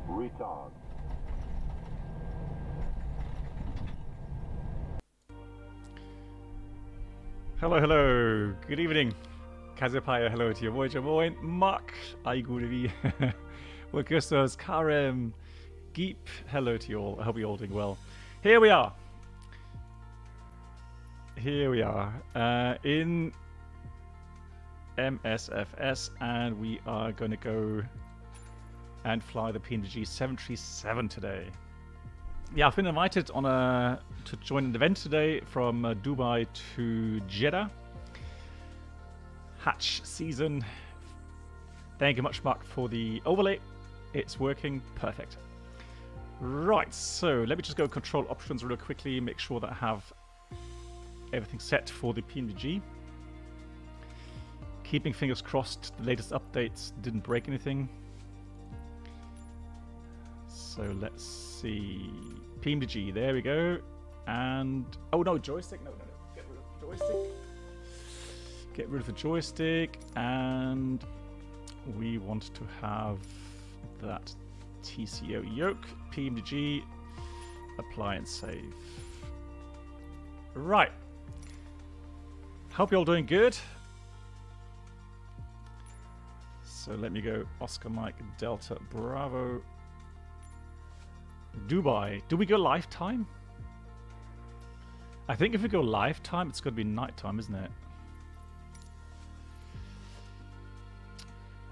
Retard. Hello, hello. Good evening. Kazepaya, hello to you. Voyager, moin. Mark, ai gute wie. Augustus, Karem, Geep, hello to you all. I hope you're all doing well. Here we are. In MSFS, and we are going to go and fly the PMDG 737 today. Yeah, I've been invited on to join an event today from Dubai to Jeddah. Hatch season. Thank you much, Mark, for the overlay. It's working perfect. Right, so let me just go control options real quickly, make sure that I have everything set for the PMDG. Keeping fingers crossed the latest updates didn't break anything. So let's see. PMDG, there we go. And oh no, joystick. No. Get rid of the joystick. Get rid of the joystick, and we want to have that TCO yoke. PMDG, apply and save. Right. Hope you're all doing good. So let me go Oscar Mike Delta Bravo. Dubai. Do we go lifetime? I think if we go lifetime, it's going to be nighttime, isn't it?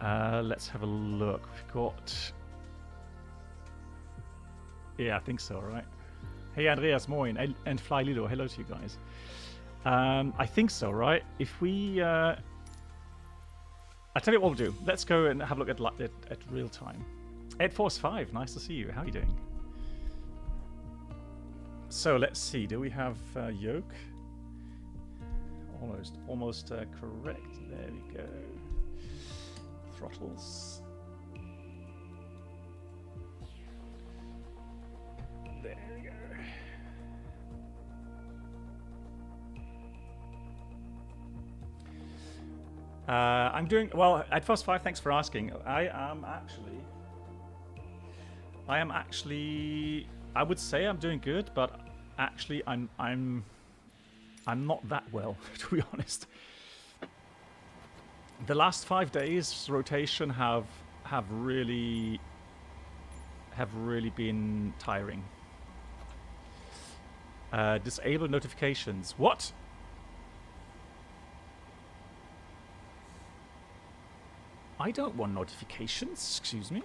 Let's have a look. We've got... Yeah, I think so, right? Hey, Andreas, moin. And Fly Lido, hello to you guys. I think so, right? If we... I'll tell you what we'll do. Let's go and have a look at real time. Ed Force 5, nice to see you. How are you doing? So let's see. Do we have yoke? Almost correct. There we go. Throttles. There we go. I'm doing well. At first, 5. Thanks for asking. I would say I'm doing good, but actually, I'm not that well, to be honest. The last 5 days rotation have really been tiring. Disable notifications. What? I don't want notifications. Excuse me.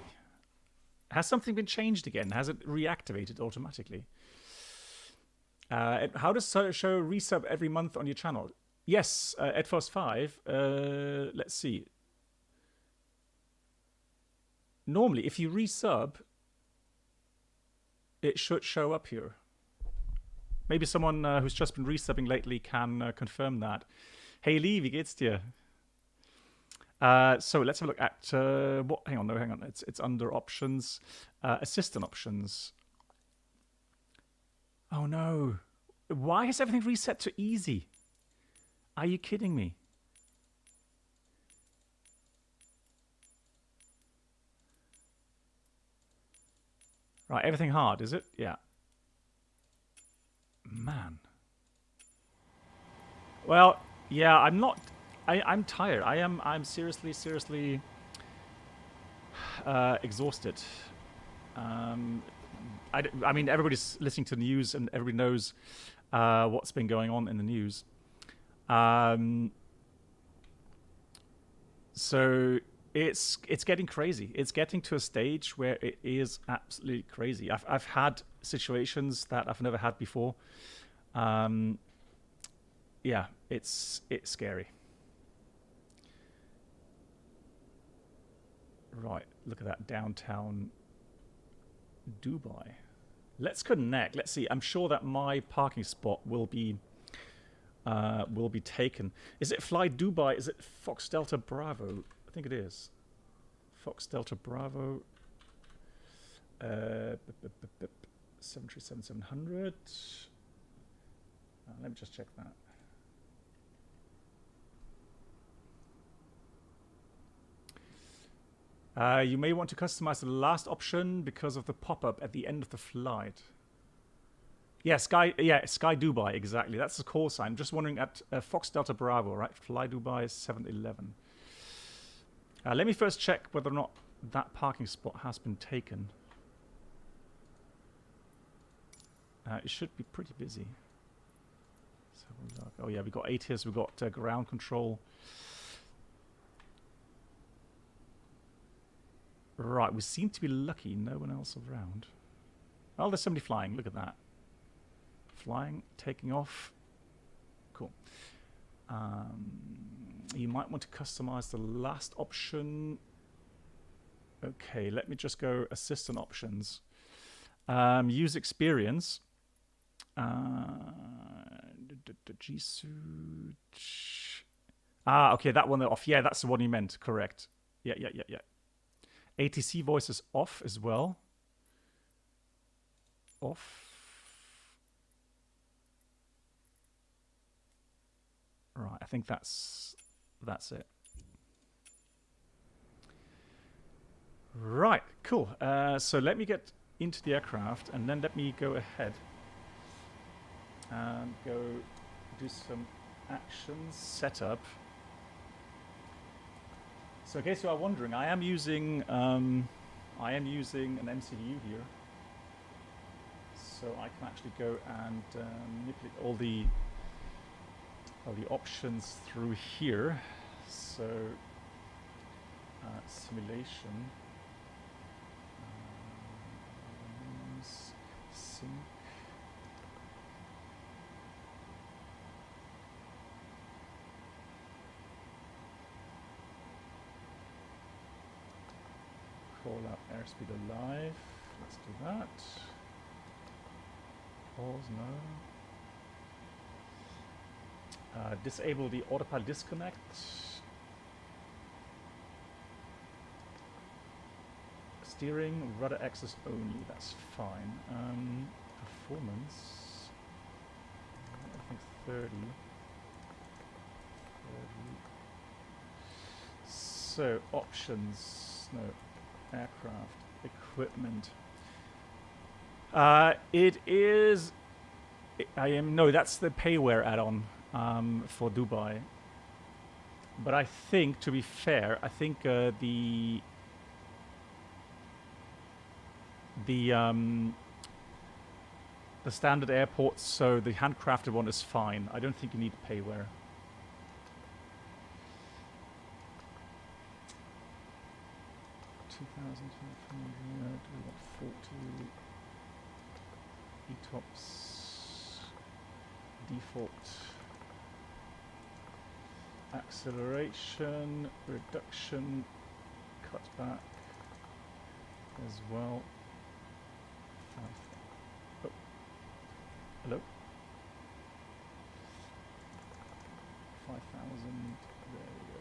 Has something been changed again? Has it reactivated automatically? How does show resub every month on your channel? Yes, at first 5. Let's see. Normally, if you resub, it should show up here. Maybe someone who's just been resubbing lately can confirm that. Hey Lee, wie geht's dir? So let's have a look at what. Hang on. It's under options, assistant options. Oh no! Why is everything reset to easy? Are you kidding me? Right, everything hard, is it? Yeah. Man. Well, yeah, I'm not. I'm tired. I'm seriously exhausted. I mean, everybody's listening to the news and everybody knows what's been going on in the news. So it's getting crazy. It's getting to a stage where it is absolutely crazy. I've had situations that I've never had before. Yeah, it's scary. Right, look at that downtown Dubai. Let's connect. Let's see. I'm sure that my parking spot will be taken. Is it Fly Dubai? Is it Fox Delta Bravo? I think it is. Fox Delta Bravo. 737-700. Let me just check that. You may want to customize the last option because of the pop-up at the end of the flight. Yeah, Sky Dubai, exactly. That's the call sign. Just wondering at Fox Delta Bravo, right? Fly Dubai 711. Let me first check whether or not that parking spot has been taken. It should be pretty busy. So, oh yeah, we got ATIS, we got ground control. Right, we seem to be lucky. No one else around. Oh, there's somebody flying. Look at that. Flying, taking off. Cool. You might want to customize the last option. Okay, let me just go assistant options. Use experience. G suit. Okay, that one off. Yeah, that's the one you meant. Correct. Yeah. ATC voice is off as well. Off. Right, I think that's it. Right, cool. So let me get into the aircraft and then let me go ahead and go do some actions, setup. So in case you are wondering, I am using an MCU here, so I can actually go and manipulate all the options through here. So simulation, sync. Call out airspeed alive. Let's do that. Pause, no. Disable the autopilot disconnect. Steering, rudder access only. That's fine. Performance. I think 30. So options, no, aircraft, equipment. It is. No, that's the payware add-on for Dubai. But I think, to be fair, I think the standard airports, so the handcrafted one is fine. I don't think you need payware. Do we want 40 ETOPS default acceleration reduction cutback as well. Oh, hello. 5,000. There we go.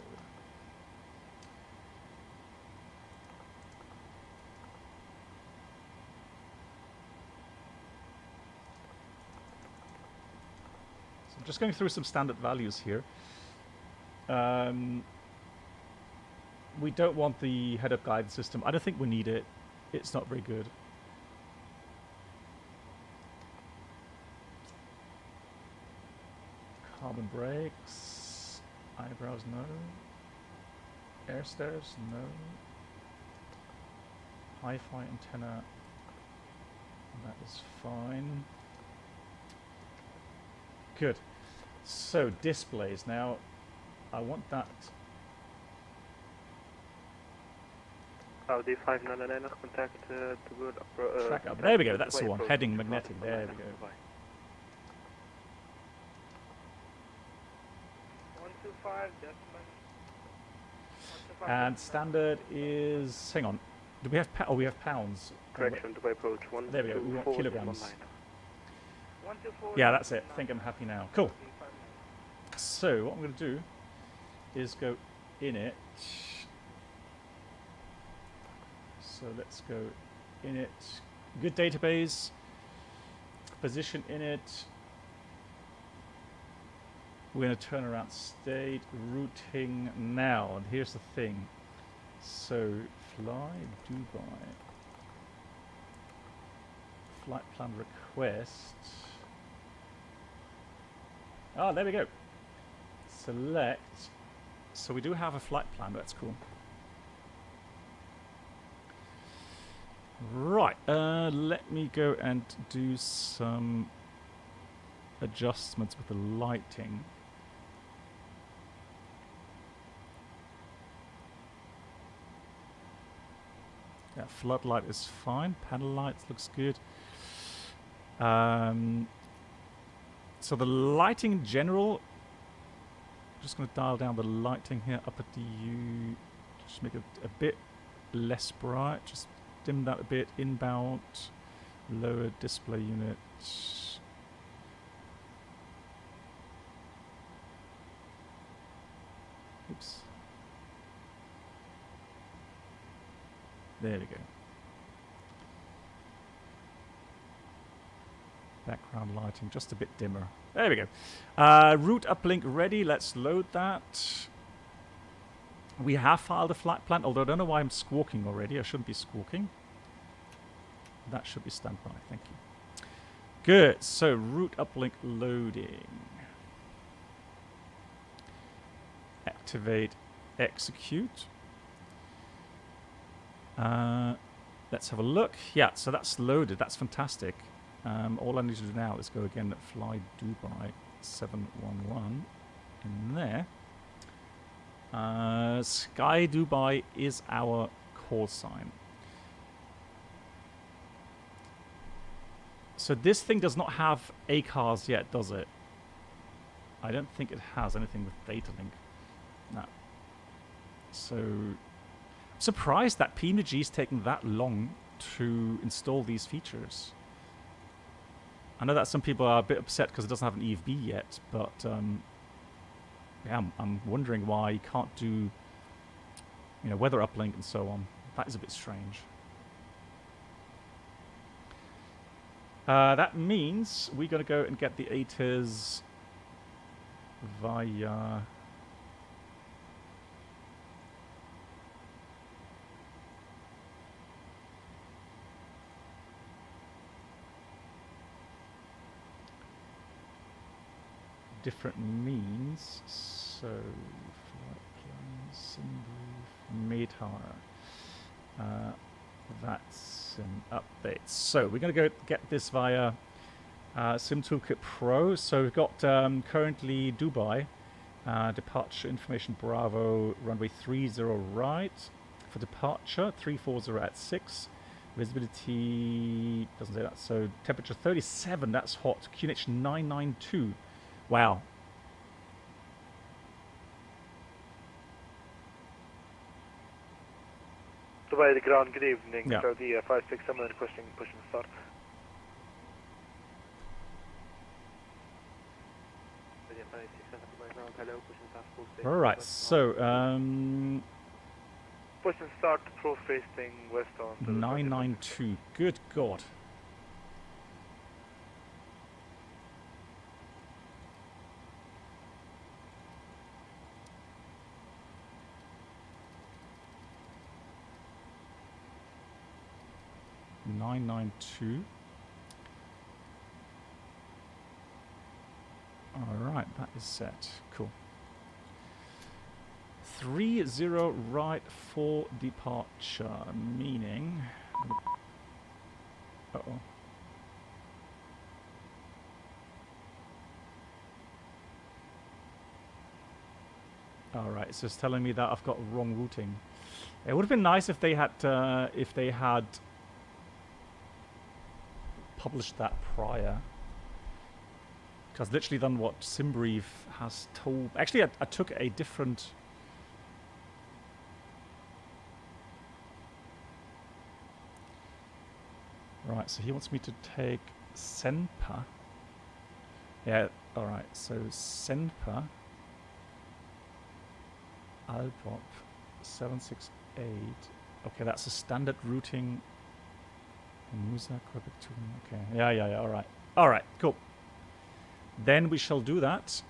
I'm just going through some standard values here. We don't want the head-up guidance system. I don't think we need it. It's not very good. Carbon brakes. Eyebrows, no. Air stairs, no. Hi-fi antenna. That is fine. Good. So displays now. I want that. Audi 599 contact track up. There we go. That's the one. Heading magnetic. There we go. 125. And standard is. Hang on. Do we have? We have pounds. Correction. Dubai approach. There we go. We want kilograms. Yeah, that's it. I think I'm happy now. Cool. So what I'm going to do is go in it. So let's go in it. Good database. Position in it. We're going to turn around state routing now. And here's the thing. So fly Dubai. Flight plan request. Ah, there we go. Select. So we do have a flight plan. That's cool. Right. Let me go and do some adjustments with the lighting. Yeah, floodlight is fine. Panel lights looks good. So the lighting in general, I'm just going to dial down the lighting here up at the U. Just make it a bit less bright. Just dim that a bit. Inbound, lower display unit. Oops. There we go. Background lighting, just a bit dimmer. There we go. Route uplink ready. Let's load that. We have filed a flight plan, although I don't know why I'm squawking already. I shouldn't be squawking. That should be standby. Thank you. Good. So route uplink loading. Activate, execute. Let's have a look. Yeah, so that's loaded. That's fantastic. All I need to do now is go again at Fly Dubai 711 in there. Sky Dubai is our call sign. So this thing does not have ACARS yet, does it? I don't think it has anything with data link. No. So I'm surprised that PMDG is taking that long to install these features. I know that some people are a bit upset because it doesn't have an EFB yet, but yeah, I'm wondering why you can't do, you know, weather uplink and so on. That is a bit strange. That means we're going to go and get the ATIS via different means. So, flight plan, SimBrief, METAR, VATSIM updates. So we're going to go get this via Sim Toolkit Pro. So we've got currently Dubai, departure information Bravo, runway 30 right for departure, 340 at 6. Visibility doesn't say that. So temperature 37, that's hot. QNH 992. Wow. Dubai the ground, good evening. Yeah. Saudi 567 requesting push and start. All right. So push and start, pro facing west on 992. Good God. (992). All right, that is set. Cool. 30 right for departure, meaning. Uh-oh. All right, so it's telling me that I've got wrong routing. It would have been nice if they had published that prior. Because literally then what SimBrief has told... Actually, I took a different... Right, so he wants me to take Senpa. Yeah, alright, so Senpa, Alpop, 768. Okay, that's a standard routing. Musa, Quebec 2. Okay, yeah, alright. Alright, cool. Then we shall do that.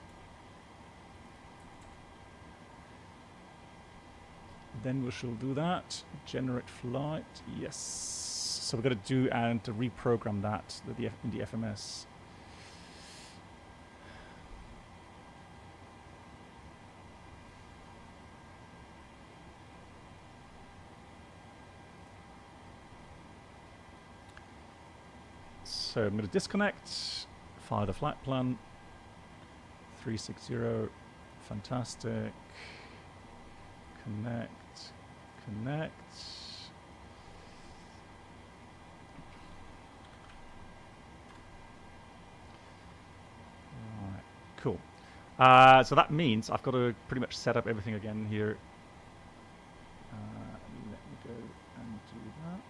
Generate flight. Yes. So we're going to do and to reprogram that in the FMS. So I'm going to disconnect, fire the flight plan. 360, fantastic. Connect. Right, cool. So that means I've got to pretty much set up everything again here. Let me go and do that.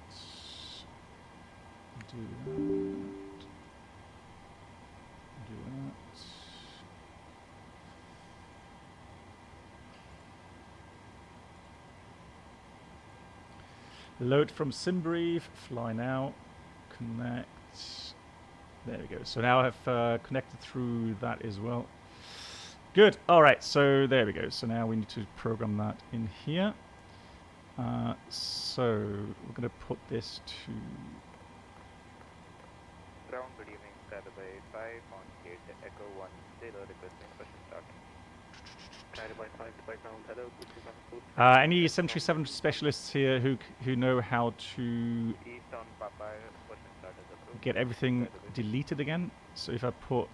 Load from SimBrief, fly now, connect. There we go. So now I've connected through that as well. Good. All right. So there we go. So now we need to program that in here. So we're going to put this to. Ground, good evening. Carabai 5 on gate Echo 10 requesting push and start. Any 737 specialists here who know how to get everything deleted again? So if I put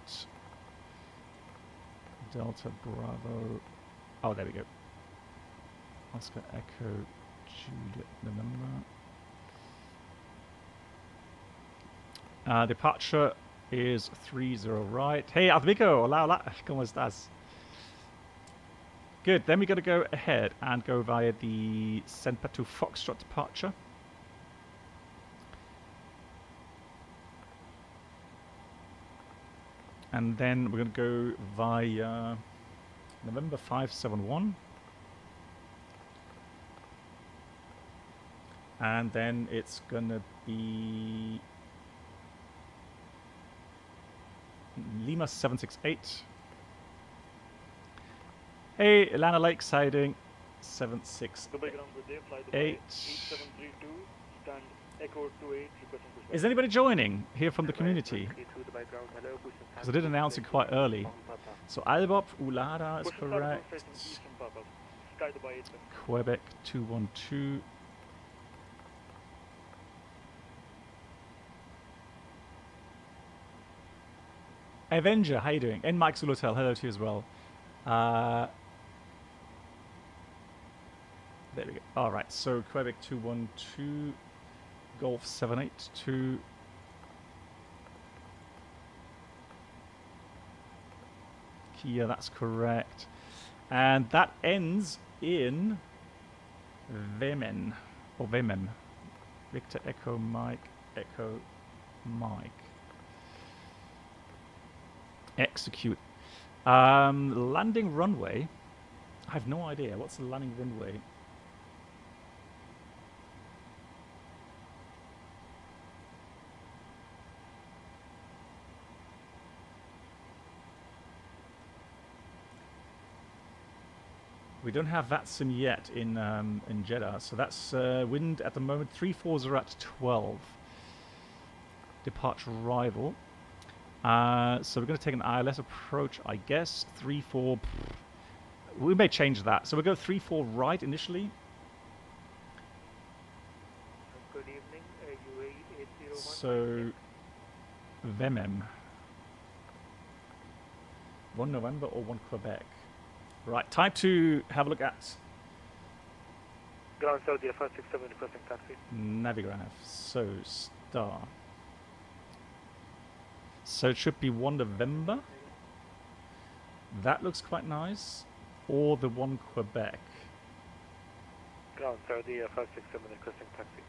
Delta Bravo, oh there we go. Oscar Echo Juliet November. Departure is 30 right. Hey amigo, hola, ¿cómo estás? Good, then we got to go ahead and go via the Senpa to Foxtrot departure. And then we're going to go via November 571. And then it's going to be Lima 768. Hey, Ilana Lake siding 768. Echo 28, requesting pushback. Is anybody joining here from the community? Because I did announce it quite early. So Albop, Ulada is Pushing start correct. approach facing eastern Papa. Sky Dubai 8. Quebec 212. Avenger, how you doing? And Mike Zulutel, hello to you as well. There we go. All right, so Quebec 212, Golf 782. Kia, that's correct. And that ends in Vemen, or Vemem. Victor Echo Mike, Echo Mike. Execute. Landing runway. I have no idea. What's the landing runway? We don't have VATSIM yet in Jeddah, so that's wind at the moment. 3-4s are at 12. Departure arrival. So we're going to take an ILS approach, I guess. 3-4. We may change that. So we'll go 3-4 right initially. Good evening, UAE 801. So Vemem. 1 November or 1 Quebec. Right, time to have a look at Ground Saudi 567 requesting taxi. Navigraph. So star. So it should be 1 November. That looks quite nice. Or the 1 Quebec. Ground Saudi 567 requesting taxi.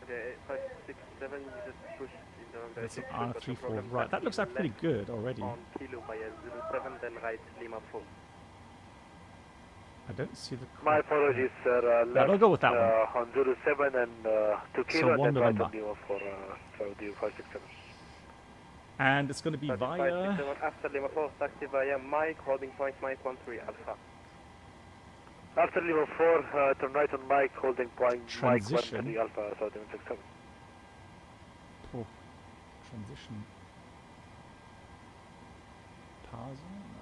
Okay, 567, you just push in the That's an R34. Right, that looks like pretty good already. On Kilo by 07, then right Lima 4. I don't see the... My apologies, sir. Yeah, we'll go with that one. On 07 and 2 kilo, So 1 and then right November. on Lima for Saudi 567. And it's going to be via... 567 after Lima 4, taxi via Mike, holding point Mike 13 Alpha. After Lima 4, turn right on Mike, holding point Mike Transition. 13 Alpha, Saudi 167. Oh, transition. Parser? No.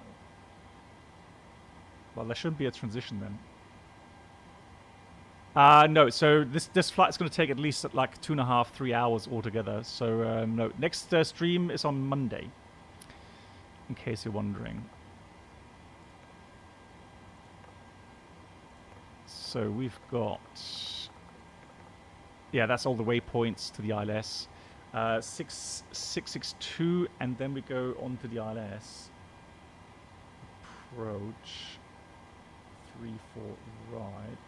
Well, there shouldn't be a transition then. No, so this flight's going to take at least like 2.5, 3 hours altogether. So no, next stream is on Monday, in case you're wondering. So we've got, yeah, that's all the waypoints to the ILS. 662, and then we go on to the ILS. Approach 3-4 right.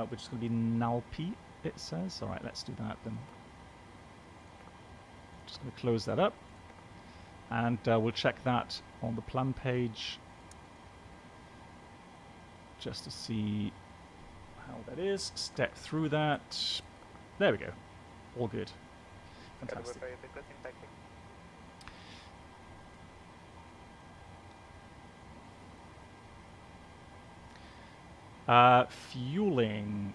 Which is going to be Nalpi, it says. All right, let's do that then. Just going to close that up, and we'll check that on the plan page just to see how that is. Step through that. There we go. All good. Fantastic. Fueling.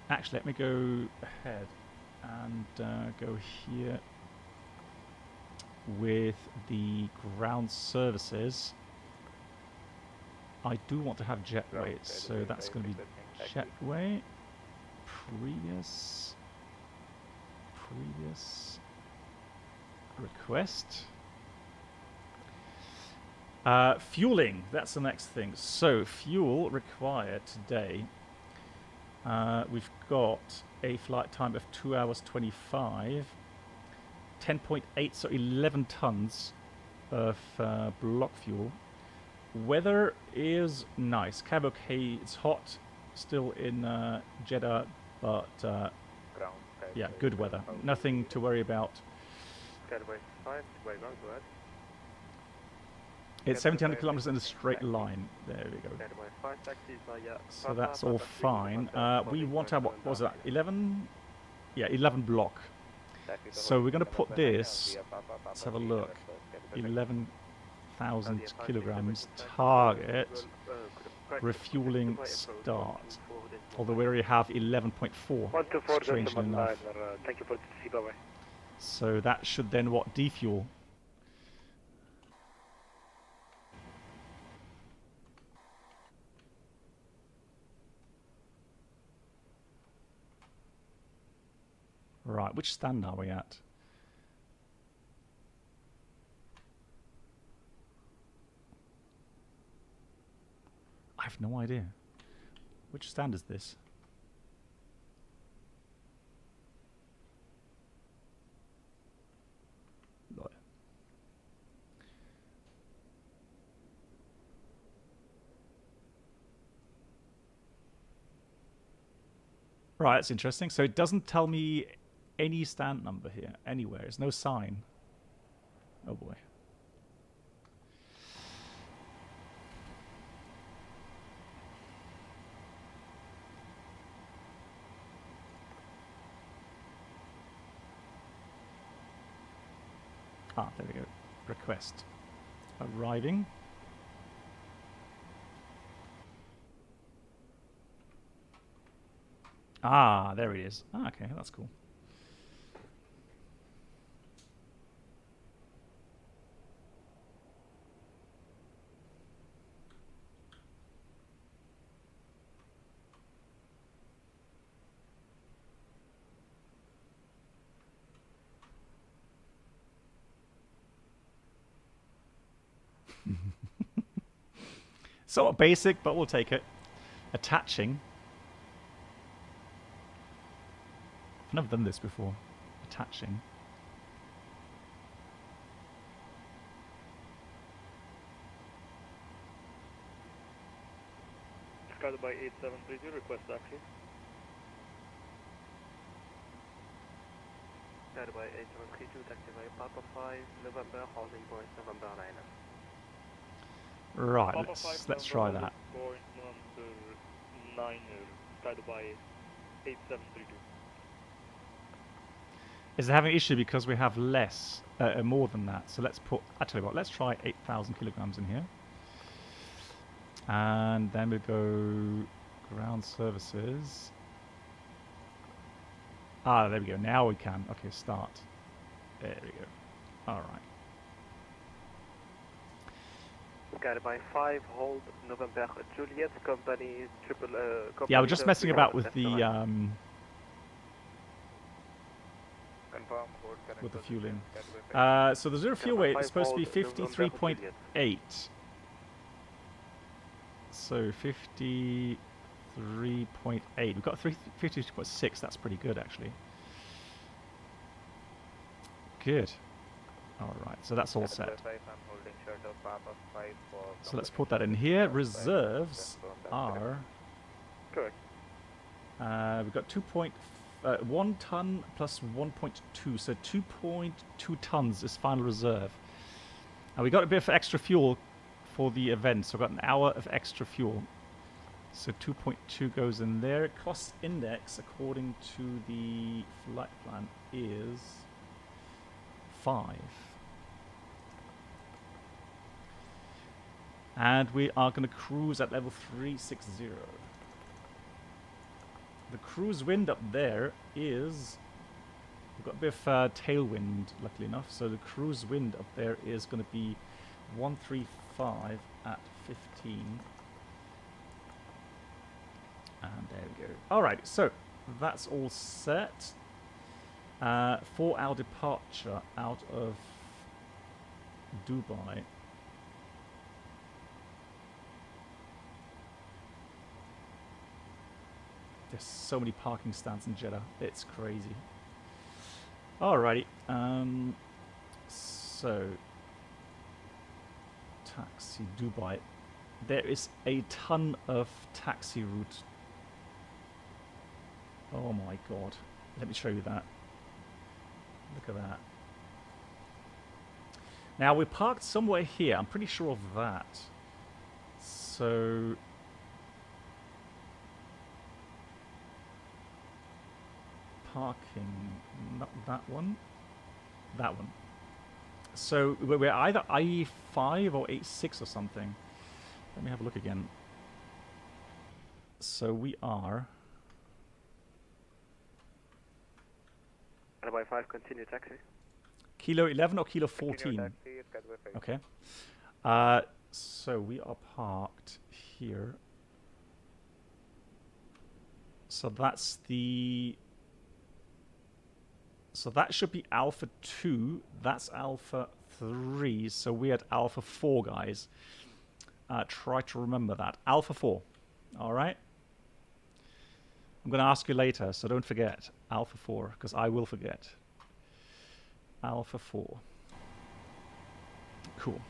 Actually, let me go ahead and go here with the ground services. I do want to have jetway, so that's going to be jetway. Previous request. Fueling, that's the next thing. So fuel required today. We've got a flight time of 2 hours 25, 10.8, so 11 tons of block fuel. Weather is nice. Cab okay, it's hot still in Jeddah, but yeah, good weather. Nothing to worry about. It's 1,700 kilometers in a straight line. There we go. So that's all fine. We want to have, what was that, 11? Yeah, 11 block. So we're going to put this, let's have a look. 11,000 kilograms. Target. Refueling start. Although we already have 11.4. 124, Strangely enough. thank you for the CC, bye-bye. So that should then what? Defuel. Right, which stand are we at? I have no idea. Which stand is this? Lord. Right, that's interesting. So it doesn't tell me any stand number here, anywhere. There's no sign. Oh boy. Ah, there we go. Request. Arriving. Ah, there it is. Ah, okay, that's cool. Sort of basic, but we'll take it. Attaching. I've never done this before. Attaching. Guided by 8732, request taxi. Guided by 8732, taxi by Papa 5, November, holding point November 9. Right, let's try that. Point number 9, guided by 8732. Is it having an issue because we have less, more than that? So let's put, I tell you what, let's try 8,000 kilograms in here. And then we go ground services. Ah, there we go. Now we can. Okay, start. There we go. All right. Guided by 5, hold November Juliet, company triple. Yeah, we're just messing about with the with the fueling. So the zero fuel weight is supposed to be 53.8. So 53.8. We've got 52.6. That's pretty good, actually. Good. All right. So that's all set. So let's put that in here. Reserves are. Correct. We've got 1 ton plus 1.2, so 2.2 tons is final reserve. And we got a bit of extra fuel for the event, so we've got an hour of extra fuel. So 2.2 goes in there. Cost index, according to the flight plan, is 5. And we are going to cruise at level 360. The cruise wind up there is... We've got a bit of tailwind, luckily enough. So the cruise wind up there is going to be 135 at 15. And there we go. Alright, so that's all set. For our departure out of Dubai. There's so many parking stands in Jeddah. It's crazy. Alrighty. So, taxi Dubai. There is a ton of taxi route. Oh my god. Let me show you that. Look at that. Now, we're parked somewhere here. I'm pretty sure of that. So... parking, not that one, that one. So we're either IE5 or 86 or something. Let me have a look again. So we are... Standby 5, continue taxi. Kilo 11 or Kilo Continue 14? taxi, Scotland 5. Okay. So we are parked here. So that's the... So that should be Alpha 2. That's Alpha 3. So we're at Alpha 4, guys. Try to remember that. Alpha 4. All right? I'm going to ask you later, so don't forget. Alpha 4, because I will forget. Alpha 4. Cool.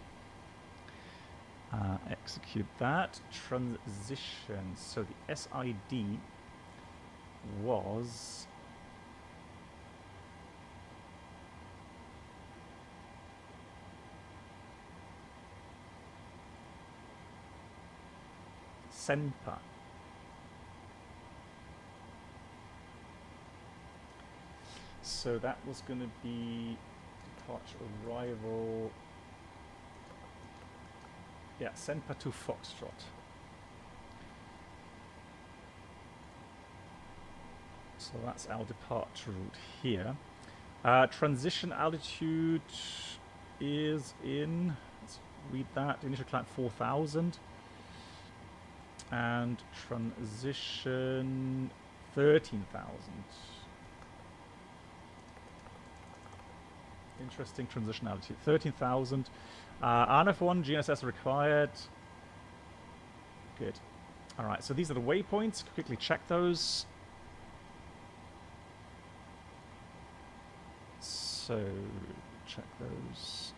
Execute that. Transition. So the SID was... Senpa. So that was going to be departure arrival. Yeah, Senpa to Foxtrot. So that's our departure route here. Transition altitude is in, let's read that, initial climb 4,000. And transition 13,000. Interesting transition altitude. 13,000. RNF1 GNSS required. Good. All right, so these are the waypoints. Quickly check those. So, check those.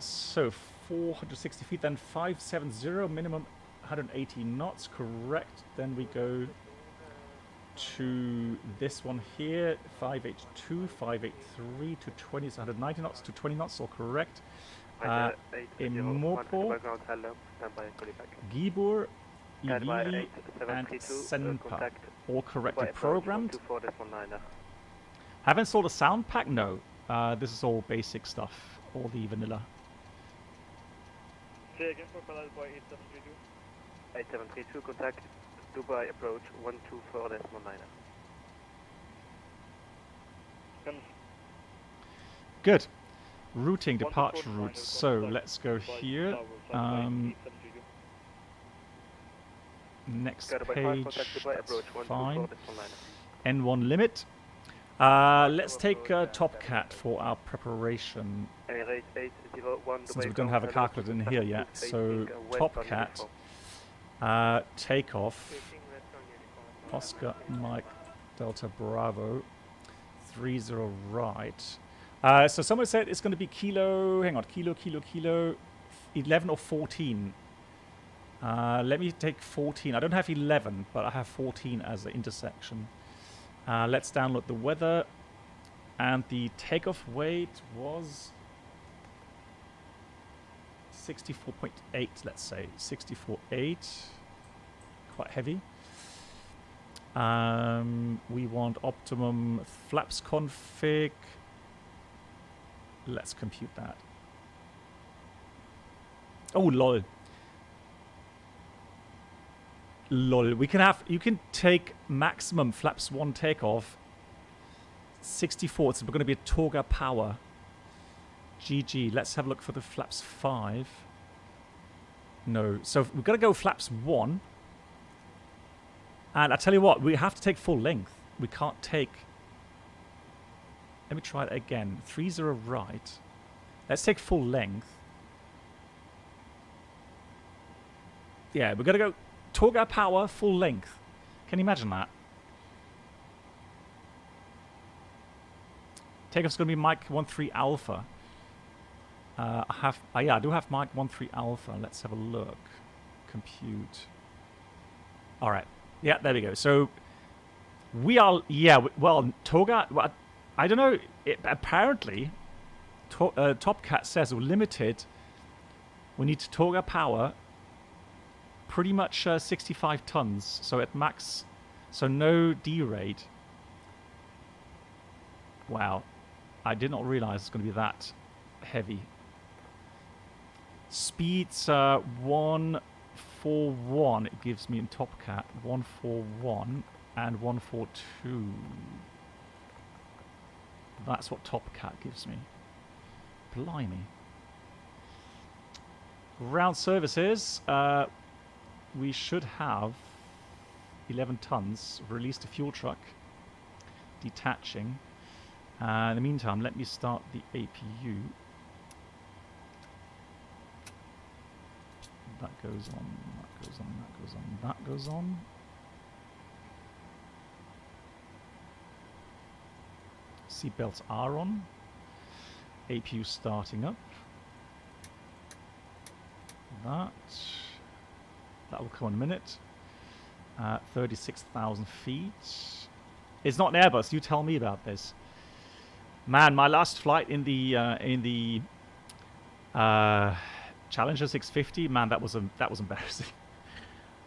So 460 feet, then 570, minimum 180 knots, correct. Then we go to this one here, 582, 583, to 20, so 190 knots, to 20 knots, all correct. Imopo, Gibor, Ivili, and Senpa, all correctly programmed. Have installed a sound pack? No. This is all basic stuff, all the vanilla. Say again for Finalizing 8732. 8732, contact Dubai approach 124.9. Good. Routing departure routes. So let's go here. Next page. That's fine. N1 limit. Let's take Topcat for our preparation. Since we don't have a calculator in here yet. So Topcat. Takeoff. Oscar Mike Delta Bravo. 30 right. So someone said it's going to be kilo. Hang on, kilo 11 or 14. Let me take 14. I don't have 11, but I have 14 as the intersection. Let's download the weather. And the takeoff weight was 64.8, let's say. 64.8. Quite heavy. We want optimum flaps config. Let's compute that. Oh, lol. Lol. We can have, you can take maximum flaps 1 takeoff 64. It's going to be a Toga power. GG. Let's have a look for the flaps 5. No. So we've got to go flaps 1. And I tell you what, we have to take full length. We can't take... Let me try it again. 30 right. Let's take full length. Yeah, we're going to go Toga power, full length. Can you imagine that? Takeoff's going to be Mike 13 Alpha. I do have Mike 13 Alpha. Let's have a look. Compute. All right. Yeah, there we go. So we are, yeah, well, Toga, well, I don't know. Apparently, Topcat says we're limited. We need to Toga power pretty much 65 tons. So at max, so no D rate. Wow. I did not realize it's going to be that heavy. Speeds 141 it gives me in Top Cat. 141 and 142. That's what Top Cat gives me. Blimey. Ground services. We should have 11 tons. Release the fuel truck. Detaching. In the meantime, let me start the APU. That goes on, that goes on, that goes on, that goes on. Seatbelts are on. APU starting up. That will come in a minute. 36,000 feet. It's not an Airbus. You tell me about this. Man, my last flight in the Challenger 650. Man, that was embarrassing.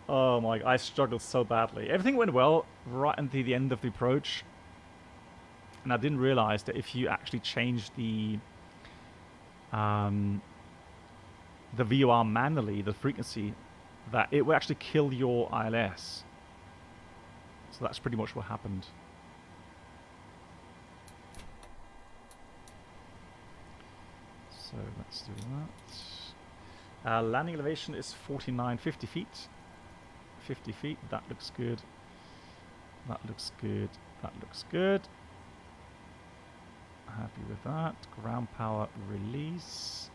Oh my! I struggled so badly. Everything went well right until the end of the approach, and I didn't realize that if you actually change the VOR manually, the frequency, that it will actually kill your ILS. So that's pretty much what happened. So let's do that. Landing elevation is 49, 50 feet. 50 feet, that looks good. That looks good. That looks good. Happy with that. Ground power release.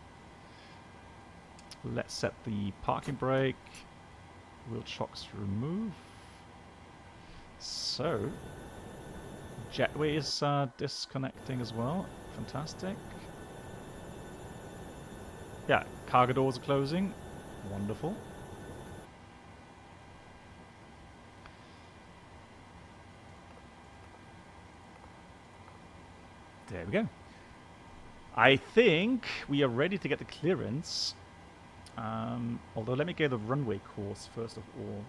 Let's set the parking brake. Wheel chocks remove. So, jetway is disconnecting as well. Fantastic. Yeah, cargo doors are closing. Wonderful. There we go. I think we are ready to get the clearance. Although, let me get the runway course first of all.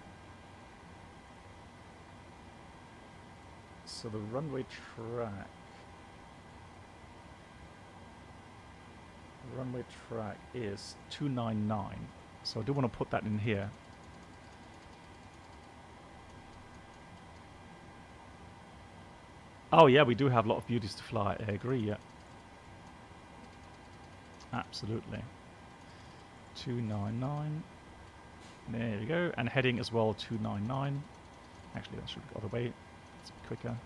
So the runway track. The runway track is 299. So I do want to put that in here. Oh yeah, we do have a lot of beauties to fly. I agree, yeah. Absolutely. 299. There we go. And heading as well, 299. Actually, that should go the other way. It's quicker.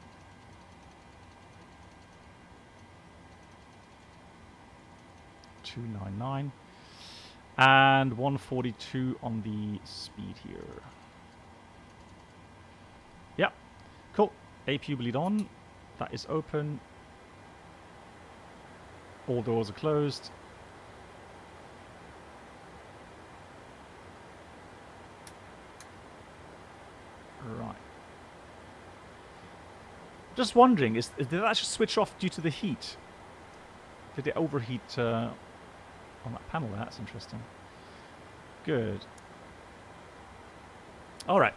$299. And 142 on the speed here. Yep. Cool. APU bleed on. That is open. All doors are closed. Right. Just wondering, did that actually switch off due to the heat? Did it overheat on that panel? That's interesting. Good. All right.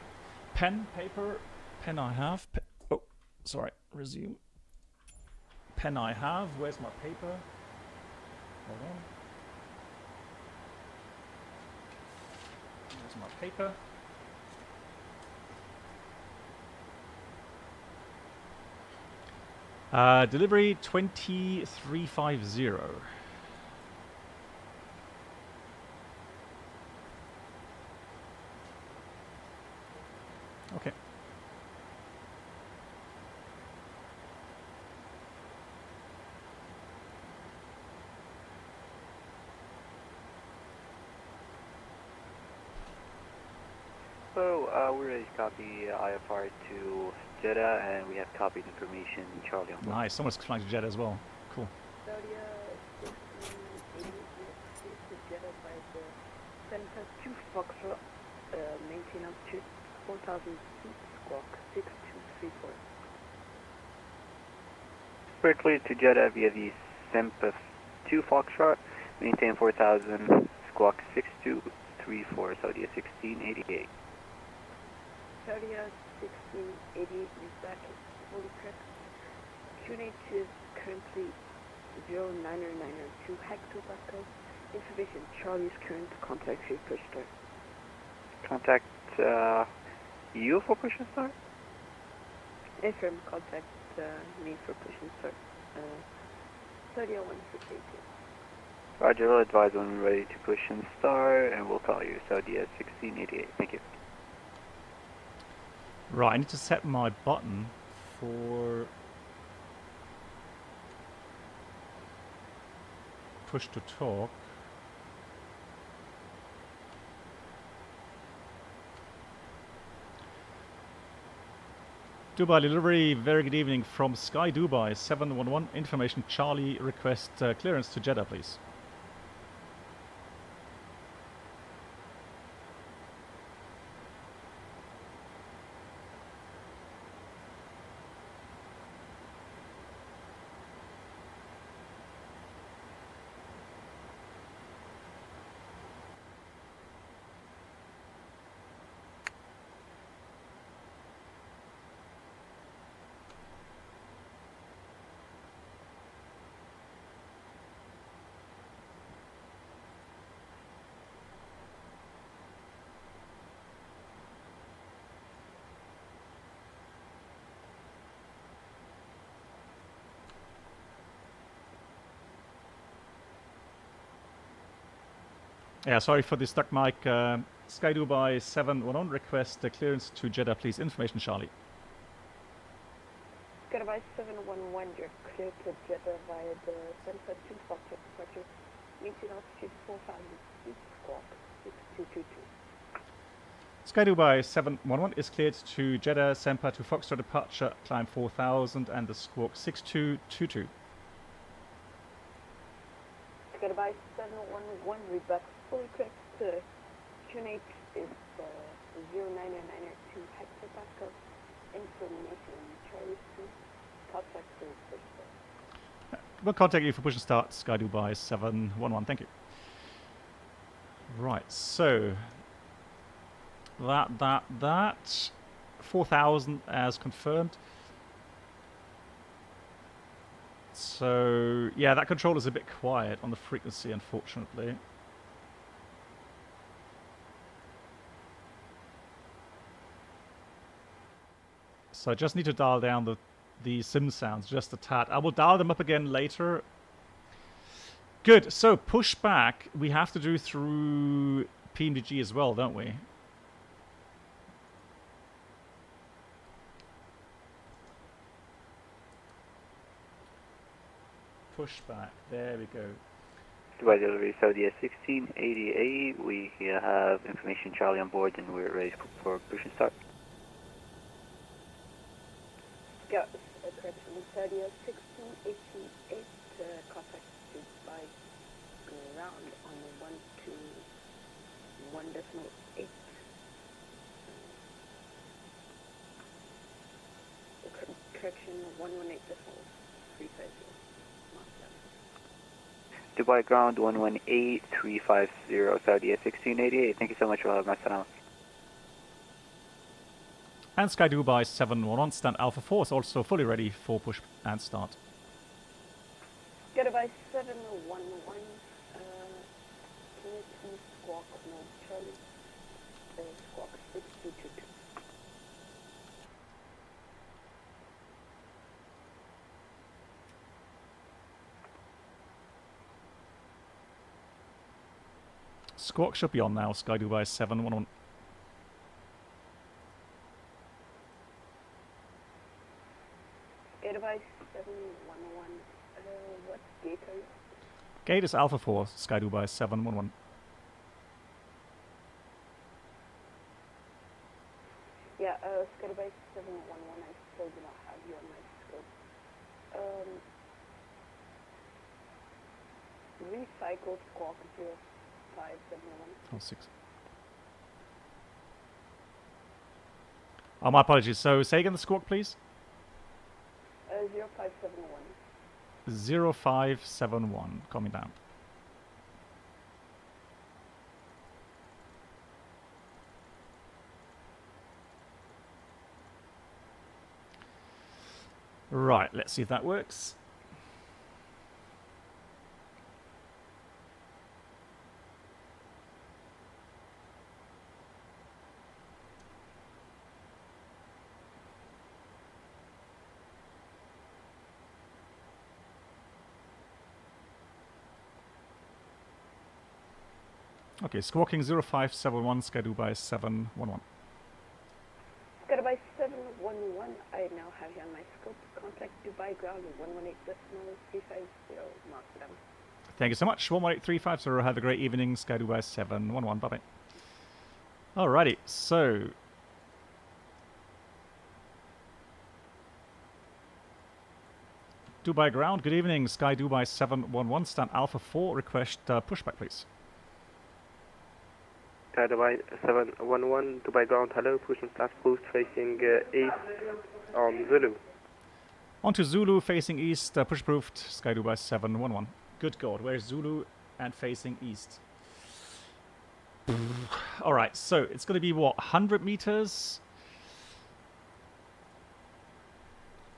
Pen, paper, pen I have. Oh, sorry. Resume. Pen I have. Where's my paper? Hold on. Where's my paper? Delivery 2350. Okay. So we're ready to copy IFR to Jeddah, and we have copied information Charlie on board. Nice. Someone's flying to Jeddah as well. Cool. Saudi 1680 to Jeddah by the 7+2 Foxtrot, maintain altitude 4,000 feet, squawk 6234. We're cleared to Jeddah via the Sempa 2 Foxtrot, maintain 4,000, squawk 6234, Saudi 1688. Saudi 1680 is back, fully correct. Tune 8 is currently 09902 hectopascals. Information, Charlie's current contact for push start. Contact you for push and start? Affirm, contact me for push and start. 301682. Roger, we'll advise when we're ready to push and start, and we'll call you. Saudi at 1688. Thank you. Right, I need to set my button for push to talk. Dubai delivery, very good evening from Sky Dubai 711. Information Charlie, request clearance to Jeddah, please. Yeah, sorry for the stuck mic. Sky Dubai 711, request clearance to Jeddah, please. Information, Charlie. Sky Dubai 711, you're clear to Jeddah via the Sunset 2 Foxtrot departure. Maintain altitude 4,000 feet, squawk 6222. Sky Dubai 711 is cleared to Jeddah, Semper to Foxtrot departure, climb 4000 and the squawk 6222. Sky Dubai 711, read back fully correct. Tune 8 is 09992 hectopascal. Information, Charlie Street, contact for push start. We'll contact you for push and start, Sky Dubai 711. Thank you. Right, so that 4,000 as confirmed. So yeah, that controller's a bit quiet on the frequency, unfortunately. So I just need to dial down the sim sounds just a tad. I will dial them up again later. Good. So pushback we have to do through PMDG as well, don't we? Pushback. There we go. Dubai delivery Saudi at 1688. We have information Charlie on board, and we're ready for push and start. Got a correction. Saudi at 1688. Contact by ground on 121.8. Correction 118.350. Dubai ground 118350 Saudi at 1688. Thank you so much. We'll have my salam. And Sky Dubai 711, stand Alpha 4 is also fully ready for push and start. Sky Dubai 711, can you please squawk no Charlie? Squawk 6222. Squawk should be on now, Sky Dubai 711. Sky Dubai 711, what gate are you? Gate is Alpha 4, Sky Dubai 711. Yeah, Sky Dubai 711, I still do not have you on my scope. Recycled squawk 0571. Oh, 6. Oh, my apologies. So say again the squawk, please. 0571. 0571. Coming down. Right, let's see if that works. Okay, squawking 0571, Sky Dubai 711. Sky Dubai 711, I now have you on my scope. Contact Dubai ground 118.350 Mach 7. Thank you so much. 118350. Have a great evening, Sky Dubai 711. Bye bye. Alrighty, so. Dubai ground, good evening, Sky Dubai 711. Stand Alpha 4. Request pushback, please. Sky Dubai 711, Dubai ground, hello, push and start cruise facing east on Zulu. On to Zulu, facing east, push-proofed, Sky Dubai 711. Good God, where's Zulu and facing east? Alright, so it's going to be what, 100 meters?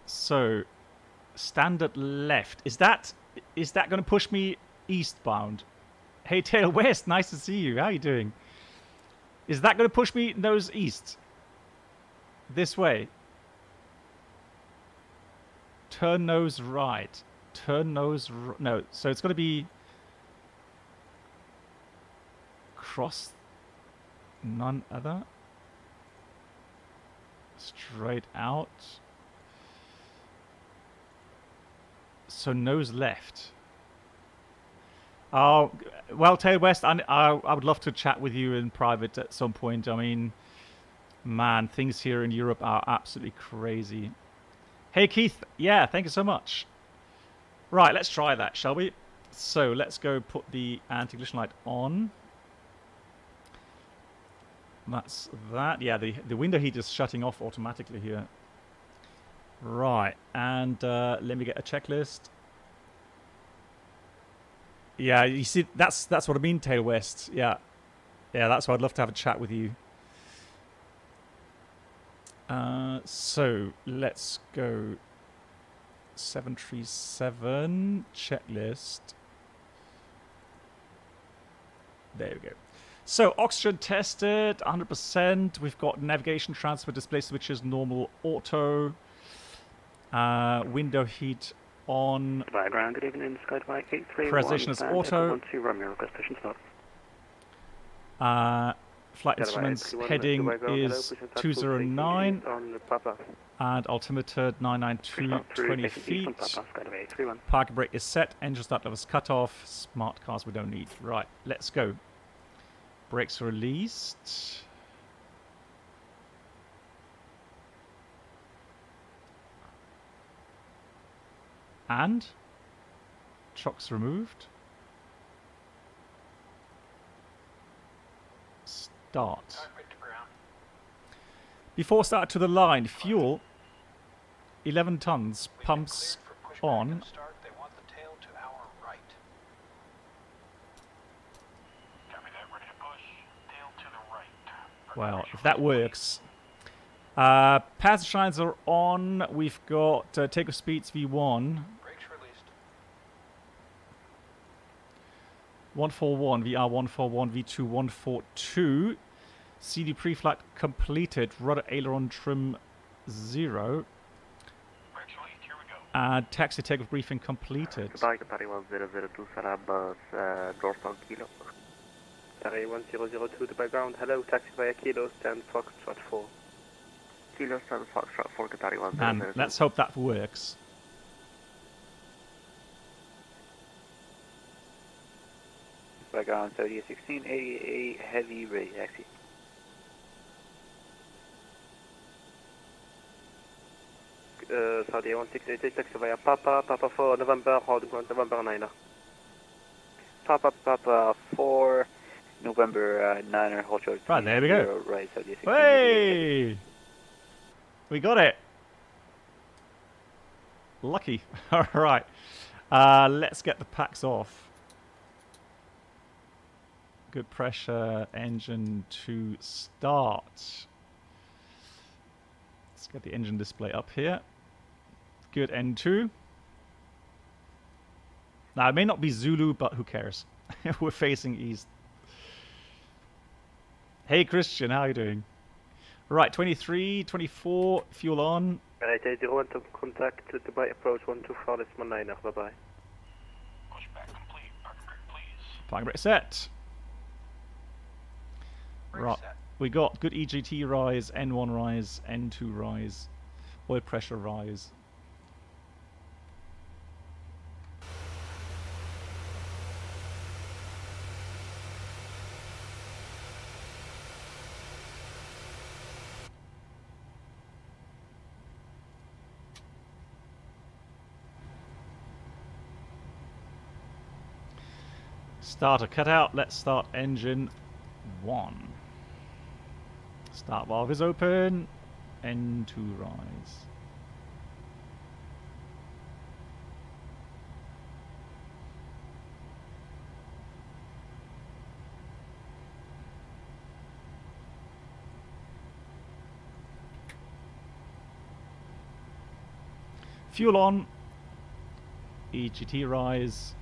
So, standard left. Is that going to push me eastbound? Hey, Tail West, nice to see you. How are you doing? Is that going to push me nose east? This way. Turn nose right. Turn nose... No, so it's going to be... Cross... None other. Straight out. So nose left. Oh, well, Tail West, I would love to chat with you in private at some point. I mean, man, things here in Europe are absolutely crazy. Hey, Keith. Yeah, thank you so much. Right, let's try that, shall we? So let's go put the anti-collision light on. That's that. Yeah, the window heat is shutting off automatically here. Right, and let me get a checklist. Yeah, you see, that's what I mean, Tail West. Yeah, that's why I'd love to have a chat with you. So let's go 737 checklist. There we go. So oxygen tested 100%. We've got navigation transfer display switches normal auto. Window heat on. Dubai ground, good evening, Sky Dubai 831. Precision is auto. Request station start. Flight instruments heading is 209 and altimeter 992, 20 feet. Parking brake is set, engine start levels cut off. Smart cars we don't need. Right, let's go. Brakes released. And chocks removed. Start. Before start to the line, fuel 11 tons, pumps on. Well, if that works. Passenger lines are on. We've got takeoff speeds V1. 141, VR 141, V2 142. CD pre-flight completed. Rudder aileron trim 0. And taxi takeoff briefing completed. Dubai 1002, Sarabas, dorsal kilo. Tarry 1002, Dubai ground, hello, taxi via Kilo, stand Foxtrot 4. Kilo, stand Foxtrot 4, Qatari 1002. And let's hope that works. Dubai ground, Saudi 1688, heavy ready, taxi. Saudi 1688, taxi via Papa 4, November, hold ground, November 9. Papa 4, November 9, hold short. Right, there we go. Right, Saudi 1688. Hey! We got it. Lucky. Alright. Let's get the packs off. Good pressure, engine to start. Let's get the engine display up here. Good, N2. Now, it may not be Zulu, but who cares? We're facing east. Hey, Christian, how are you doing? Right, 23, 24, fuel on. Right, 01 to contact Dubai approach 124.9, bye-bye. Pushback complete. Parking brake, please. Parking brake set. Brake Right, set. we got good EGT rise, N1 rise, N2 rise, oil pressure rise. Starter cut out. Let's start engine 1. Start valve is open. N2 rise. Fuel on. EGT rise.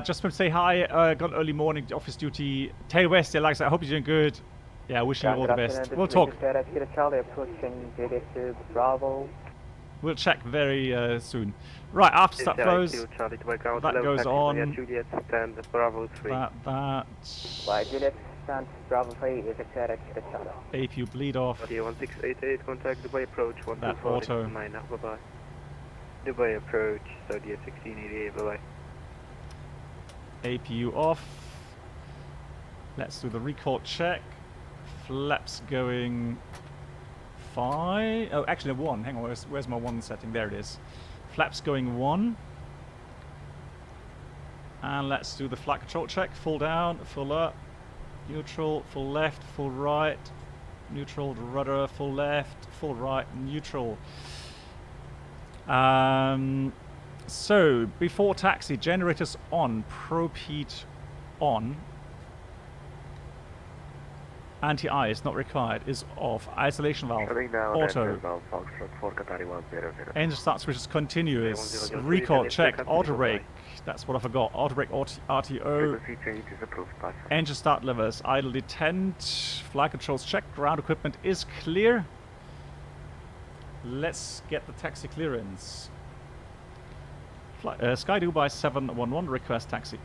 Just want to say hi. Got early morning office duty. Tail West, yeah, like I said, I hope you're doing good. Yeah, wishing you all the best. We'll talk. Charlie approaching JD2 Bravo. We'll check very soon. Right, after start flows. Charlie to ground. That goes on. Juliet, stand Bravo 3. That. Why, Juliet, stand Bravo 3 is excited to Charlie. APU bleed off. 1688, contact Dubai approach That auto. 124.9, bye-bye. Dubai approach, Saudi 1688, bye-bye. APU off. Let's do the recall check. Flaps going 5. Oh, actually 1. Hang on, where's my 1 setting? There it is. Flaps going 1. And let's do the flight control check. Full down, full up, neutral, full left, full right, neutral, rudder, full left, full right, neutral. So, before taxi, generators on, prop heat on. Anti-ice, not required, is off. Isolation valve, auto. Engine start switch is continuous. Recall, check, auto brake. That's what I forgot. Auto brake, RTO. Engine start levers, idle detent. Flight controls check, ground equipment is clear. Let's get the taxi clearance. Sky Dubai 711, request taxi.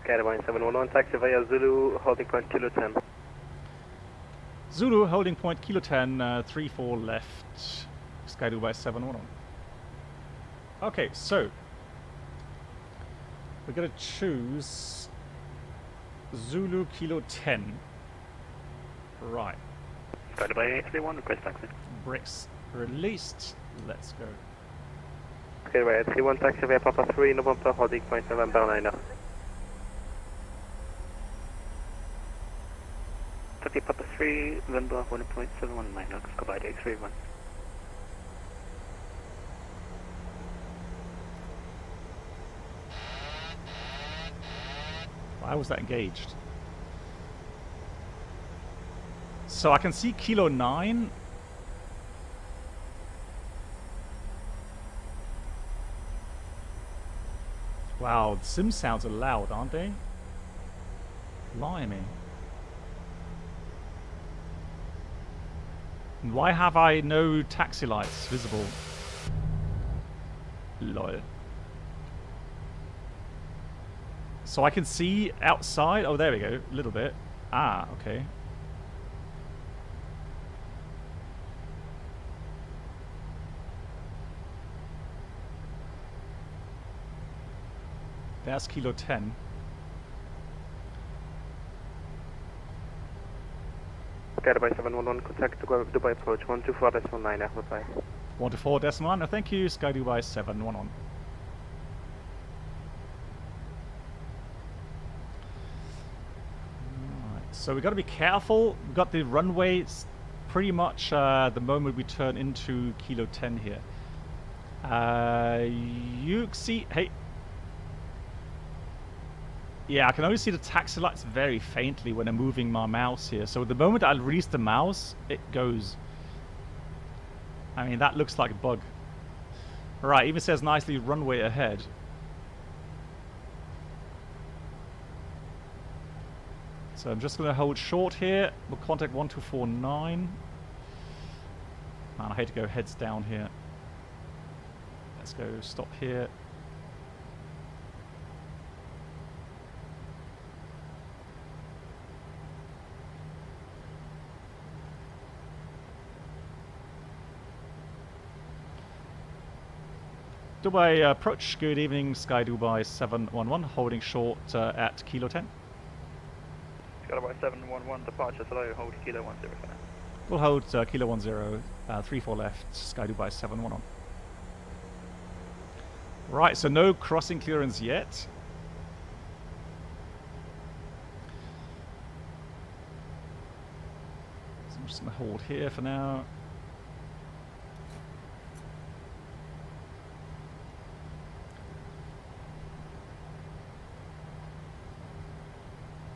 Caravan 711, taxi via Zulu, holding point kilo 10. Zulu, holding point kilo 10, 34 left. Sky Dubai 711. Okay, so we're gonna choose Zulu kilo 10. Right. Sky Dubai 831, request taxi. Brakes released. Let's go. Okay, right, 31 taxi via Papa 3, November, holding point November 9. 30 Papa 3, November 1.719, goodbye, day 31. Why was that engaged? So I can see kilo 9. Wow, the sim sounds are loud, aren't they? Blimey. And why have I no taxi lights visible? Lol. So I can see outside. Oh, there we go. A little bit. Ah, okay. There's kilo 10. Dubai 711, contact Dubai approach 124.9, goodbye. 124.9, no, thank you. Sky Dubai 711. So we've got to be careful. We've got the runway pretty much the moment we turn into Kilo 10 here. You see... Hey. Yeah, I can only see the taxi lights very faintly when I'm moving my mouse here. So the moment I release the mouse, it goes. I mean, that looks like a bug. Right, even says nicely runway ahead. So I'm just going to hold short here. We'll contact 1249. Man, I hate to go heads down here. Let's go stop here. Dubai approach, good evening, Sky Dubai 711, holding short at Kilo 10. Sky Dubai 711, departure slow, hold Kilo 10 for now. We'll hold Kilo 10, 34 left, Sky Dubai 711. Right, so no crossing clearance yet. So I'm just going to hold here for now.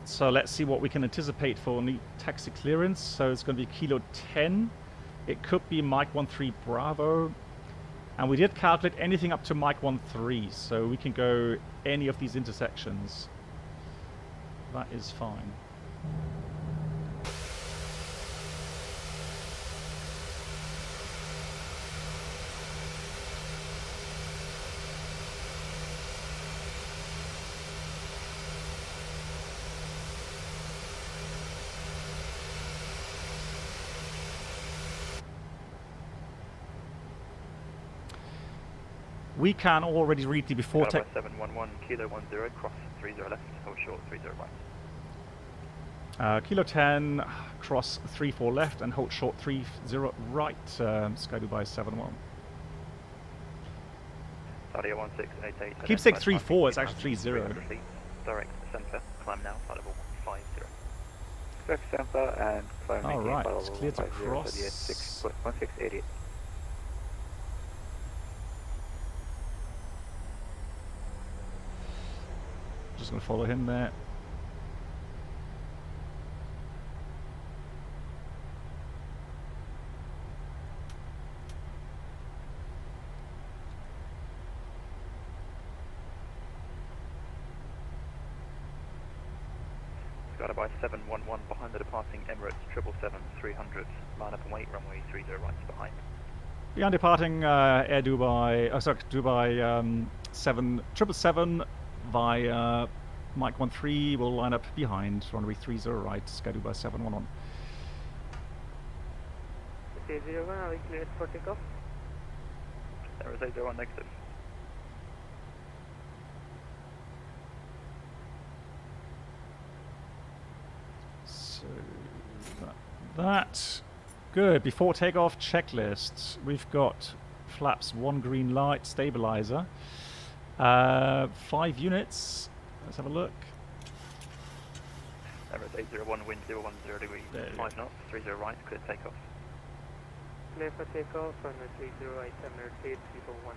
So let's see what we can anticipate for the taxi clearance. So it's going to be Kilo 10. It could be Mike 13 Bravo. And we did calculate anything up to Mike 13. So we can go any of these intersections. That is fine. We can already read the before Sky Dubai 711, Kilo 10, cross 30 left, hold short 30 right. Kilo 10, cross 34 left and hold short 30 right, Sky Dubai 71. Saudi 1688. Keep saying 34, it's actually 30. Direct center, climb now, flight level 150. Direct center and climb All right, flight it's level clear to 50 cross. 1688. Just going to follow him there. Sky Dubai 711 behind the departing Emirates 777-300. Line up and wait, runway 30 right behind. Beyond departing Air Dubai, Dubai 777 via Mike 13 will line up behind runway 30 right, Sky Dubai 711. A01, are we cleared for takeoff? There is A01 negative. So that good. Before takeoff checklist, we've got flaps 1 green light, stabilizer, 5 units. Let's have a look. Emirates 801, wind 010 degrees, 5 knots, 30 right, clear takeoff. Clear for takeoff, runway 30 right, Emirates 8341.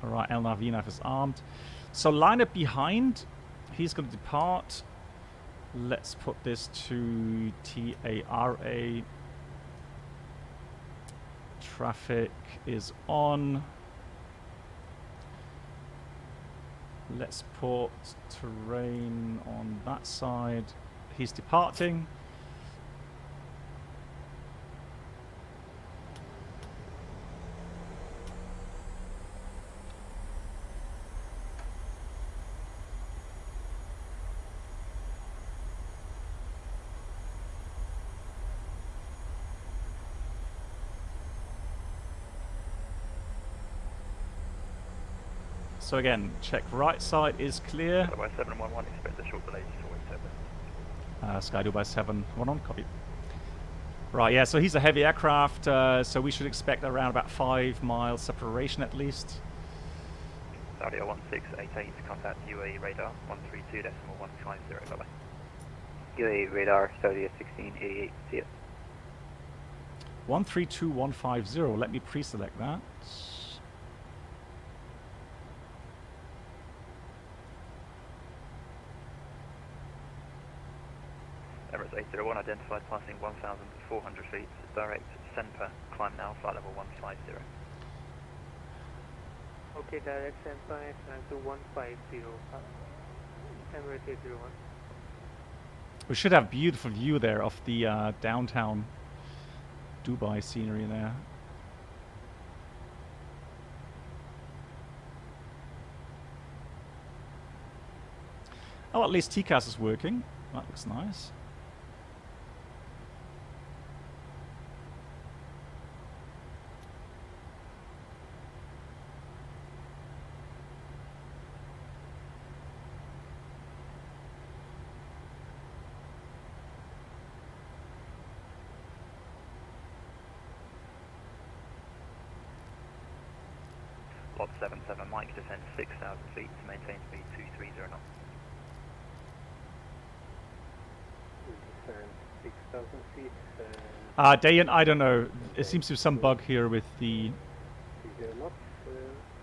Alright, El Navina is armed. So line up behind. He's going to depart. Let's put this to TARA. Traffic is on. Let's put terrain on that side. He's departing. So again, check right side is clear. Sky Dubai 711, expect a short delay before service. Sky Dubai 711, copy. Right, yeah, so he's a heavy aircraft, so we should expect around about 5 miles separation at least. Saudi 1688, contact UAE radar 132.150, bye-bye. UA radar, Saudi 1688, see ya. 132150, let me pre-select that. Emirates 801 identified passing 1,400 feet. Direct Senpa, climb now, flight level 150. Okay, direct Senpa, climb to 150. Emirates 801. We should have beautiful view there of the downtown Dubai scenery there. Oh, at least TCAS is working. That looks nice. Lot 77, Mike, descend 6,000 feet to maintain speed 230 knots. Descend 6,000 feet. Dayan, I don't know. It seems to be some bug here with the...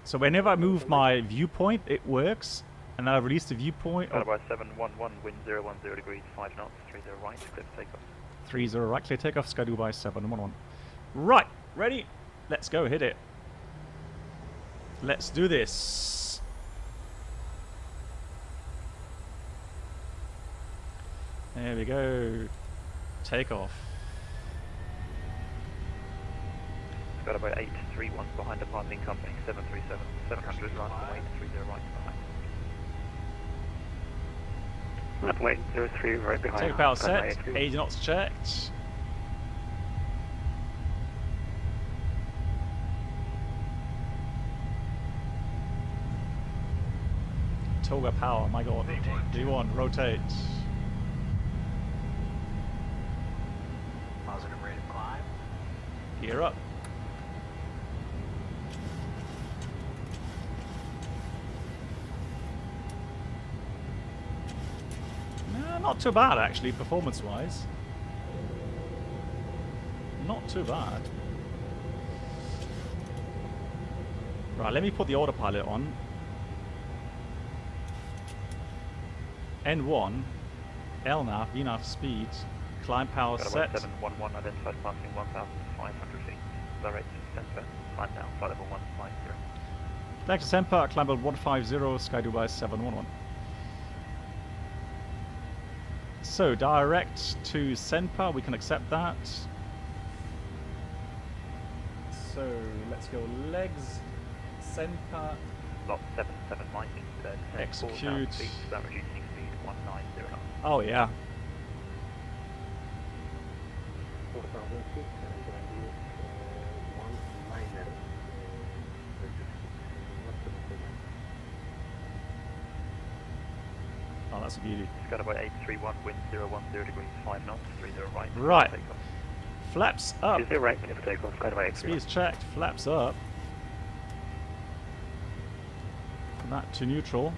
So whenever I move my viewpoint, it works. And I release the viewpoint... By 711, wind 010 degrees, 5 knots, 30 right, clear for takeoff. 30 right, clear takeoff, Sky Dubai 711. Right, ready? Let's go, hit it. Let's do this. There we go. Takeoff. Got about 831 behind departing company 737, 700 right away, 30 right behind. Wait, 03 right behind. Take power set, 80 knots checked. Toga power, my god. D1, rotate. Positive rate of climb. Gear up. No, not too bad actually, performance-wise. Not too bad. Right, let me put the autopilot on. N1, LNAV, VNAV speed, climb power set. 711 identified passing 1,500 feet. Direct Senpa, climb down, flight level 150. Back to Senpa, climb level 150, Sky Dubai 711. So direct to Senpa, we can accept that. So let's go legs, Senpa. Lot 77 Mike, Execute. 4,000 feet, start reducing speed 190 knots. Oh yeah. 4,000 feet and going to use 190. Oh, that's a beauty. It's got about 831, wind 010 degrees, 5 knots, 30 right. Right. Takeoff. Flaps up. 30 right, clear for takeoff, Sky Dubai Speed is checked. Flaps up. That to neutral.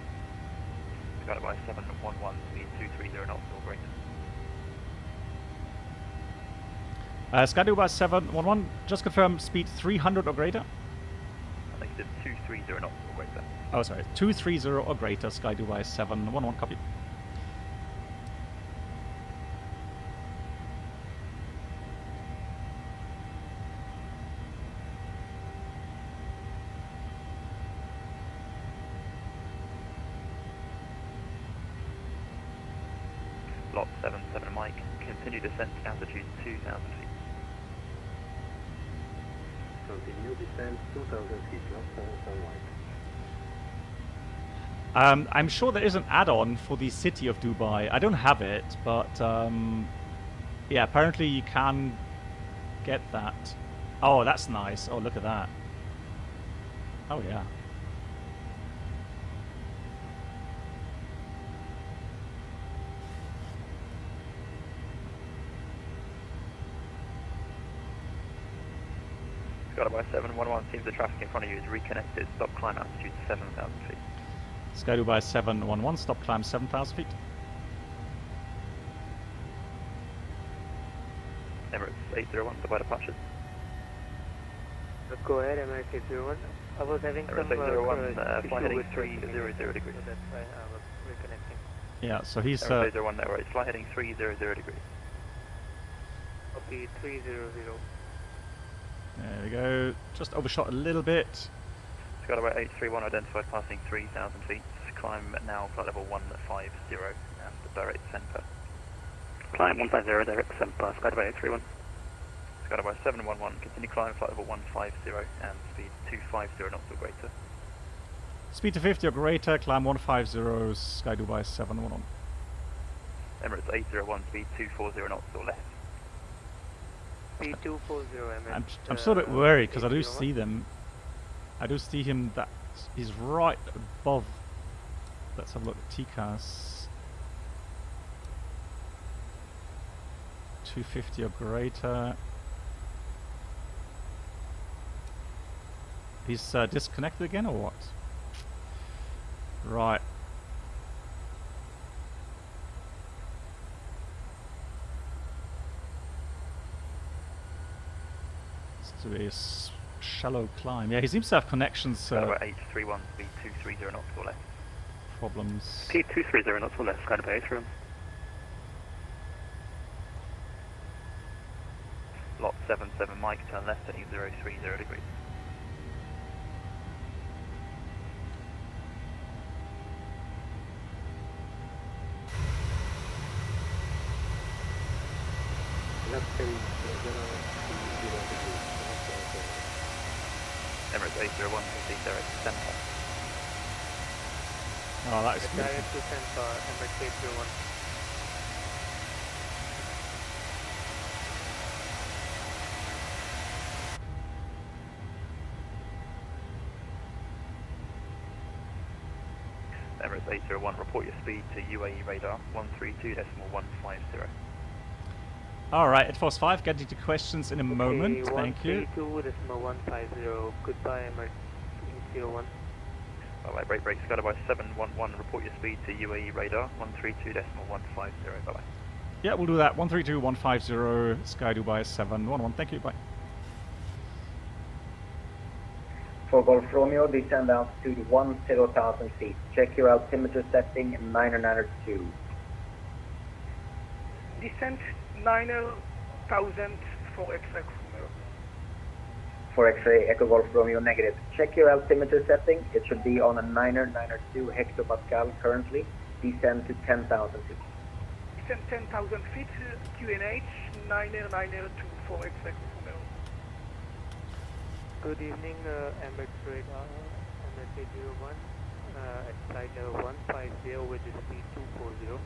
It's got about 711, speed 230 knots or greater. Sky Dubai 711, just confirm speed 300 or greater. I think it's 230 knots or greater. Oh, sorry, 230 or greater, Sky Dubai 711, copy. Lot 77 Mike, continue descent to altitude 2,000 feet. Continue descent 2,000 feet, not 7 right. I'm sure there is an add-on for the city of Dubai. I don't have it, but yeah, apparently you can get that. Oh, that's nice. Oh, look at that. Oh, yeah. Got about 711, seems the traffic in front of you is reconnected. Stop climb altitude 7,000 feet. Sky Dubai 711, stop climb 7,000 feet. Emirates 801, Dubai departures. Go ahead, Emirates 801. I was having some Emirates 801, issue fly heading with 300 degrees. So that's why I was reconnecting. Yeah, so he's Emirates 801, no worries, fly heading 300 degrees. Copy 300. there we go. Just overshot a little bit. Skyway 831 identified passing 3,000 feet. Climb now flight level 150 and direct center. Climb 150, direct Sempa, Skyway 831. Skyway 711, continue climb flight level 150 and speed 250 knots or greater. Speed to 50 or greater, climb 150, Sky Dubai 711. Emirates 801, speed 240 knots or less. Speed 240, Emirates. I'm still a bit worried because I do see them. I do see him that he's right above. Let's have a look at TCAS. 250 or greater. He's disconnected again or what? Right. It's to be a shallow climb. Yeah, he seems to have connections. Skyway 831, speed 230 knots or less. Problems. Speed 230 knots or less, Skyway 831. Lot 77 Mike, turn left heading 030 degrees. Emirates 801, proceed direct to center. Oh, that is Direct to center, Emirates 801. Emirates 801, report your speed to UAE radar 132.150. Alright, it was 5. Getting to questions in a moment. Thank you. 132.150. Goodbye, Emirates 801. Alright, break, Skyway 711, report your speed to UAE radar 132.150. Bye bye. Yeah, we'll do that. 132.150, Sky Dubai 711. Thank you. Bye. For Golf Romeo, descend altitude 10,000 feet. Check your altimeter setting 992. Descent 9,000 for X-ray. For X-ray Echo Golf Romeo negative. Check your altimeter setting. It should be on a 992 hectopascal currently. Descend to 10,000 feet. Descent 10,000 feet, QNH 992 for X-ray. Good evening, Emirates radar, Emirates 801, at flight level 150 with the speed 240.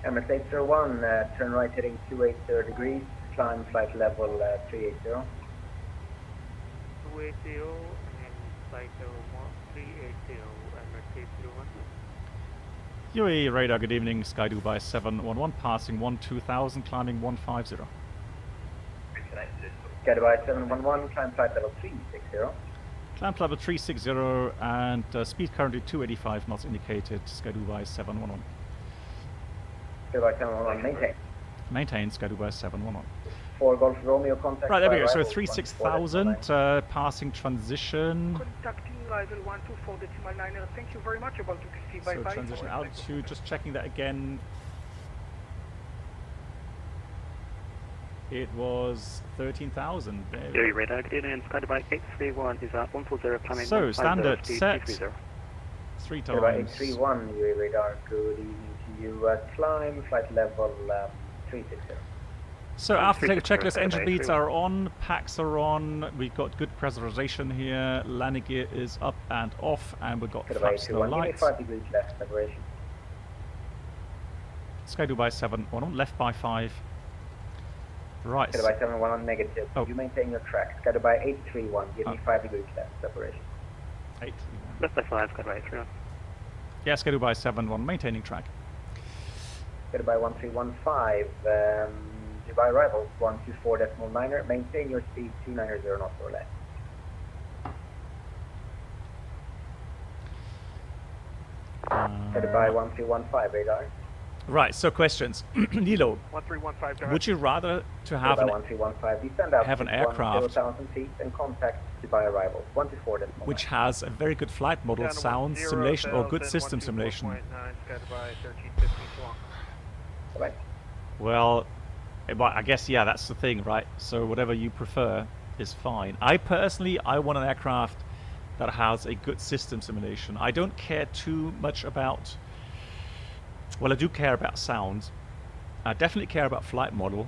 Emirates 801, turn right heading 280 degrees. Climb flight level 380. 280 and flight level 380, Emirates 801. UAE radar, good evening. Sky Dubai 711, passing 12,000, climbing 150. Sky Dubai 711, climb flight level 360. Climb level 360 and speed currently 285 knots indicated. Sky Dubai 711. Sky Dubai 711, maintain. Maintain Sky Dubai 711. For Golf Romeo contact. Right, there we go. So arrival, 36,000 passing transition. Contacting arrival 124.9. Thank you very much. About to see So bye-bye. transition altitude, just checking that again. It was 13,000. UAE radar, good evening, Sky Dubai 831 is at 140, climbing So 150, standard speed set 230. 3 Sky Dubai times. 831, UAE radar, good evening to you. Climb flight level 360. So after take a 360, checklist, engine Sky Dubai leads are on, packs are on, we've got good pressurization here, landing gear is up and off, and we've got Sky Dubai flaps no 831, give me lights. 5 degrees left separation. Sky Dubai 711, left by 5. Right. Sky Dubai 711 negative. Oh. You maintain your track. Sky Dubai 831, give me 5 degrees left separation. 8. Left by 5, Sky Dubai 831. Yeah, Sky Dubai 711, maintaining track. Sky Dubai 1315, Dubai arrival 124.9er, maintain your speed 290 knots or less. Sky Dubai 1315 radar. Right, so questions. Nilo, 1315 direct. would you rather to have an 1315, descend out have an 0,000 aircraft feet and contact Dubai arrival 24 decimal which 9. has a very good flight model, sound simulation, or good system simulation? Right. Well, I guess, yeah, that's the thing, right? So whatever you prefer is fine. I personally, I want an aircraft that has a good system simulation. I don't care too much about, well, I do care about sound. I definitely care about flight model.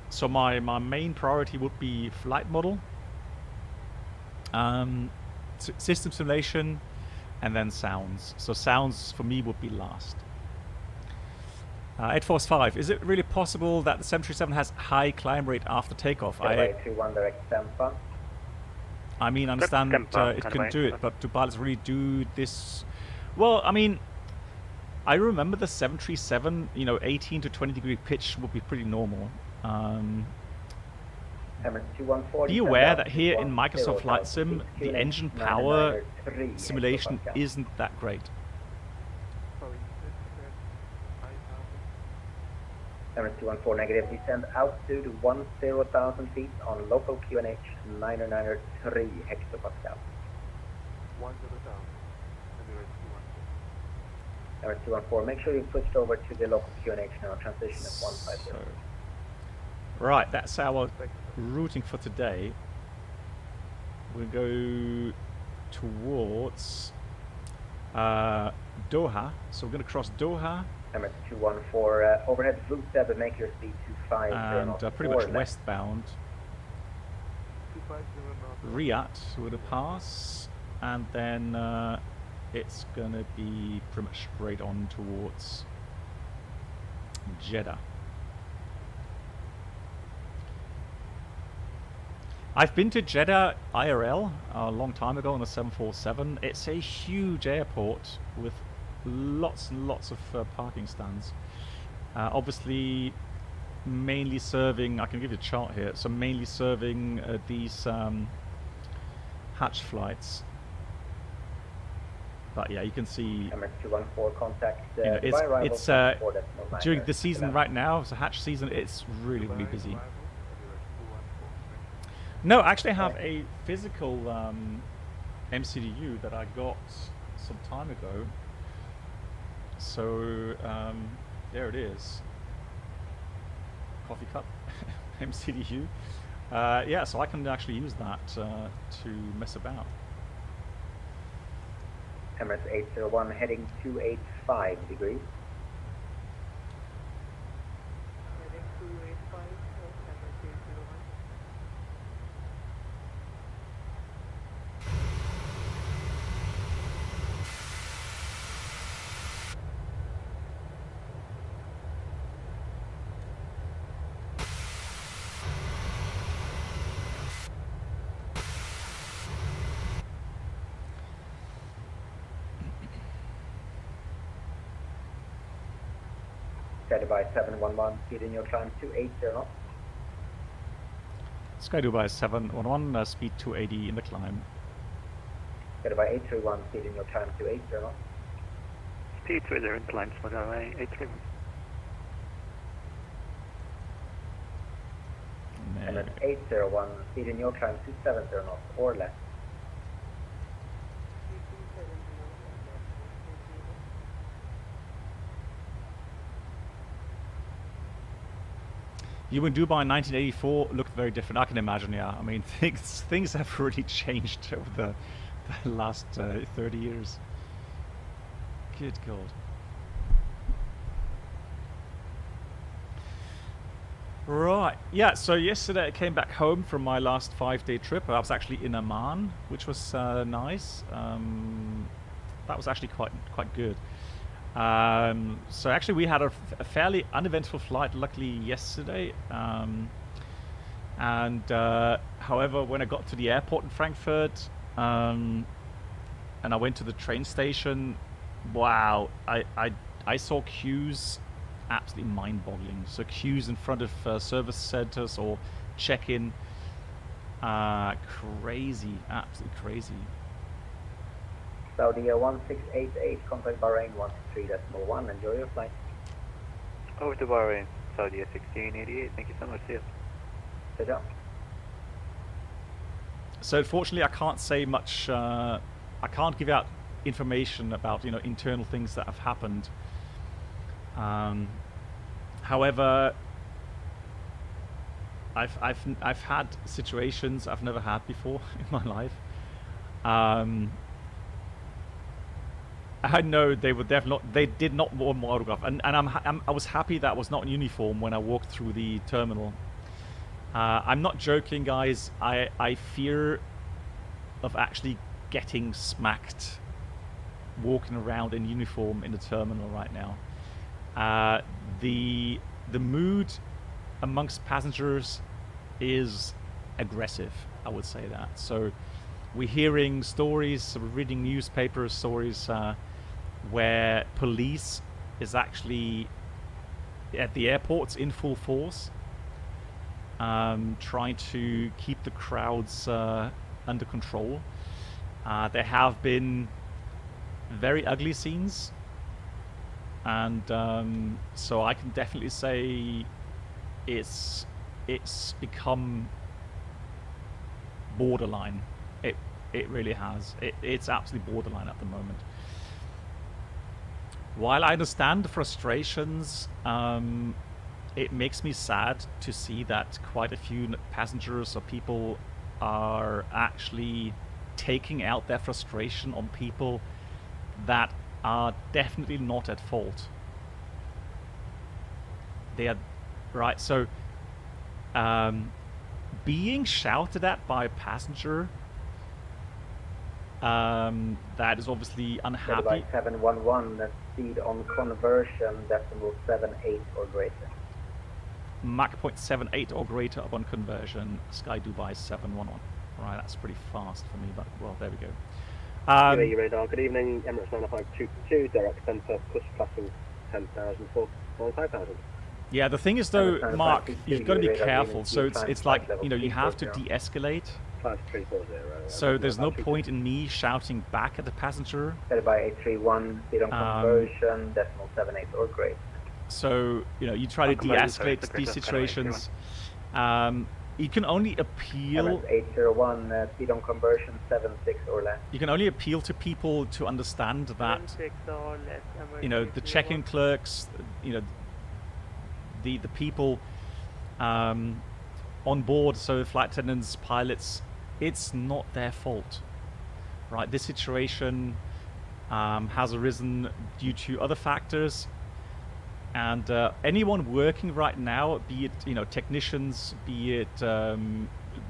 So my main priority would be flight model, system simulation, and then sounds. So sounds for me would be last. 845, is it really possible that the 737 has high climb rate after takeoff? Dubai 21 direct Tampa. I mean, I understand it can do it, but do pilots really do this? Well, I mean, I remember the 737, you know, 18 to 20 degree pitch would be pretty normal. Be aware that here in Microsoft Flight Sim, the engine power simulation isn't that great. Emirates 214 negative, descend altitude 10,000 feet on local QNH 993 hectopascal. 10,000. Emirates 214, make sure you switched over to the local QNH now, transition at 150. Right, that's our routing for today. We'll go towards Doha, so we're going to cross Doha. Emirates 214, overhead VATSIM, make your speed 25. And pretty much westbound. Riyadh with a pass, and then it's going to be pretty much straight on towards Jeddah. I've been to Jeddah IRL a long time ago on the 747. It's a huge airport with lots and lots of parking stands. Obviously, mainly serving, I can give you a chart here, so mainly serving these hatch flights. But yeah, you can see contact, you know, it's during the season right now, it's a hatch season, it's really, really busy. No, I actually have a physical MCDU that I got some time ago. So there it is. Coffee cup MCDU. Yeah, so I can actually use that to mess about. Emirates 801 heading 285 degrees. Heading 285, Emirates 801. Sky Dubai 711, speed in your climb 280 knots. Sky Dubai 711, speed 280 in the climb. Sky Dubai 831, speed in your climb 280 knots. Speed 20 in climb, Sky Dubai 831. Emirates 801, speed in your climb 270 knots or less. You in Dubai in 1984 looked very different. I can imagine, yeah. I mean, things have really changed over the last 30 years. Good God. Right, yeah, so yesterday I came back home from my last 5-day trip. I was actually in Amman, which was nice. That was actually quite good. So actually we had a fairly uneventful flight, luckily, yesterday. However, when I got to the airport in Frankfurt and I went to the train station, wow, I saw queues absolutely mind-boggling. So queues in front of service centers or check-in, crazy, absolutely crazy. Saudi 1688, contact Bahrain 123.1, enjoy your flight. Over to Bahrain, Saudi 1688. Thank you so much. See you. Jeddah. So unfortunately, I can't say much. I can't give out information about internal things that have happened. However, I've had situations I've never had before in my life. I know they did not want my autograph, and I was happy that was not in uniform when I walked through the terminal. I'm not joking, guys. I fear of actually getting smacked walking around in uniform in the terminal right now. The mood amongst passengers is aggressive, I would say that. So we're hearing stories, we're reading newspaper stories where police is actually at the airports in full force, trying to keep the crowds under control. There have been very ugly scenes, and so I can definitely say it's become borderline. It really has. It's absolutely borderline at the moment. While I understand the frustrations, it makes me sad to see that quite a few passengers or people are actually taking out their frustration on people that are definitely not at fault. They are right. So being shouted at by a passenger that is obviously unhappy. By 711, that's speed on conversion decimal 78 or greater. Mach 0.78 or greater upon conversion. Sky Dubai 711. Right, that's pretty fast for me, but well, there we go. UAE radar. Good evening, Emirates 9522, direct center, push passing 10,000 for 5,000. Yeah, the thing is though, Mark, you've got to be careful. So it's like you have to de-escalate. 5340. So there's no point in me shouting back at the passenger. By 831, speed on conversion decimal 78 or greater. So you try to de-escalate these situations. You can only appeal. 801, speed on conversion 76 or less. You can only appeal to people to understand that the check-in clerks, the people on board, so flight attendants, pilots, it's not their fault, right? This situation has arisen due to other factors, and anyone working right now, be it technicians, be it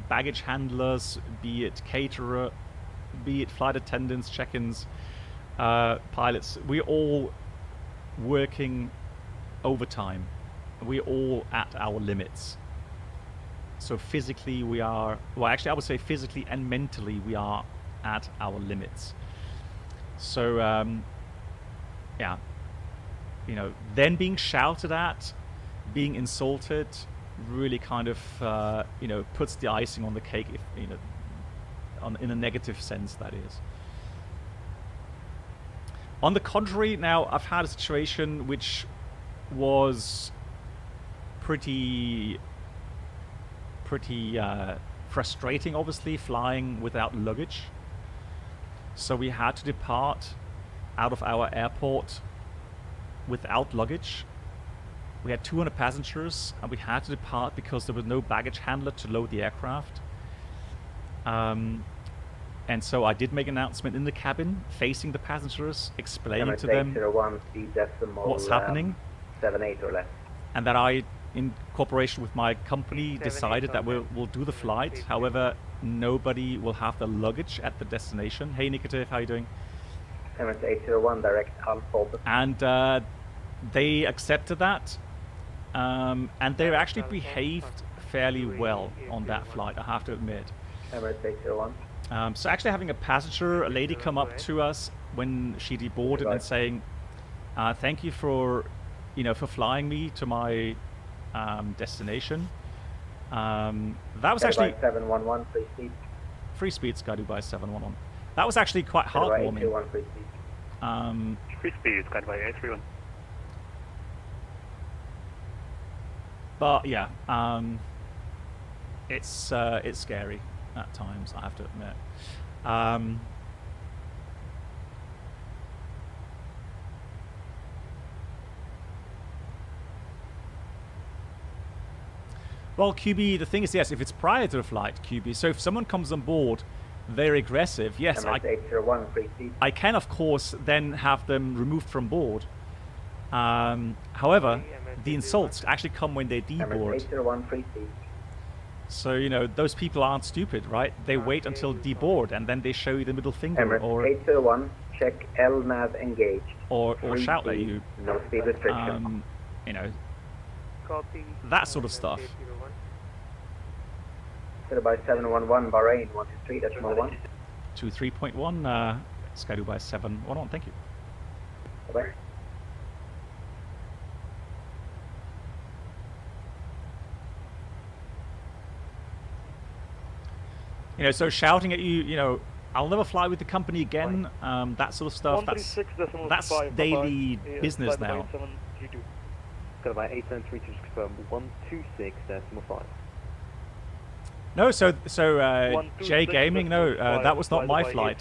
baggage handlers, be it caterer, be it flight attendants, check-ins, pilots, we're all working overtime. We're all at our limits. So physically we are, well actually I would say physically and mentally we are at our limits. So yeah, then being shouted at, being insulted really kind of puts the icing on the cake, if in a negative sense, that is. On the contrary, now I've had a situation which was pretty frustrating, obviously, flying without luggage. So we had to depart out of our airport without luggage. We had 200 passengers and we had to depart because there was no baggage handler to load the aircraft. And so I did make an announcement in the cabin facing the passengers, explaining to them what's happening, 78 or less. and that I, in cooperation with my company, decided that we'll do the flight. However, nobody will have the luggage at the destination. Hey Nikotiv, how are you doing? Emirates 801 direct Alpha. And they accepted that, and they actually behaved fairly well on that flight, I have to admit. Emirates 801. So actually having a lady come up to us when she deboarded and saying, thank you for flying me to my destination. That was actually 711 free speed. Free speed, Sky Dubai 711. That was actually quite heartwarming. Free speed. Free speed, Sky Dubai 831. But yeah, it's scary at times, I have to admit. Well, QB, the thing is, yes, if it's prior to the flight, QB, so if someone comes on board very aggressive, yes, I can, of course, then have them removed from board. However, the insults actually come when they deboard. So, you know, those people aren't stupid, right? They wait until deboard and then they show you the middle finger, or 801, check LNAV engaged. Or shout at you. No speed restriction. You know, that sort of stuff. By 711 Bahrain 123.1. 23.1, Sky Dubai 711, thank you. Bye-bye. You know, so shouting at you, you know, I'll never fly with the company again, that sort of stuff, that's daily business now. Got about 873 to confirm 126.5. No, so J Gaming, no, that was not my flight.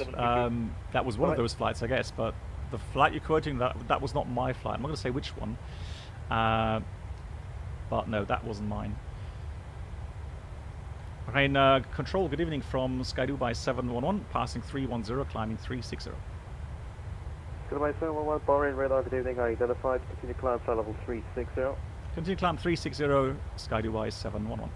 That was one of those flights, I guess, but the flight you're quoting, that was not my flight. I'm not going to say which one, but no, that wasn't mine. Bahrain Control, good evening from Sky Dubai 711, passing 310, climbing 360. Dubai 711, Bahrain radar, good evening, identified, continue climb flight level 360. Continue climb 360, Sky Dubai 711.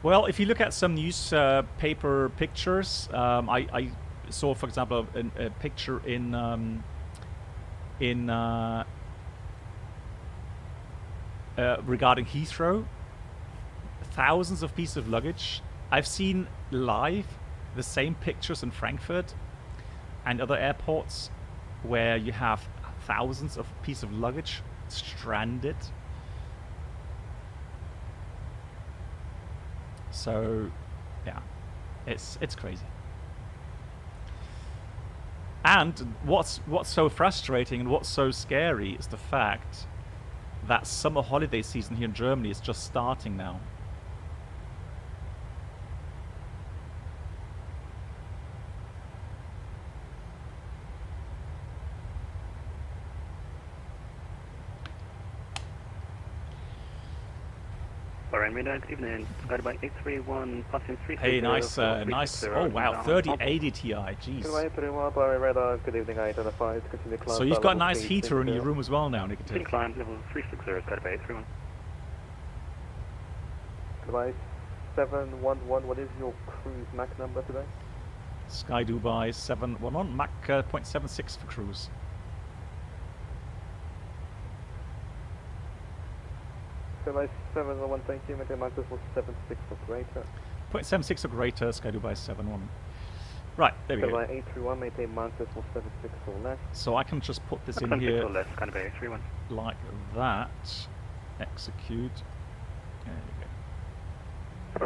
Well, if you look at some newspaper pictures, I saw, for example, a picture regarding Heathrow. Thousands of pieces of luggage. I've seen live the same pictures in Frankfurt and other airports where you have thousands of pieces of luggage stranded. So, yeah, it's crazy. And what's so frustrating and what's so scary is the fact that summer holiday season here in Germany is just starting now. Hey, nice, nice. Oh wow, 3080 Ti. Jeez. So you've got a nice heater in your room as well now, Nicotine. Climb level 360, Sky Dubai 831. Dubai 711, what is your cruise Mach number today? Sky Dubai 711, Mach 0.76 for cruise. Dubai 711, thank you. Maintain Mach decimal 76 or greater. 0.76 or greater, Sky Dubai 711. Right, there we go. Dubai 831, maintain Mach decimal 76 or less. So I can just put this in here like that. Execute. There you go.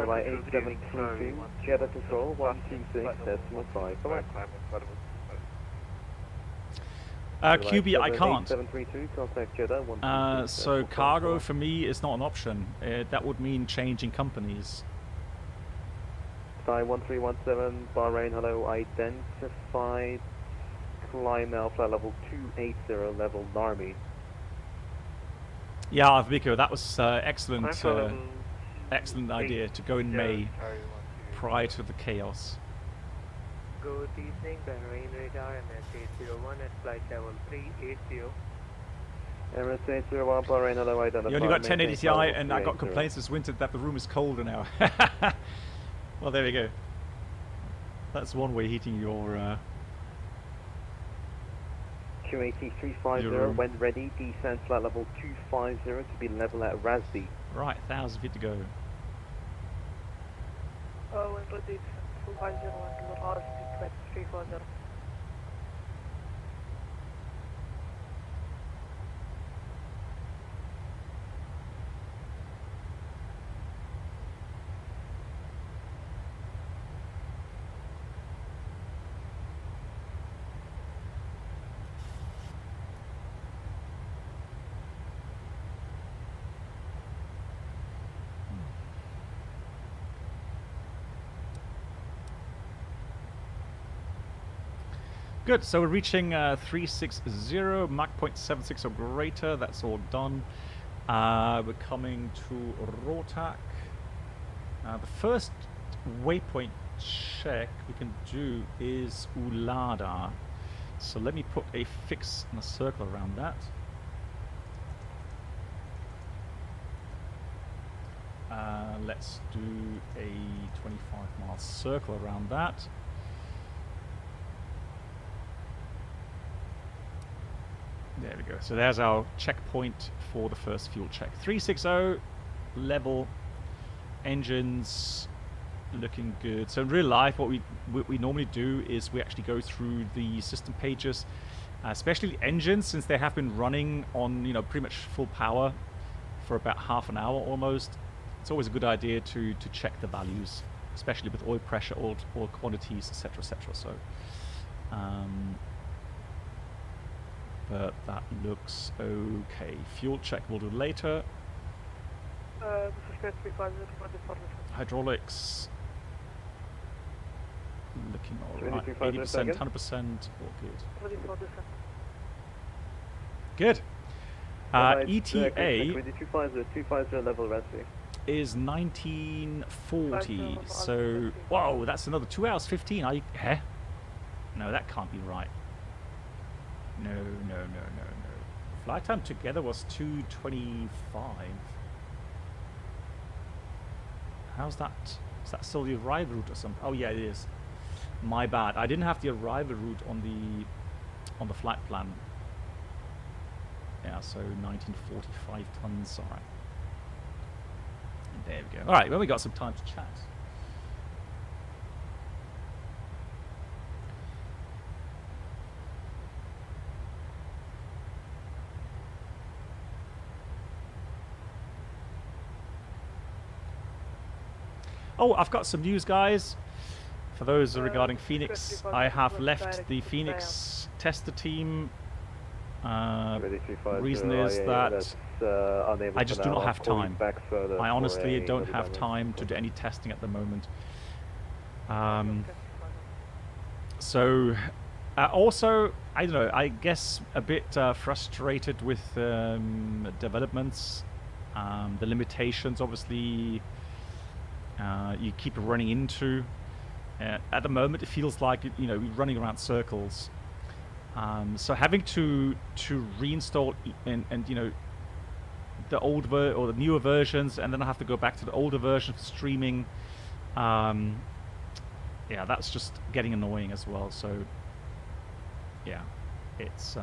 Dubai 8722, Jeddah control 126.5. QB, I can't. 732, contact Jeddah, so cargo for me is not an option. That would mean changing companies. Sky 1317, Bahrain, hello, identified, climb now, flight level 280, level Narmi. Yeah, Vico, that was excellent, excellent idea to go in May, prior to the chaos. Good evening, Bahrain radar, MS801 at flight level 380. MS801, Bahrain, hello, identified. You only got 1080 Ti, and I got complaints this winter that the room is colder now. Well, there we go. That's one way heating your... QAT350, when ready, descend flight level 250 to be level at Rasdi. Right, 1,000 feet to go. Oh, when ready, 250 to Rasdi, 350. Good, so we're reaching 360, Mach 0.76 or greater, that's all done. We're coming to Rotak. The first waypoint check we can do is Ulada. So let me put a fix and a circle around that. Let's do a 25-mile circle around that. There we go. So there's our checkpoint for the first fuel check. 360, level, engines looking good. So in real life, what we normally do is we actually go through the system pages, especially the engines, since they have been running on pretty much full power for about half an hour almost. It's always a good idea to check the values, especially with oil pressure, oil quantities, etc., etc. So. But that looks okay. Fuel check we'll do later. Hydraulics looking alright. 80%, 100%, all good. Good. ETA is 1940. So, whoa, that's another 2 hours 15. Are you? Heh? No, that can't be right. No. Flight time together was 2:25. How's that? Is that still the arrival route or something? Oh yeah, it is. My bad. I didn't have the arrival route on the flight plan. Yeah, so 1945 tons. All right. And there we go. All right. Well, we got some time to chat. Oh, I've got some news, guys. For those regarding Phoenix, I have left the Phoenix tester team. Reason is that I just do not have time. I honestly don't have time to do any testing at the moment. So, also, I don't know, I guess a bit frustrated with developments, the limitations, obviously. You keep running into. At the moment, it feels like we're running around circles. So having to reinstall and the old or the newer versions, and then I have to go back to the older version for streaming. Yeah, that's just getting annoying as well. So yeah, it's.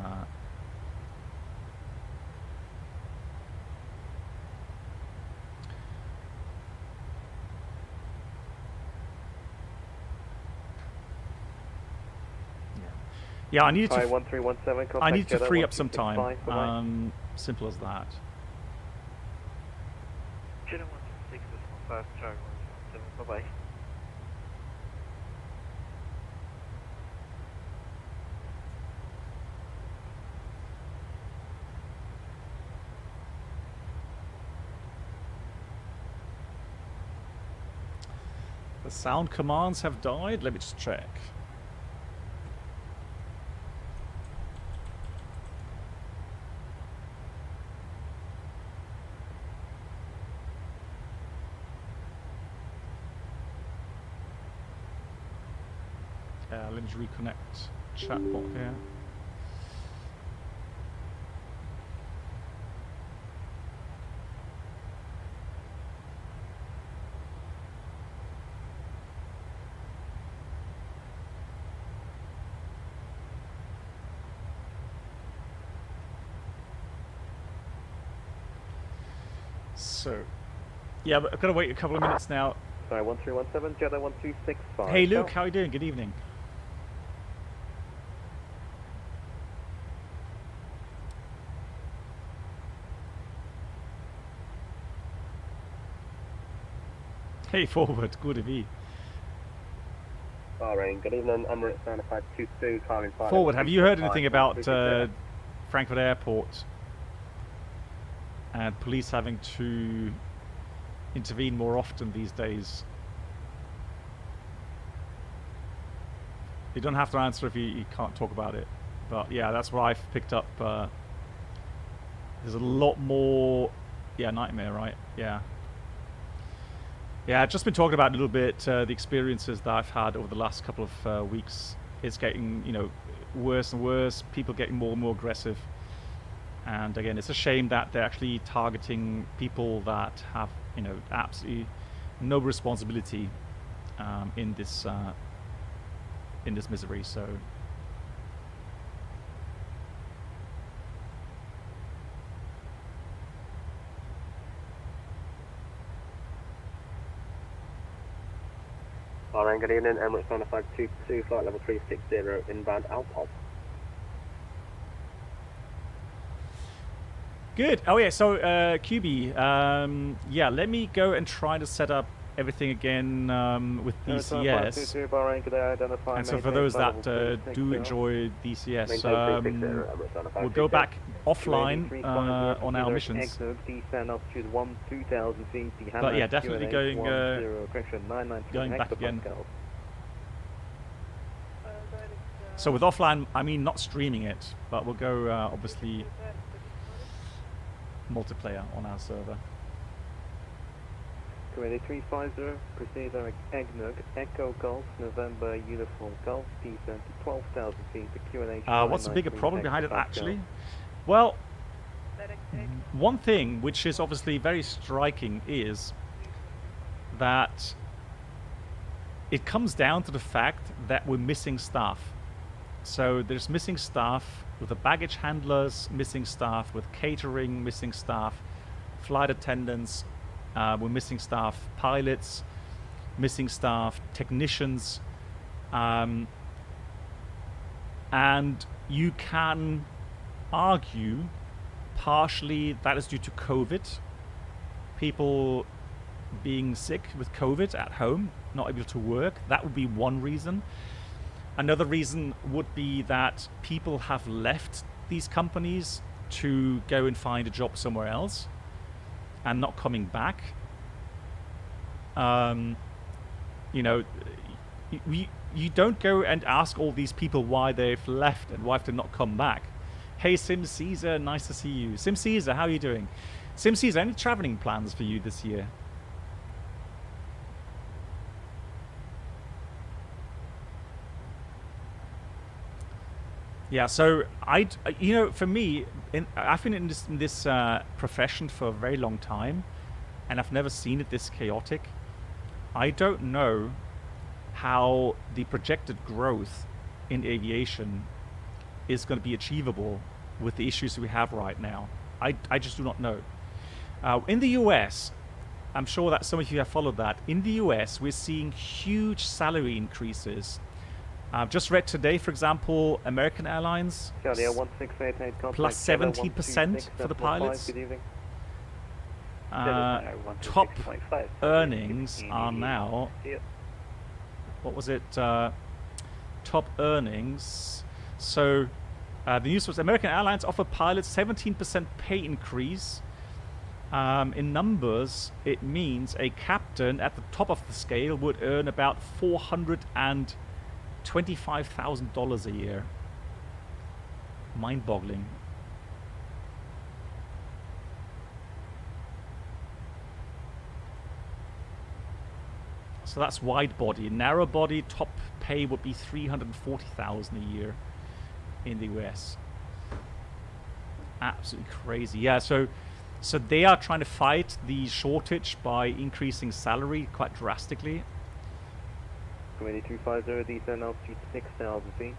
Yeah, I needed to. 1317, I need to free up some time. Simple as that. Jeddah 126 is fast Charlie 117. Bye bye. The sound commands have died. Let me just check. Let me reconnect chatbot here. So, yeah, but I've got to wait a couple of minutes now. Sorry, 1317, Jeddah 1265. Hey Luke, how are you doing? Good evening. Hey, forward, good to be. Bahrain, good evening, Emirates 9522, climbing 5. Forward, have you heard anything about Frankfurt Airport and police having to intervene more often these days? You don't have to answer if you can't talk about it. But yeah, that's what I've picked up. There's a lot more... Yeah, nightmare, right? Yeah. Yeah, I've just been talking about a little bit the experiences that I've had over the last couple of weeks. It's getting, you know, worse and worse. People getting more and more aggressive. And again, it's a shame that they're actually targeting people that have, you know, absolutely no responsibility in this misery. So. Bahrain, good evening. Emirates 9522, flight level 360, inbound Alpop. Good. Oh yeah, so QB, yeah, let me go and try to set up everything again with DCS. And so for those that do enjoy DCS, we'll go back offline on our missions. But yeah, definitely going back again. So with offline, I mean not streaming it, but we'll go obviously multiplayer on our server. 2350, proceed direct Eggnog, Echo Golf, November Uniform Golf, descent to 12,000 feet, the QNH. What's the bigger problem behind it actually? Well, one thing which is obviously very striking is that it comes down to the fact that we're missing staff. So there's missing staff with the baggage handlers, missing staff with catering, missing staff, flight attendants, we're missing staff, pilots, missing staff, technicians, and you can argue partially that is due to COVID, people being sick with COVID at home, not able to work. That would be one reason. Another reason would be that people have left these companies to go and find a job somewhere else and not coming back. You know, you don't go and ask all these people why they've left and why they've not come back. Hey, Sim Caesar, nice to see you. Sim Caesar, how are you doing? Sim Caesar, any traveling plans for you this year? Yeah, so you know, for me, I've been in this profession for a very long time, and I've never seen it this chaotic. I don't know how the projected growth in aviation is going to be achievable with the issues we have right now. I just do not know. In the US, I'm sure that some of you have followed that. In the US, we're seeing huge salary increases. I've just read today, for example, American Airlines plus 70% for the pilots. Top earnings are now, what was it? Top earnings. So the news was American Airlines offer pilots 17% pay increase. In numbers, it means a captain at the top of the scale would earn about $425,000 a year. Mind-boggling. So that's wide body. Narrow body top pay would be $340,000 a year in the US. Absolutely crazy. Yeah, so they are trying to fight the shortage by increasing salary quite drastically. 2250, descend altitude 6,000 feet.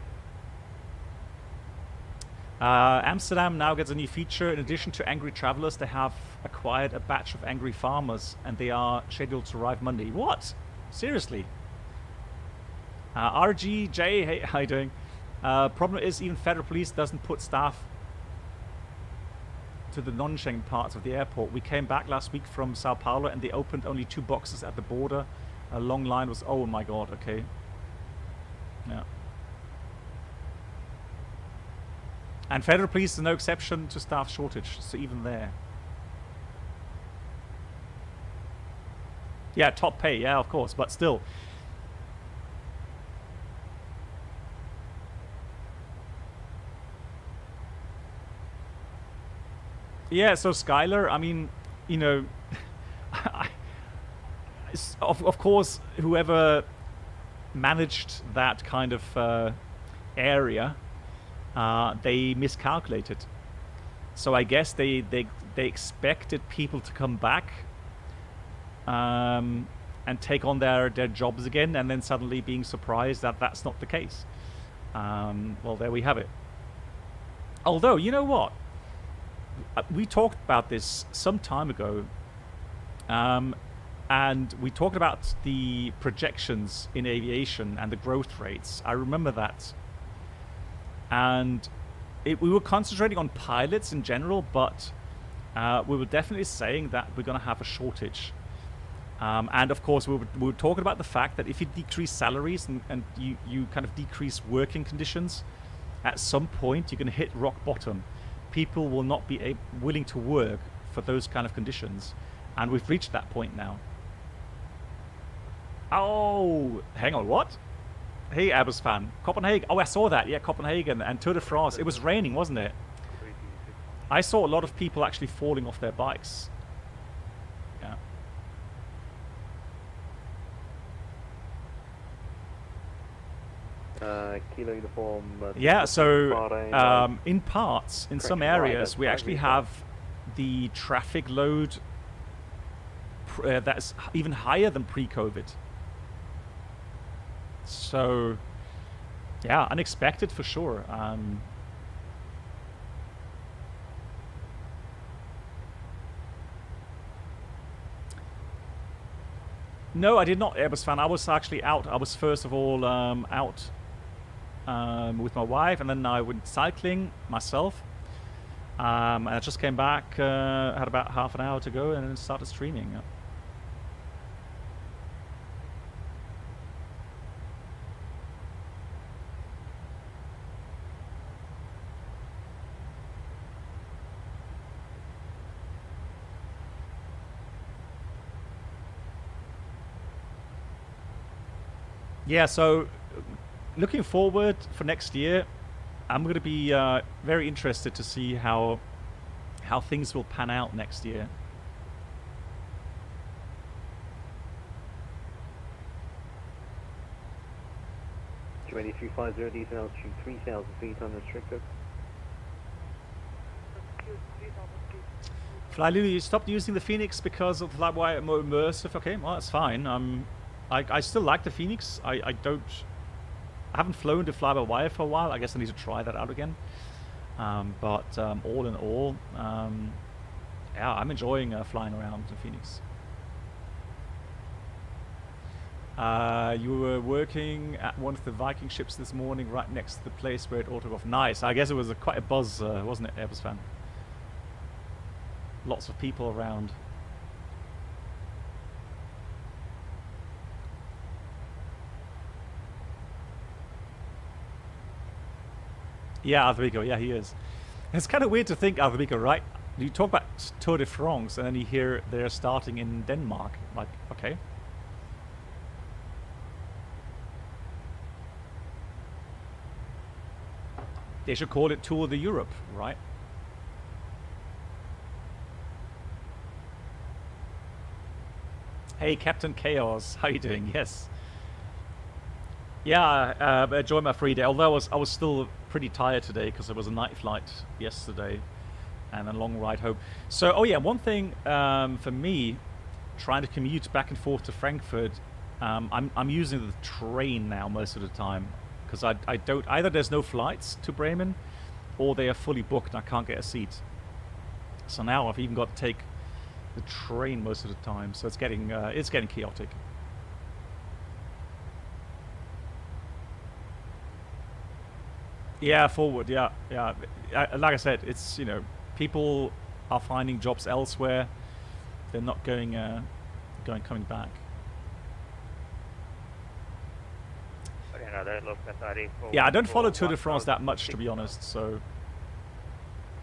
Amsterdam now gets a new feature. In addition to angry travelers, they have acquired a batch of angry farmers, and they are scheduled to arrive Monday. What? Seriously? RGJ, hey, how you doing? Problem is, even federal police doesn't put staff to the non-Schengen parts of the airport. We came back last week from Sao Paulo, and they opened only 2 boxes at the border. A long line was, oh my god, okay. Yeah. And federal police is no exception to staff shortage, so even there. Yeah, top pay, yeah, of course, but still. Yeah, so Skylar, I mean, you know, of course, whoever managed that kind of area, they miscalculated. So I guess they expected people to come back and take on their jobs again, and then suddenly being surprised that that's not the case. Well, there we have it. Although, you know what? We talked about this some time ago, and we talked about the projections in aviation and the growth rates. I remember that. And we were concentrating on pilots in general, but we were definitely saying that we're going to have a shortage. And of course, we were talking about the fact that if you decrease salaries and you kind of decrease working conditions, at some point you're going to hit rock bottom. People will not be willing to work for those kind of conditions. And we've reached that point now. Oh, hang on, what? Hey, Airbus fan. Copenhagen. Oh, I saw that. Yeah, Copenhagen and Tour de France. It was raining, wasn't it? I saw a lot of people actually falling off their bikes. Yeah. Kilo uniform. Yeah, so in parts, in some areas, we actually have the traffic load that's even higher than pre-COVID. So, yeah, unexpected for sure. No, I did not Airbus fan. I was actually out. I was first of all out with my wife, and then I went cycling myself. And I just came back, had about half an hour to go, and then started streaming. Yeah, so looking forward for next year, I'm going to be very interested to see how things will pan out next year. (2350) diesel altitude 3,000 feet unrestricted. Fly Lulu, you stopped using the Phoenix because of Flywire more immersive. Okay, well that's fine. I still like the Phoenix. I haven't flown to fly-by-wire for a while. I guess I need to try that out again. But all in all, yeah, I'm enjoying flying around the Phoenix. You were working at one of the Viking ships this morning, right next to the place where it all took off. Nice. I guess it was quite a buzz, wasn't it, Airbus fan? Lots of people around. Yeah, Alvabico, yeah, he is. It's kind of weird to think, Alvabico, right? You talk about Tour de France, and then you hear they're starting in Denmark. Like, okay. They should call it Tour de Europe, right? Hey, Captain Chaos, how you doing? Yes. Yeah, enjoy my free day. Although I was still pretty tired today because there was a night flight yesterday and a long ride home. So, oh yeah, one thing for me, trying to commute back and forth to Frankfurt, I'm using the train now most of the time because I don't, either there's no flights to Bremen or they are fully booked and I can't get a seat. So now I've even got to take the train most of the time. So it's getting chaotic. Yeah, forward. Yeah. Like I said, it's, you know, people are finding jobs elsewhere. They're not coming back. Yeah, I don't follow Tour de France that much, to be honest. So.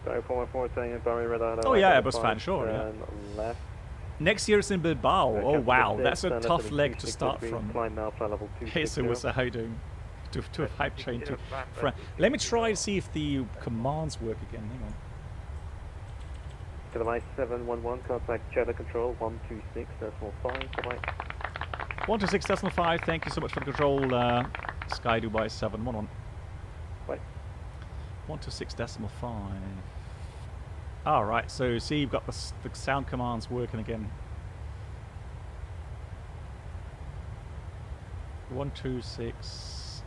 Oh yeah, Airbus fan, sure. Yeah. Next year it's in Bilbao. Oh wow, that's a tough leg to start from. Hey, so what's how you doing? To a hype train to Let me try to see if the commands work again. Hang on. Device 711, contact Jeddah Control 126.5, bye. 126.5, thank you so much for the control, Sky Dubai 711. Bye. 126.5. Alright, so see you've got the sound commands working again. 126.5.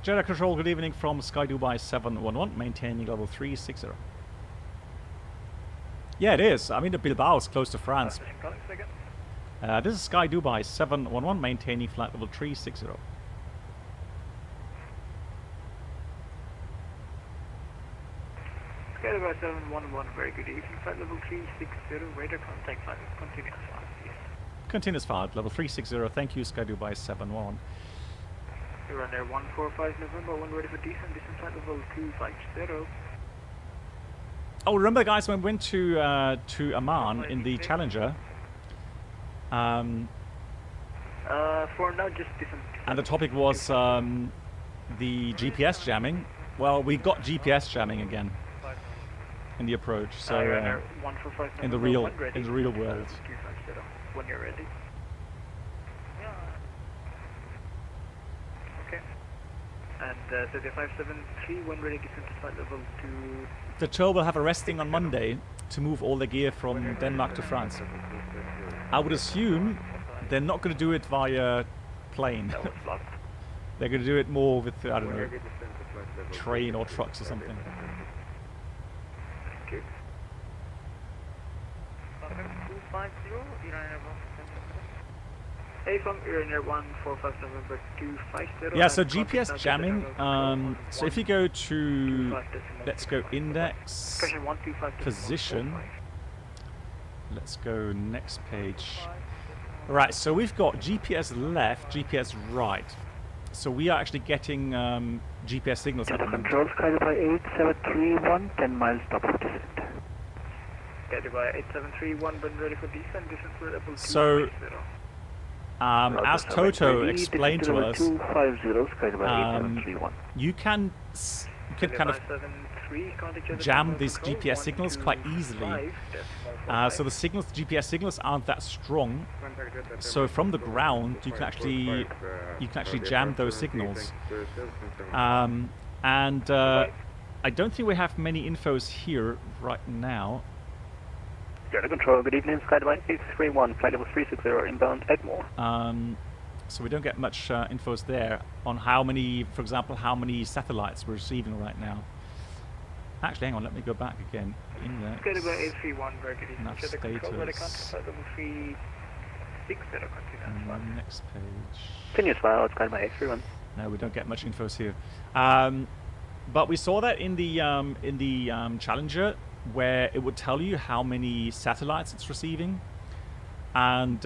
Jeddah Control, good evening from Sky Dubai 711, maintaining level 360. Yeah, it is. I mean, the Bilbao is close to France. This is Sky Dubai 711, maintaining flight level 360. Sky Dubai 711, very good evening. Flight level 360, radar contact, flight continuous flight, please. Continuous flight, level 360, thank you, Sky Dubai 711. You're on there 145 November, 1 ready for descent flight level 250. Oh, remember guys when we went to Amman in the Challenger? For now, just descent. And the topic was the GPS jamming. Well, we got GPS jamming again in the approach. So in the real world. When you're ready. Okay. And so the 573, when ready descent flight level 2. The tour will have a resting on Monday to move all the gear from Denmark to France. I would assume they're not going to do it via plane. They're going to do it more with, I don't know, train or trucks or something. Okay. 250, Hey, from Ryanair 145 November 250. Yeah, so GPS jamming, so if you go to, let's go index, position, let's go next page. Right, so we've got GPS left, GPS right. So we are actually getting GPS signals at the moment. Control, Sky Dubai 8731, 10 miles top of descent. Sky Dubai 8731, when ready for descent for level 250. So, as Toto explained to us, you can kind of jam these GPS signals quite easily. So the GPS signals aren't that strong. So from the ground, you can actually jam those signals. And I don't think we have many infos here right now. Jeddah Control, good evening, Sky Dubai 831, flight level 360, inbound Egmore. So we don't get much infos there on how many, for example, how many satellites we're receiving right now. Actually, hang on, let me go back again. Index. Sky Dubai 831, very good evening. Nav Jeddah Control, ready status. contact level 360, continuous. Next page. Continuous file, Sky Dubai 831. No, we don't get much infos here. But we saw that in the Challenger, where it would tell you how many satellites it's receiving. And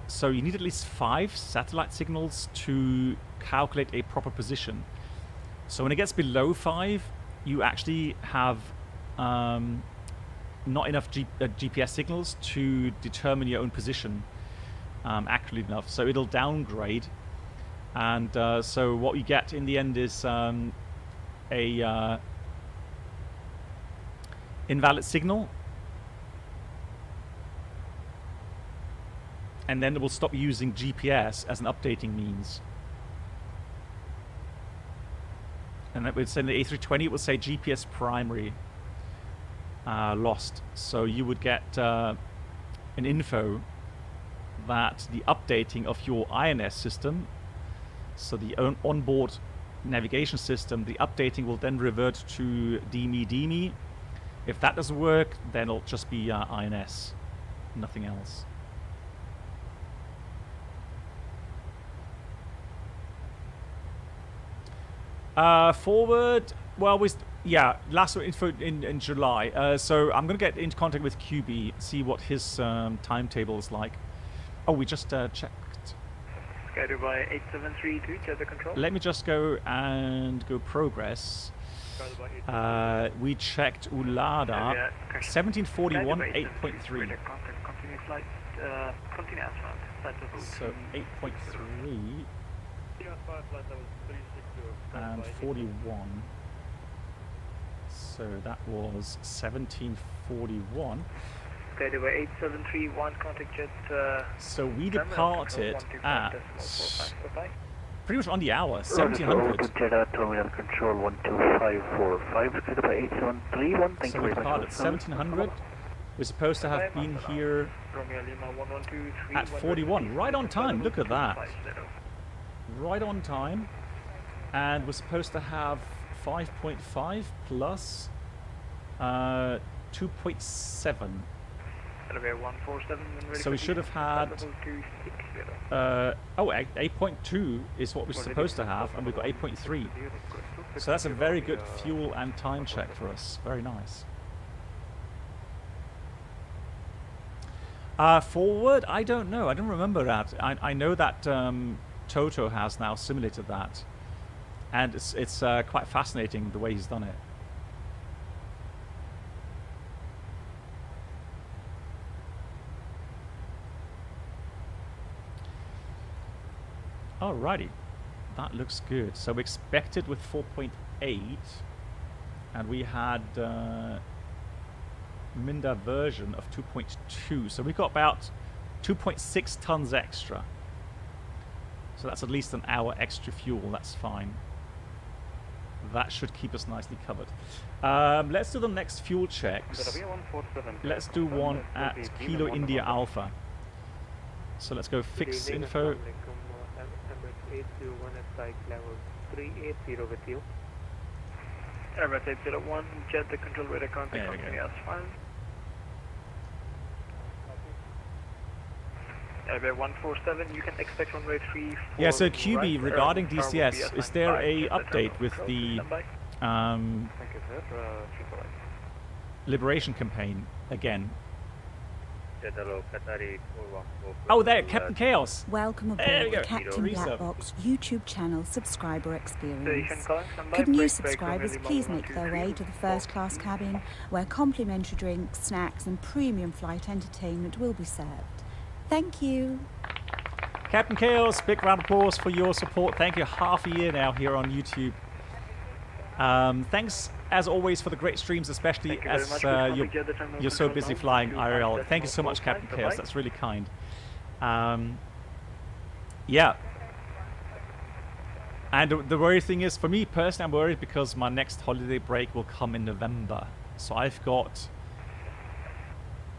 so you need at least 5 satellite signals to calculate a proper position. So when it gets below 5, you actually have not enough GPS signals to determine your own position accurately enough. So it'll downgrade. And so what you get in the end is a invalid signal, and then it will stop using GPS as an updating means. And that would say in the A320 it would say GPS primary lost. So you would get an info that the updating of your INS system, so the onboard navigation system, the updating will then revert to DME. If that doesn't work, then it'll just be INS, nothing else. Forward, well, last info in July. So I'm going to get into contact with QB, see what his timetable is like. Oh, we just checked. Sky Dubai 8732, Jeddah Control. Let me just go progress. We checked Ulada 1741 8.3. Continue flight continue asphalt. Flight level So 8.3 and 41. So that was 1741. Okay, there were 8731 contact jet. So we departed at pretty much on the hour, 1700. Jeddah Terminal Control 12545, located by 8731. Thank So you we very much. departed at 1700. We're supposed to have been here at 41, right on time. Look at that. Right on time. And we're supposed to have 5.5 plus 2.7. So we should have had 8.2 is what we're supposed to have, and we've got 8.3. So that's a very good fuel and time check for us. Very nice. Forward, I don't know. I don't remember that. I know that Toto has now simulated that, and it's quite fascinating the way he's done it. Alrighty, that looks good. So we expected with 4.8, and we had Minda version of 2.2. So we got about 2.6 tons extra. So that's at least an hour extra fuel. That's fine. That should keep us nicely covered. Let's do the next fuel checks. Let's do one at Kilo India Alpha. So let's go fix info. 801 at site level 380 with you. Airbus 801, jet the control radar contact continue as fine. Airbus 147, you can expect runway 34. Yeah, so QB, right, regarding DCS, is there a update with the Liberation campaign again? Oh, there, Captain Chaos. Welcome There we aboard go. the Captain Resub. Black Box YouTube channel subscriber experience. Could new subscribers please make their way to the first class cabin where complimentary drinks, snacks and premium flight entertainment will be served. Thank you. Captain Chaos, big round of applause for your support. Thank you. Half a year now here on YouTube. Thanks as always for the great streams, especially as you're so busy flying IRL. Thank you so much, Captain Chaos. That's really kind. Yeah. And the worry thing is, for me personally, I'm worried because my next holiday break will come in November. So I've got,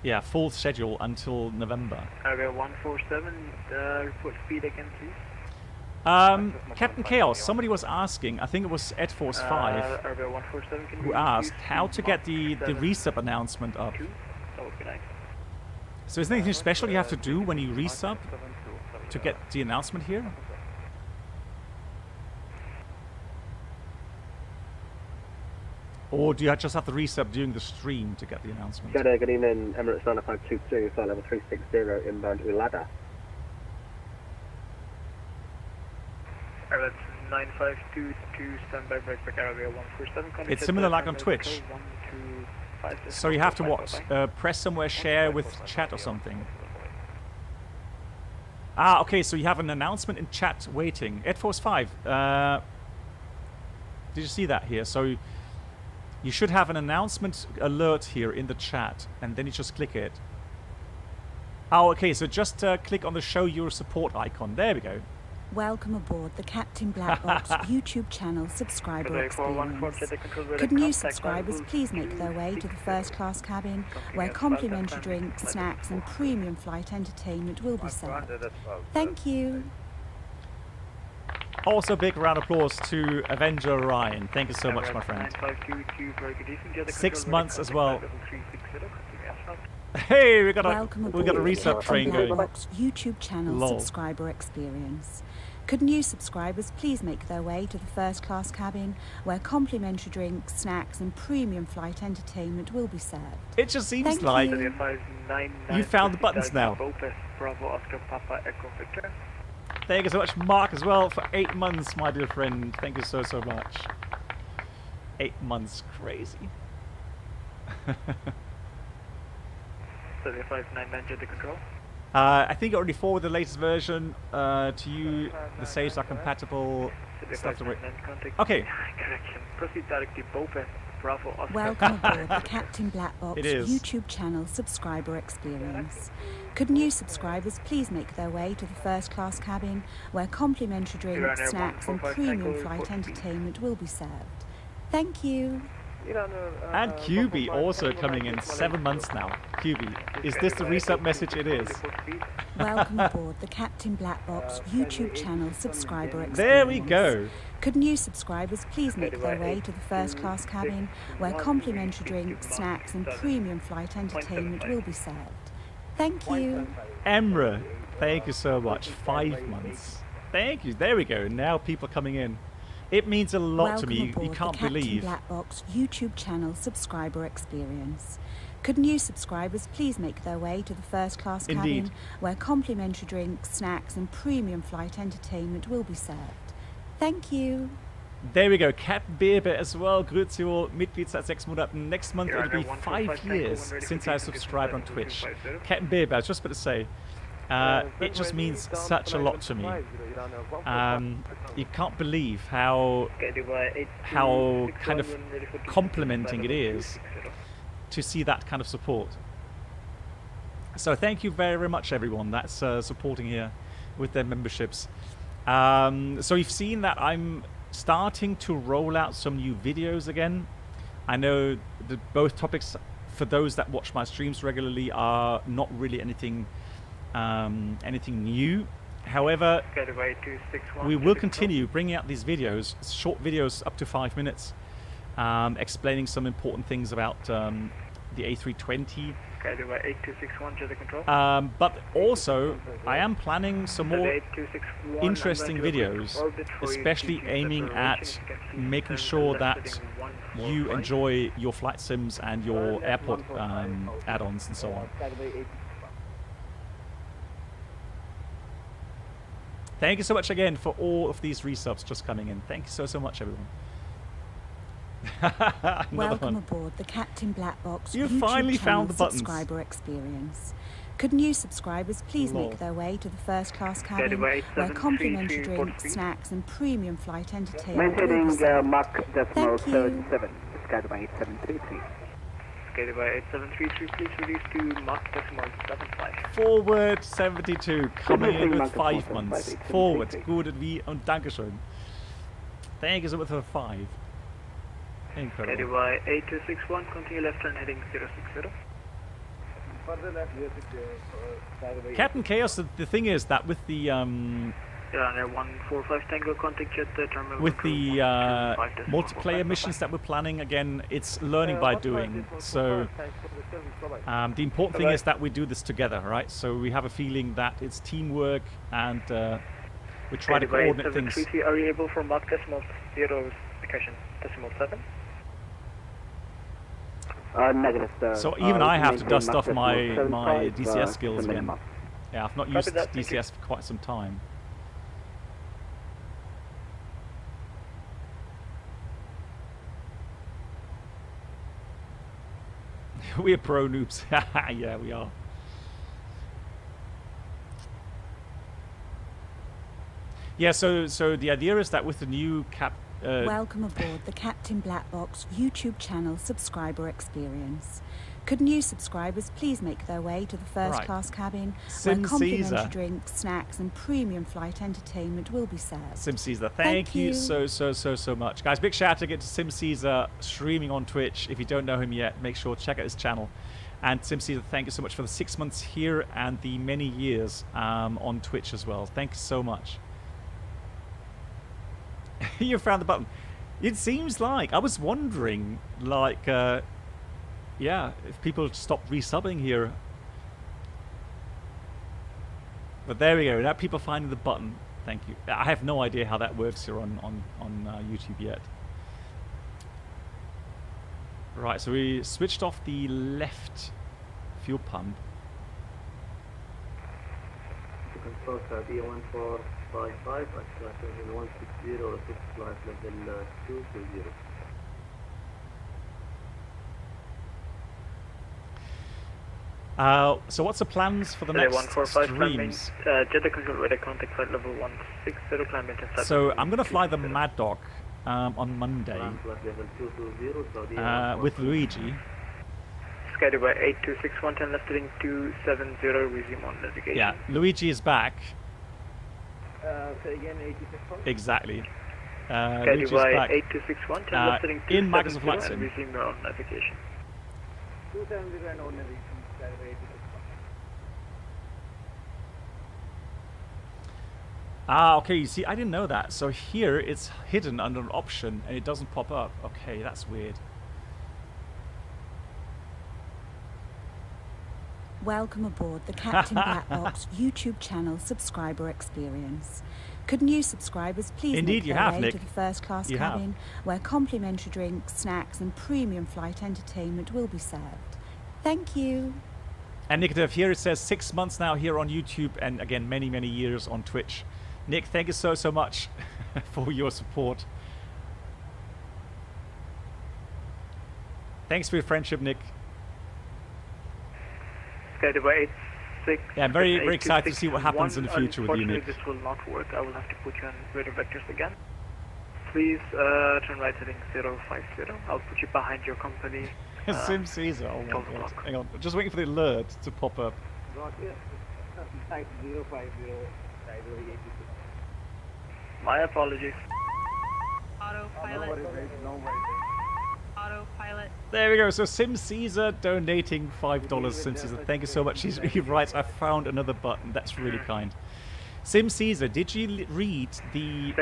yeah, full schedule until November. Airbus 147, report speed again, please. Captain Chaos, somebody was asking, I think it was Ed Force 5, who asked how to get the resub announcement up. So is there anything special you have to do when you resub to get the announcement here? Or do you just have to resub during the stream to get the announcement? Jeddah, good evening, Emirates 9522, flight level 360, inbound Ulada. That's 9522, standby break Arabia 147. It's similar like on Twitch. So you have to what? Press somewhere, share with chat or something. Ah, okay, so you have an announcement in chat waiting. Ed Force 5, did you see that here? So you should have an announcement alert here in the chat, and then you just click it. Oh, okay, so just click on the show your support icon. There we go. Welcome aboard the Captain Black Box YouTube channel subscriber experience. Could new subscribers please make their way to the first class cabin where complimentary drinks, snacks and premium flight entertainment will be served. Thank you. Also, big round of applause to Avenger Ryan. Thank you so much, my friend. 6 months as well. Hey, we got a resub train going. YouTube channel subscriber experience. Could new subscribers please make their way to the first class cabin where complimentary drinks, snacks and premium flight entertainment will be served. It just seems like you found the buttons now. Thank you so much, Mark, as well, for 8 months, my dear friend. Thank you so much. 8 months, crazy. 35 9 Jeddah control. I think I already forwarded the latest version to you. The saves are compatible. Stuff to okay. Correction. Proceed directly Bopen. Bravo Oscar. Welcome aboard the Captain Black Box It is. YouTube channel subscriber experience. Could new subscribers please make their way to the first class cabin where complimentary drinks, snacks and premium flight entertainment will be served. Thank you. And QB also coming in 7 months now. QB, is this the resub message? It is. Welcome aboard the Captain Black Box YouTube channel subscriber experience. There we go. Could new subscribers please make their way to the first class cabin where complimentary drinks, snacks and premium flight entertainment will be served. Thank you. Emra, thank you so much. 5 months. Thank you. There we go. Now people are coming in. It means a lot to me. You can't believe. The Captain Black Box YouTube channel subscriber experience. Could new subscribers please make their way to the first class cabin where complimentary drinks, snacks and premium flight entertainment will be served. Thank you. There we go. Captain Bebe as well. Grüezi all. Mitglied seit 6 Monaten. Next month it'll be 5 years since I subscribed on Twitch. Captain Bebe, I was just about to say. It just means such a lot to me. You can't believe how kind of complimenting it is to see that kind of support. So thank you very, very much, everyone that's supporting here with their memberships. So you've seen that I'm starting to roll out some new videos again. I know that both topics, for those that watch my streams regularly, are not really anything new. However, we will continue bringing out these videos, short videos up to 5 minutes, explaining some important things about the A320. But also, I am planning some more interesting videos, especially aiming at making sure that you enjoy your flight sims and your airport add-ons and so on. Thank you so much again for all of these resubs just coming in. Thank you so much, everyone. Welcome aboard the Captain Black Box You YouTube finally channel found the buttons. subscriber experience. Could new subscribers please make their way to the first class cabin where complimentary drinks, snacks and premium flight entertainment will be Maintaining served. Mach decimal Thank you. 37, Skyway 8733. Skyway 8733, please release to Mach decimal 75. Forward 72, coming in with 5 months. Forward, gut wie und Dankeschön. Thank you so much for 5. Incredible. Skyway 8261, continue left turn heading 060. Captain Chaos, the thing is that with the 145 Tango, contact jet terminal. with the multiplayer missions that we're planning, again, it's learning by doing. So the important thing is that we do this together, right? So we have a feeling that it's teamwork, and we try to coordinate things. Are you able for Mach decimal 0 location decimal 7? Negative, sir. So even I have to dust off my Mach DCS skills again. minimum. Yeah, I've not used DCS for quite some time. We're pro noobs. Yeah, we are. Yeah, so the idea is that with the new Welcome aboard the Captain Black Box YouTube channel subscriber experience. Could new subscribers please make their way to the first class cabin where complimentary drinks, snacks and premium flight entertainment will be served. Sim Caesar, thank you so much. Guys, big shout out to Sim Caesar streaming on Twitch. If you don't know him yet, make sure to check out his channel. And Sim Caesar, thank you so much for the 6 months here and the many years on Twitch as well. Thank you so much. You found the button. It seems like, I was wondering, like, yeah, if people stop resubbing here. But there we go. Now people finding the button. Thank you. I have no idea how that works here on YouTube yet. Right, so we switched off the left fuel pump. Control D1455, acceleration 160, 6 flight level 220. So what's the plans for the next 145 climbing, streams? Jeddah control radar contact flight level 160 climbing to So I'm gonna fly the Mad Dog on Monday with Luigi. Sky by 8261, 10 left heading 270, resume on navigation. Yeah, Luigi is back. Say again, 86. Exactly. Sky Luigi's by back 8261, 10 left heading in 270 Microsoft Flight and Sim. resume on navigation. 270 and on navigation, Sky by 86. Ah, okay, you see, I didn't know that. So here it's hidden under an option and it doesn't pop up. Okay, that's weird. Welcome aboard the Captain Black Box YouTube channel subscriber experience. Could new subscribers please Indeed, make you their have, way Nick. to the first class You have. cabin where complimentary drinks, snacks and premium flight entertainment will be served. Thank you. And Nick, here it says 6 months now here on YouTube and again many, many years on Twitch. Nick, thank you so much for your support. Thanks for your friendship, Nick. Sky by 86. Yeah, I'm very excited to see what happens in the future with you, Nick. This will not work. I will have to put you on radar vectors again. Please turn right heading 050. I'll put you behind your company. Sim Caesar, oh my god. Hang on, just waiting for the alert to pop up. Got here. Site 050, Sky 86. My apologies. Autopilot. No worries. Autopilot. There we go. So Sim Caesar donating $5. Sim Caesar, thank you so much. He writes, I found another button. That's really kind. Sim Caesar, did you read the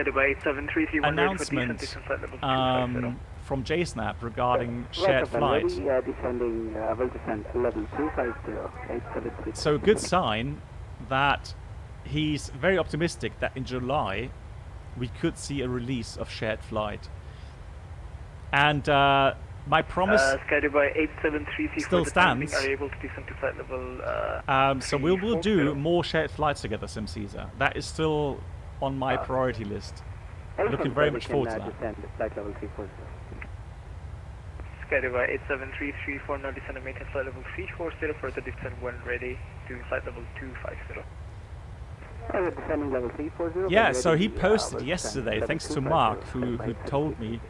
announcement from JSNAP regarding shared flight? Descending, will descend level 250, 873. So good sign that he's very optimistic that in July we could see a release of shared flight. And my promise still stands. Are you able to descend to flight level, so we will do more shared flights together, Sim Caesar. That is still on my priority list. Looking very much forward to that. Flight level 340. Skydiver 87334, now descend and maintain flight level 340, further descend when ready to flight level 250. Descending level 340. Yeah, so he posted yesterday, thanks to Mark, who told me.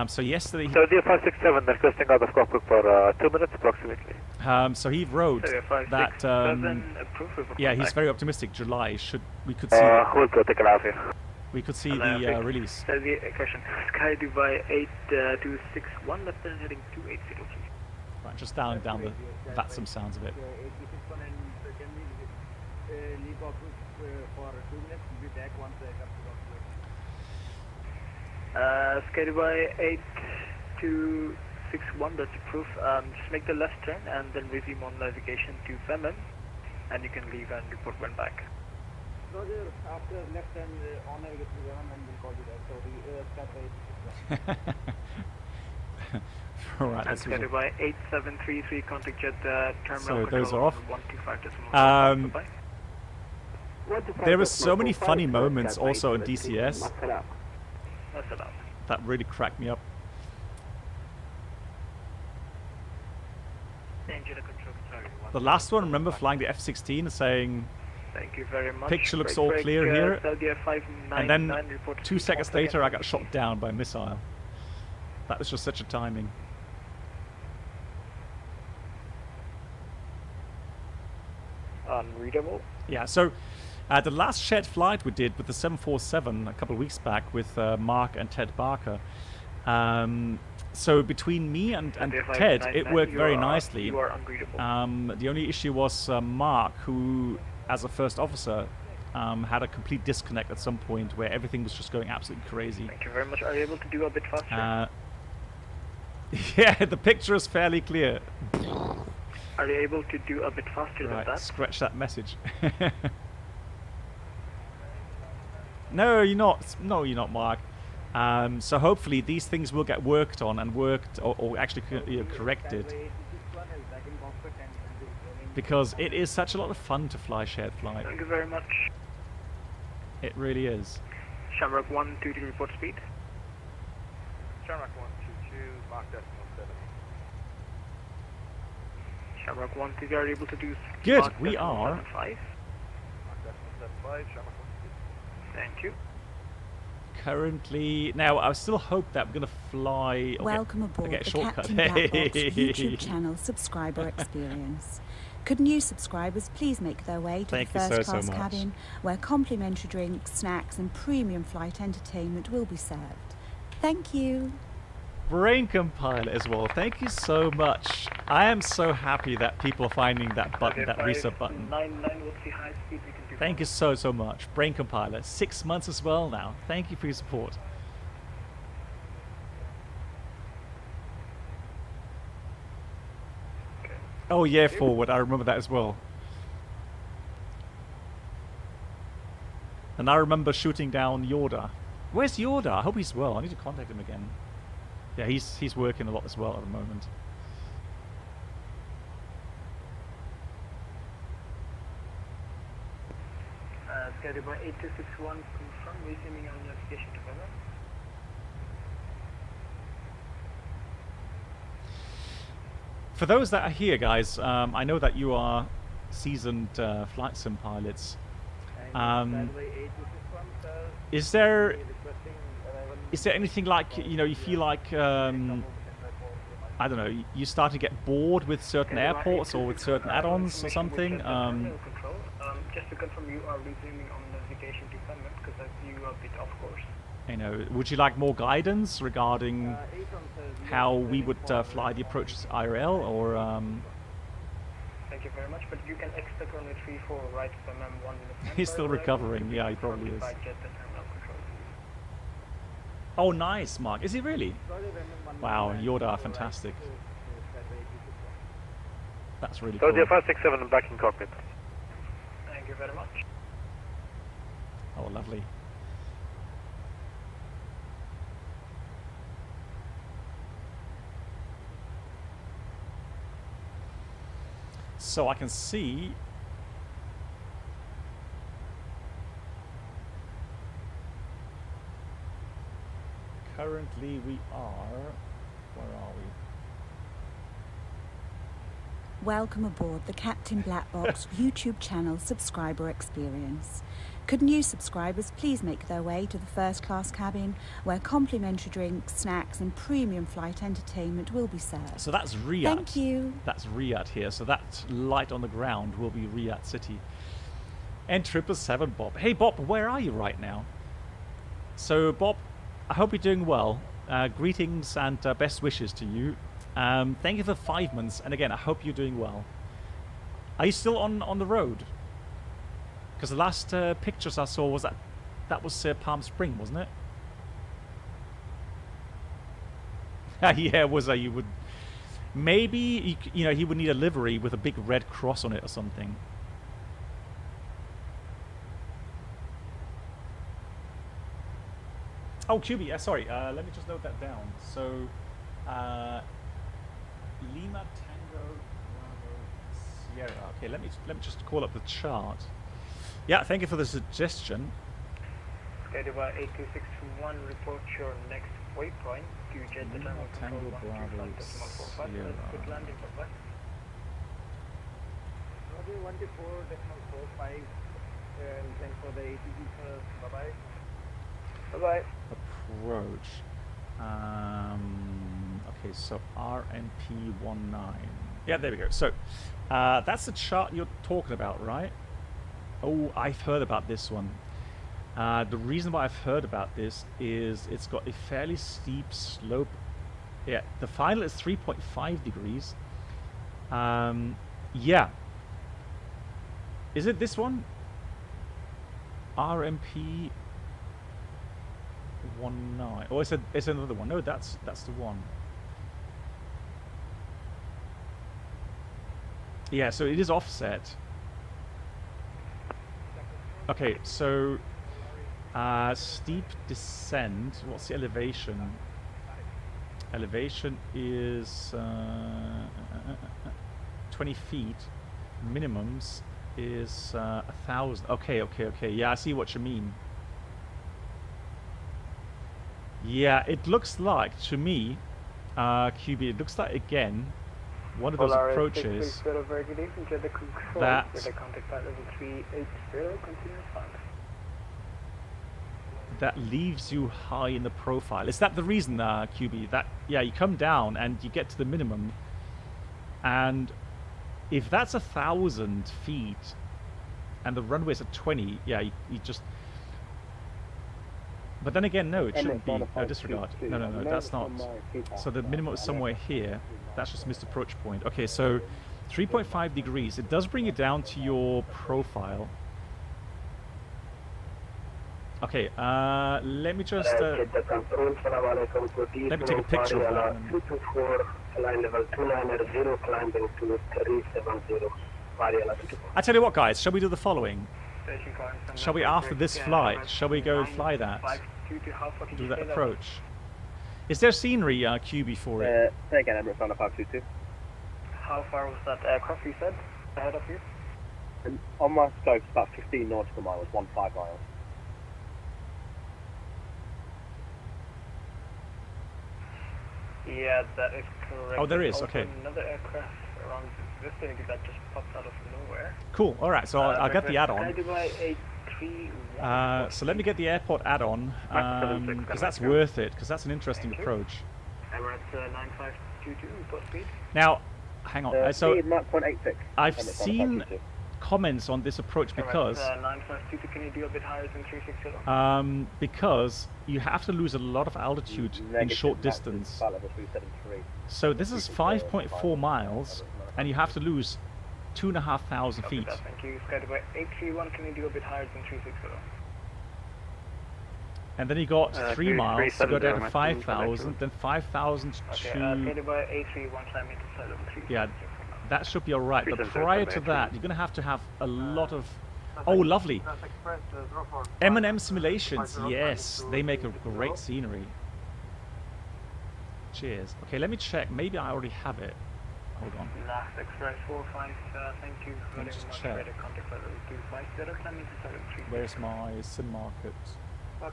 So yesterday... So the 567, requesting out of Cockpit for 2 minutes approximately. So he wrote that... yeah, he's very optimistic. July we could see... we could see the release. So the question, Skydiver 8261, left turn heading 280. Right, just down the VATSIM sounds a bit. Skydiver 8261, that's approved. Just make the left turn and then resume on navigation to FEMM, and you can leave and report when back. Roger, after left turn on navigation to FEMM and we'll call you back. So the Alright, that's Skydiver 8733, contact Jeddah terminal. So those are off. 125.5. There were so many funny moments also in DCS that really cracked me up. The last one, remember flying the F-16 and saying, thank you very much. Picture looks all clear here, and then report 2 seconds later I got shot down by a missile. That was just such a timing. Unreadable. Yeah, so the last shared flight we did with the 747 a couple of weeks back with Mark and Ted Barker. So between me and Ted, it worked very nicely. You are unreadable. The only issue was Mark, who, as a first officer, had a complete disconnect at some point where everything was just going absolutely crazy. Thank you very much. Are you able to do a bit faster? Yeah, the picture is fairly clear. Are you able to do a bit faster than that? Scratch that message. No, you're not. No, you're not, Mark. So hopefully these things will get worked on and or actually corrected. Because it is such a lot of fun to fly shared flight. Thank you very much. It really is. Shamrock 122 report speed. Shamrock 122, Mach 7. Shamrock 1, you are able to do... Good, we are. 5. Thank you. Currently, now I still hope that we're going to fly... Welcome aboard get a the shortcut. Captain Black Box YouTube channel subscriber experience. Could new subscribers please make their way to the first class cabin, where complimentary drinks, snacks and premium flight entertainment will be served. Thank you. Brain Compiler as well, thank you so much. I am so happy that people are finding that button, that reset button. 99 will see high speed, we can do. Thank you so much. Brain Compiler, 6 months as well now. Thank you for your support. Okay. Oh yeah, forward, I remember that as well. And I remember shooting down Yoda. Where's Yoda? I hope he's well. I need to contact him again. Yeah, he's working a lot as well at the moment. Schedule by 8261, confirm, resuming on notification to weather. For those that are here, guys, I know that you are seasoned flight sim pilots. Is there anything like, you know, you feel like, I don't know, you start to get bored with certain airports or with certain add-ons or something? Just to confirm, you are resuming on navigation to Finland because I see you a bit off course. You know, would you like more guidance regarding how we would fly the approaches IRL, or? Thank you very much, but you can expect only 3-4 right from M1 in the He's still recovering. Yeah, he probably is. Oh, nice, Mark. Is he really? Wow, Yoda, fantastic. That's really cool. 567, I'm back in cockpit. Thank you very much. Oh, lovely. So I can see currently we are, where are we? Welcome aboard the Captain Black Box YouTube channel subscriber experience. Could new subscribers please make their way to the first class cabin, where complimentary drinks, snacks and premium flight entertainment will be served. So that's Riyadh. Thank you. That's Riyadh here. So that light on the ground will be Riyadh City. And 777 Bob. Hey Bob, where are you right now? So Bob, I hope you're doing well. Greetings and best wishes to you. Thank you for 5 months, and again, I hope you're doing well. Are you still on the road? Because the last pictures I saw was that was Palm Spring, wasn't it? Yeah, was you would maybe you know, he would need a livery with a big red cross on it or something. Oh, QB, yeah, sorry. Let me just note that down. So. Lima Tango Bravo Sierra. Okay, let me just call up the chart. Yeah, thank you for the suggestion. Schedule by 8261, report your next waypoint to Jeddah Lima Tango Bravo Sierra. Good landing, bye-bye. Roger 124.45, and thanks for the ATG first, bye-bye. Bye-bye. Approach. Okay, so RNP19. Yeah, there we go. So, that's the chart you're talking about, right? Oh, I've heard about this one. The reason why I've heard about this is it's got a fairly steep slope. Yeah, the final is 3.5 degrees. Yeah. Is it this one? RMP 19. Oh, it's another one. No, that's the one. Yeah, so it is offset. Okay, so steep descent. What's the elevation? Elevation is 20 feet. Minimums is 1,000. Okay. Yeah, I see what you mean. Yeah, it looks like, to me, QB, it looks like, again, one of those approaches that leaves you high in the profile. Is that the reason, QB? That, yeah, you come down and you get to the minimum, and if that's 1,000 feet and the runway's at 20, yeah, you just... But then again, no, it shouldn't be. No, disregard. No, that's not. So the minimum is somewhere here. That's just missed approach point. Okay, so 3.5 degrees. It does bring you down to your profile. Okay, let me just... let me take a picture of that. Line level 290, climbing to 370. I tell you what, guys, shall we do the following? Shall we, after this flight, shall we go fly that? Do that approach? Is there scenery, QB, for it? Say again, Emirates on a 522. How far was that aircraft you said ahead of you? And on my scope, about 15 nautical miles, 15 miles. Yeah, that is correct. Oh, there is, also okay. Another aircraft around this thing that just popped out of nowhere. Cool, alright, so I'll get the add-on. A321. So let me get the airport add-on, because that's worth it, because that's an interesting approach. Emirates 9522, what speed? Now, hang on, so Speed Mach 186. I've seen comments on this approach because... 9522, can you do a bit higher than 360? Because you have to lose a lot of altitude in short distance. So this is 5.4 miles, and you have to lose 2,500 feet. Thank you. Skyway 831, can you do a bit higher than 360? And then you got 3 miles to go down to 5,000, then 5,000 to... Skyway 831, climbing to 730. Yeah, that should be alright, but prior to that, you're going to have a lot of... Oh, lovely! M&M simulations, yes, they make a great scenery. Cheers. Okay, let me check, maybe I already have it. Hold on. Last Express 45, thank you. Let me just check. Where's my sim market? There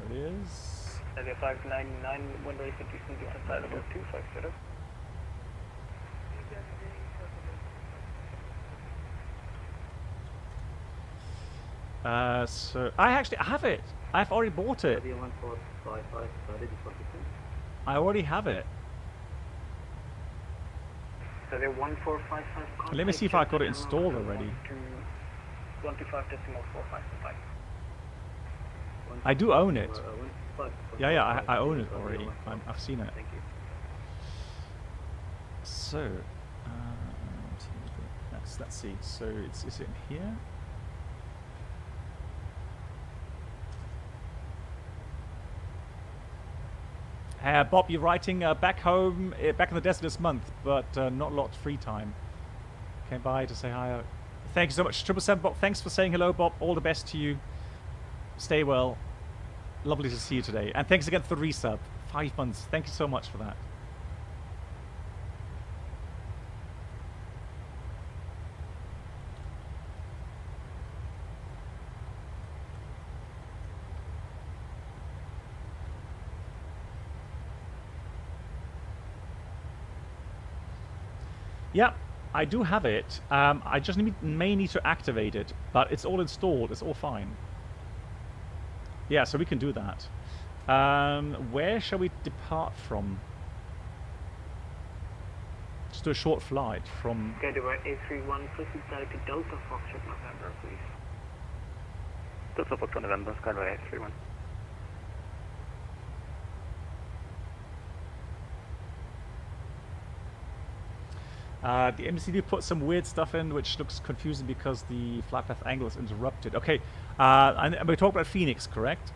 it is. 599, when they said you can do outside of 250. So I actually have it. I've already bought it. I already have it. So they're 1455. Let me see if I got it installed already. 125.455. I do own it. Yeah, I own it already. I've seen it. So, let's see. So is it in here? Bob, you're writing back home, back in the desert this month, but not a lot of free time. Came by to say hi. Thank you so much, 777 Bob. Thanks for saying hello, Bob. All the best to you. Stay well. Lovely to see you today. And thanks again for the resub. 5 months. Thank you so much for that. Yeah, I do have it. I just may need to activate it, but it's all installed. It's all fine. Yeah, so we can do that. Where shall we depart from? Just do a short flight from... Skyway 831, proceed directly to Delta Foxtrot November, please. Delta Foxtrot November, Skyway 831. The MCD put some weird stuff in which looks confusing because the flight path angle is interrupted. Okay, and we talked about Phoenix, correct?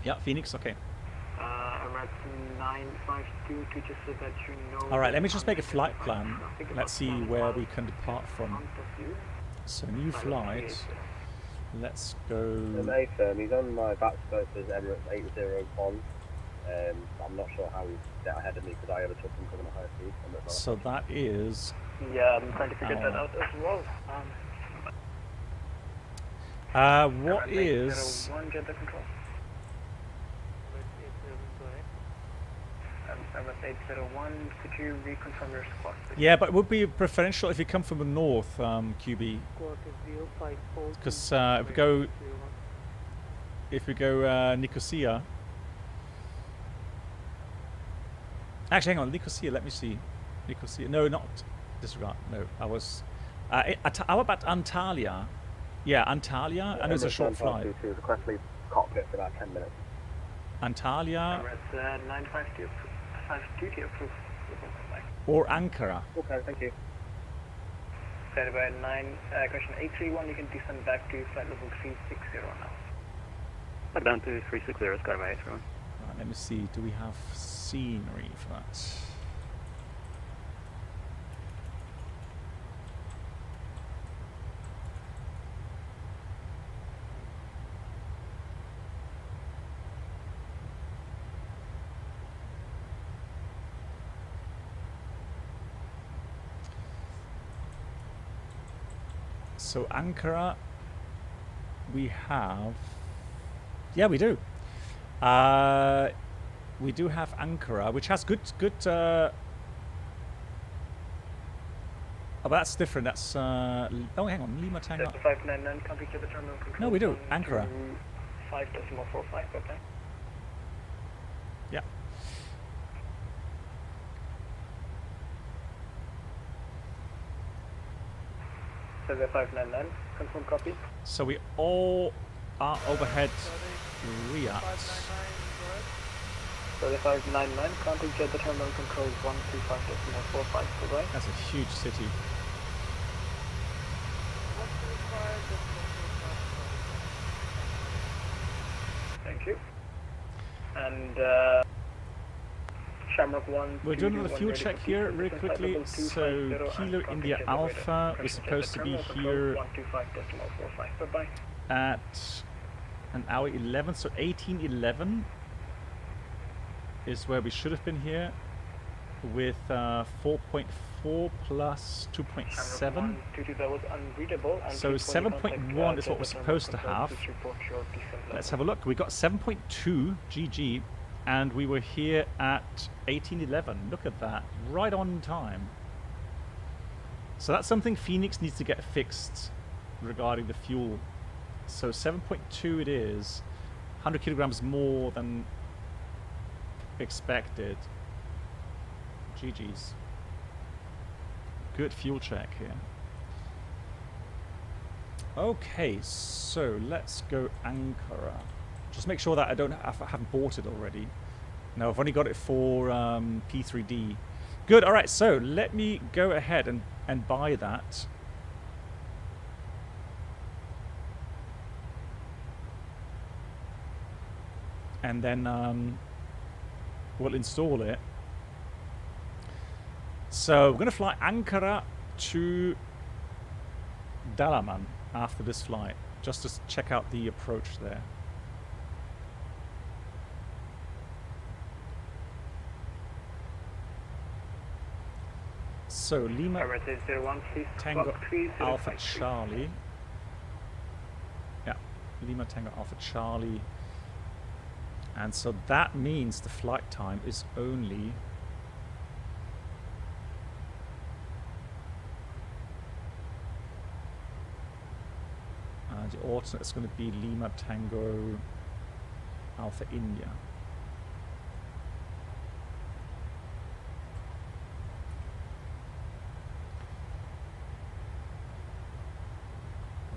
Yeah, Phoenix, okay. I'm at 952 to just so that you know... Alright, let me just make a flight plan. Let's see where we can depart from. So, new flight. Let's go... Nathan, he's on my VATSIM as Emirates 801. I'm not sure how he's set ahead of me because I overtook him coming at high speed. So that is... Yeah, I'm trying to figure that out as well. what is... MS801, Jeddah control. MS801, could you reconfirm your squawk, please? Yeah, but it would be preferential if you come from the north, QB. Because if we go Nicosia... Actually, hang on, Nicosia, let me see. Nicosia, no, not disregard, no, I was... how about Antalya? Yeah, Antalya, and it's a short flight. Request leave cockpit for about 10 minutes. Antalya... Emirates 952 approved. Or Ankara. Okay, thank you. Sorry, by question 831, you can descend back to flight level 360 now. Back down to 360, it's got about 831. Right, let me see, do we have scenery for that? So Ankara, we have... Yeah, we do. We do have Ankara, which has good. Oh, that's different. That's. Oh, hang on. Lima Tango. 599, contact to the terminal control. No, we do. Ankara. 5.45, okay. Yeah. So the 599, confirm copy. So we all are overhead Riyadh. So the 599, contact Jeddah terminal control 125.45, goodbye. That's a huge city. Thank you. And Shamrock 1. We're doing another fuel check here really quickly. So Kilo India Alpha was supposed to be here at an hour 11, so 1811 is where we should have been here with 4.4 plus 2.7. So 7.1 is what we're supposed to have. Let's have a look. We got 7.2 GG and we were here at 1811. Look at that. Right on time. So that's something Phoenix needs to get fixed regarding the fuel. So 7.2 it is. 100 kilograms more than expected. GG's. Good fuel check here. Okay, so let's go Ankara. Just make sure that I haven't bought it already. No, I've only got it for P3D. Good. All right. So let me go ahead and buy that. And then we'll install it. So we're going to fly Ankara to Dalaman after this flight, just to check out the approach there. So Lima Tango Alpha Charlie. Yeah, Lima Tango Alpha Charlie. And so that means the flight time is only the alternate is going to be Lima Tango Alpha India.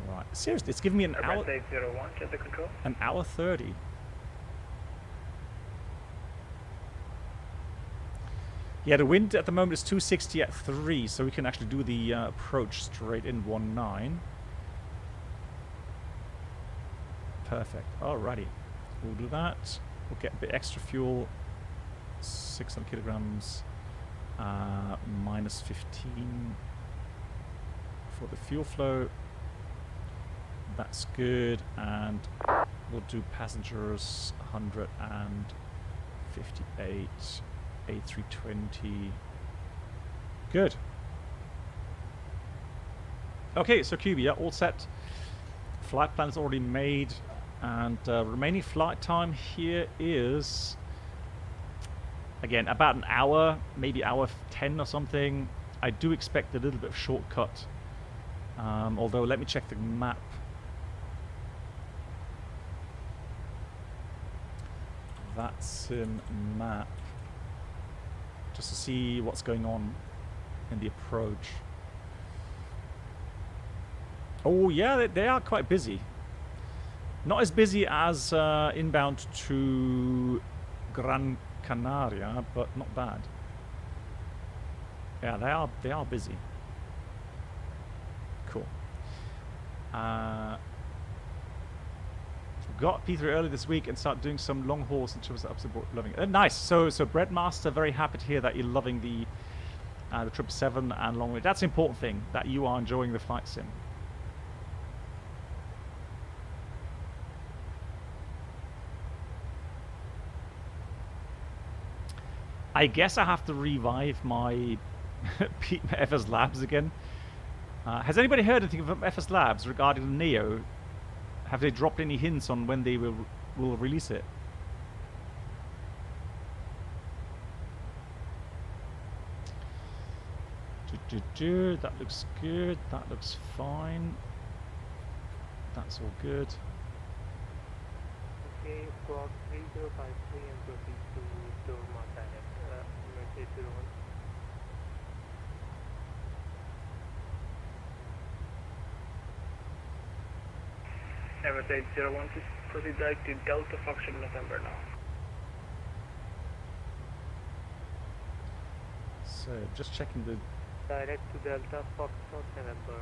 Right, seriously, it's giving me an hour. 801, Jeddah control. An hour 30. Yeah, the wind at the moment is 260 at 3, so we can actually do the approach straight in 19. Perfect. Alrighty. We'll do that. We'll get a bit extra fuel. 600 kilograms. Minus 15 for the fuel flow. That's good. And we'll do passengers 58, A320. Good. Okay, so QB, yeah, all set. Flight plan is already made, and remaining flight time here is, again, about an hour, maybe hour 10 or something. I do expect a little bit of shortcut, although let me check the map. VATSIM map, just to see what's going on in the approach. Oh yeah, they are quite busy. Not as busy as inbound to Gran Canaria, but not bad. Yeah, they are busy. Cool. Got P3 early this week and start doing some long hauls and trips up to loving it. Nice. So Breadmaster, very happy to hear that you're loving the 777 and long range. That's the important thing, that you are enjoying the flight sim. I guess I have to revive my FS Labs again. Has anybody heard anything from FS Labs regarding the Neo? Have they dropped any hints on when they will release it? That looks good. That looks fine. That's all good. Okay, squawk 3053 and proceed to store Montana. Emergency 01. Everett 801, proceed direct to Delta Foxtrot November now. So, just checking the... Direct to Delta Foxtrot November.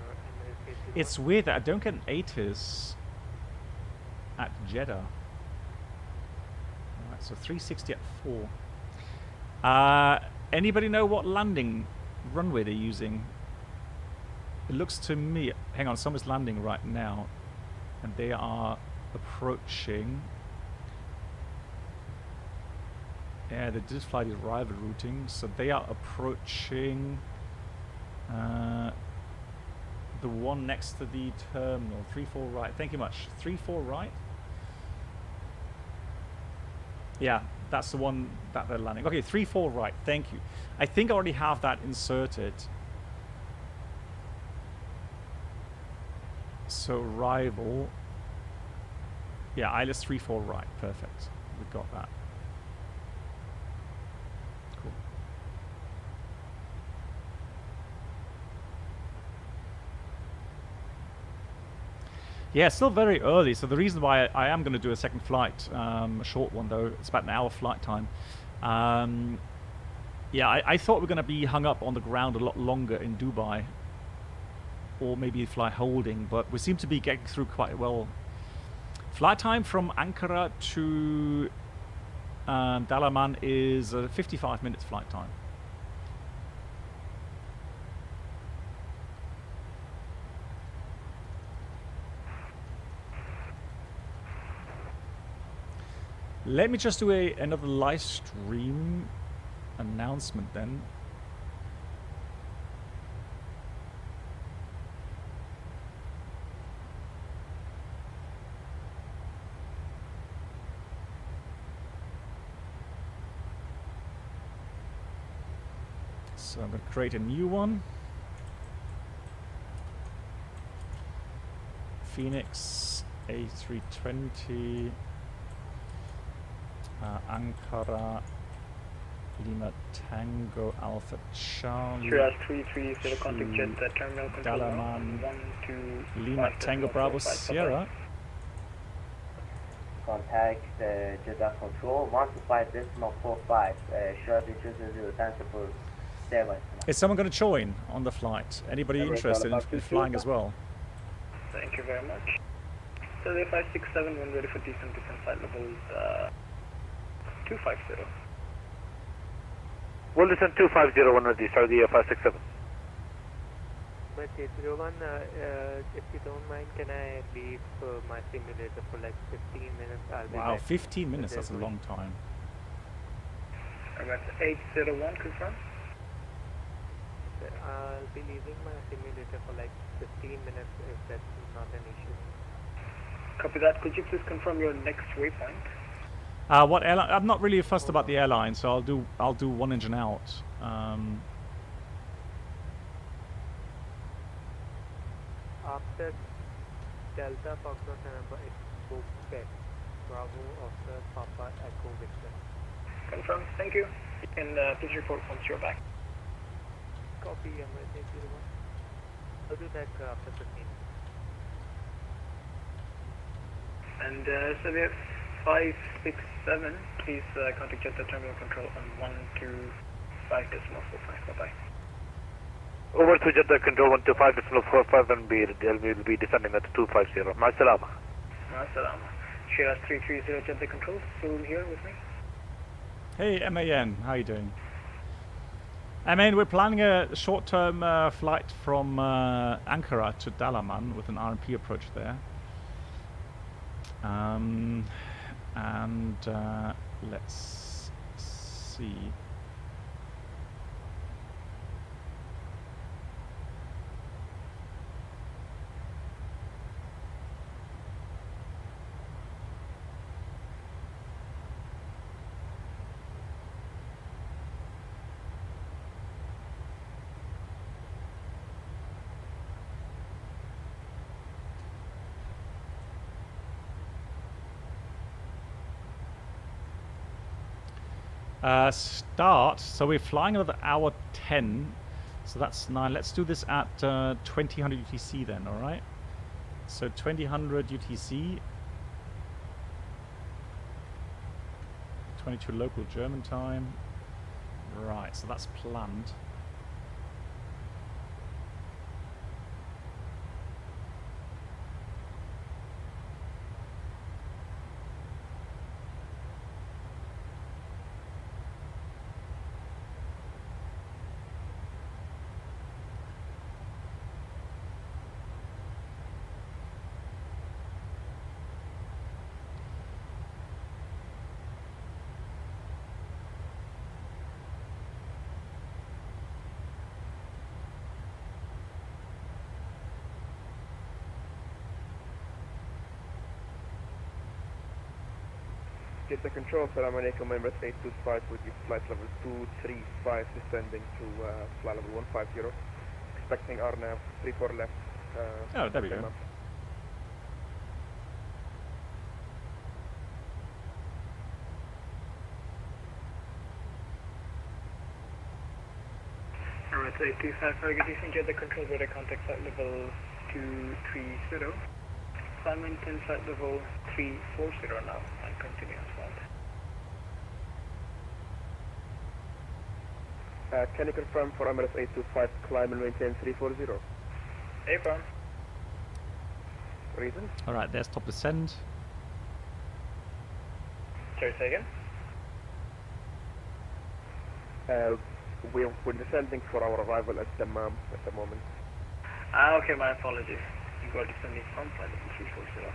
It's weird that I don't get an ATIS at Jeddah. Alright, so 360 at 4. Anybody know what landing runway they're using? It looks to me... Hang on, someone's landing right now. And they are approaching. Yeah, they did fly the arrival routing, so they are approaching the one next to the terminal. 3-4 right. Thank you much. 3-4 right. Yeah, that's the one that they're landing. Okay, 3-4 right. Thank you. I think I already have that inserted. So arrival, yeah, ILS 3-4 right, perfect. We got that. Cool. Yeah, still very early. So the reason why I am going to do a second flight, a short one though, it's about an hour flight time. Yeah, I thought we were going to be hung up on the ground a lot longer in Dubai. Or maybe fly holding, but we seem to be getting through quite well. Flight time from Ankara to Dalaman is 55 minutes flight time. Let me just do another live stream announcement then. So I'm going to create a new one. Phoenix A320 Ankara Lima Tango Alpha Charlie Shiraz 330 contact jet terminal control Dalaman Lima Tango Bravo Sierra. Contact Jeddah Control 125.45. Shiraz 330 transfer. Is someone going to join on the flight? Anybody interested in flying as well? Thank you very much. So 567, when ready for descent, flight levels 250. We'll descend 250 when ready, start the 567. But 801, if you don't mind, can I leave my simulator for like 15 minutes? Wow, 15 minutes, that's a long time. That's 801, confirm. I'll be leaving my simulator for like 15 minutes if that's not an issue. Copy that. Could you please confirm your next waypoint? What airline? I'm not really fussed about the airline, so I'll do one engine out. After Delta Foxtrot number, it's Pushback. Bravo Oscar Papa Echo Victor. Confirm. Thank you. You can please report once you're back. Copy, Emirates 801. I'll do that after 15. And Soviet 567, please contact Jeddah Terminal Control on 125.45. Bye-bye. Over to Jeddah Control 125.45 and will be descending at 250. Ma'as-salama. Ma'as-salama. Shiraz 330 Jeddah Control, still here with me? Hey, MAN, how you doing? MAN, we're planning a short-term flight from Ankara to Dalaman with an RMP approach there. Let's see. Start, so we're flying another hour 10, so that's 9. Let's do this at 2000 UTC then, alright? So 2000 UTC, 22 local German time. Right, so that's planned. Jeddah Control, Salam Alaikum, Emirates 825 with you, flight level 235 descending to flight level 150. Expecting RNAV 34 left. Oh, there we go. Up. Alright, 825 Ferguson, Jeddah Control, radar contact flight level 230. Climb maintain flight level 340 now and continue as well. Can you confirm for Emirates 825 climb and maintain 340? Affirm. Reason? Alright, there's top descend. Sorry, say again? We're descending for our arrival at Dammam at the moment. Okay, my apologies. You got descending from flight level 340.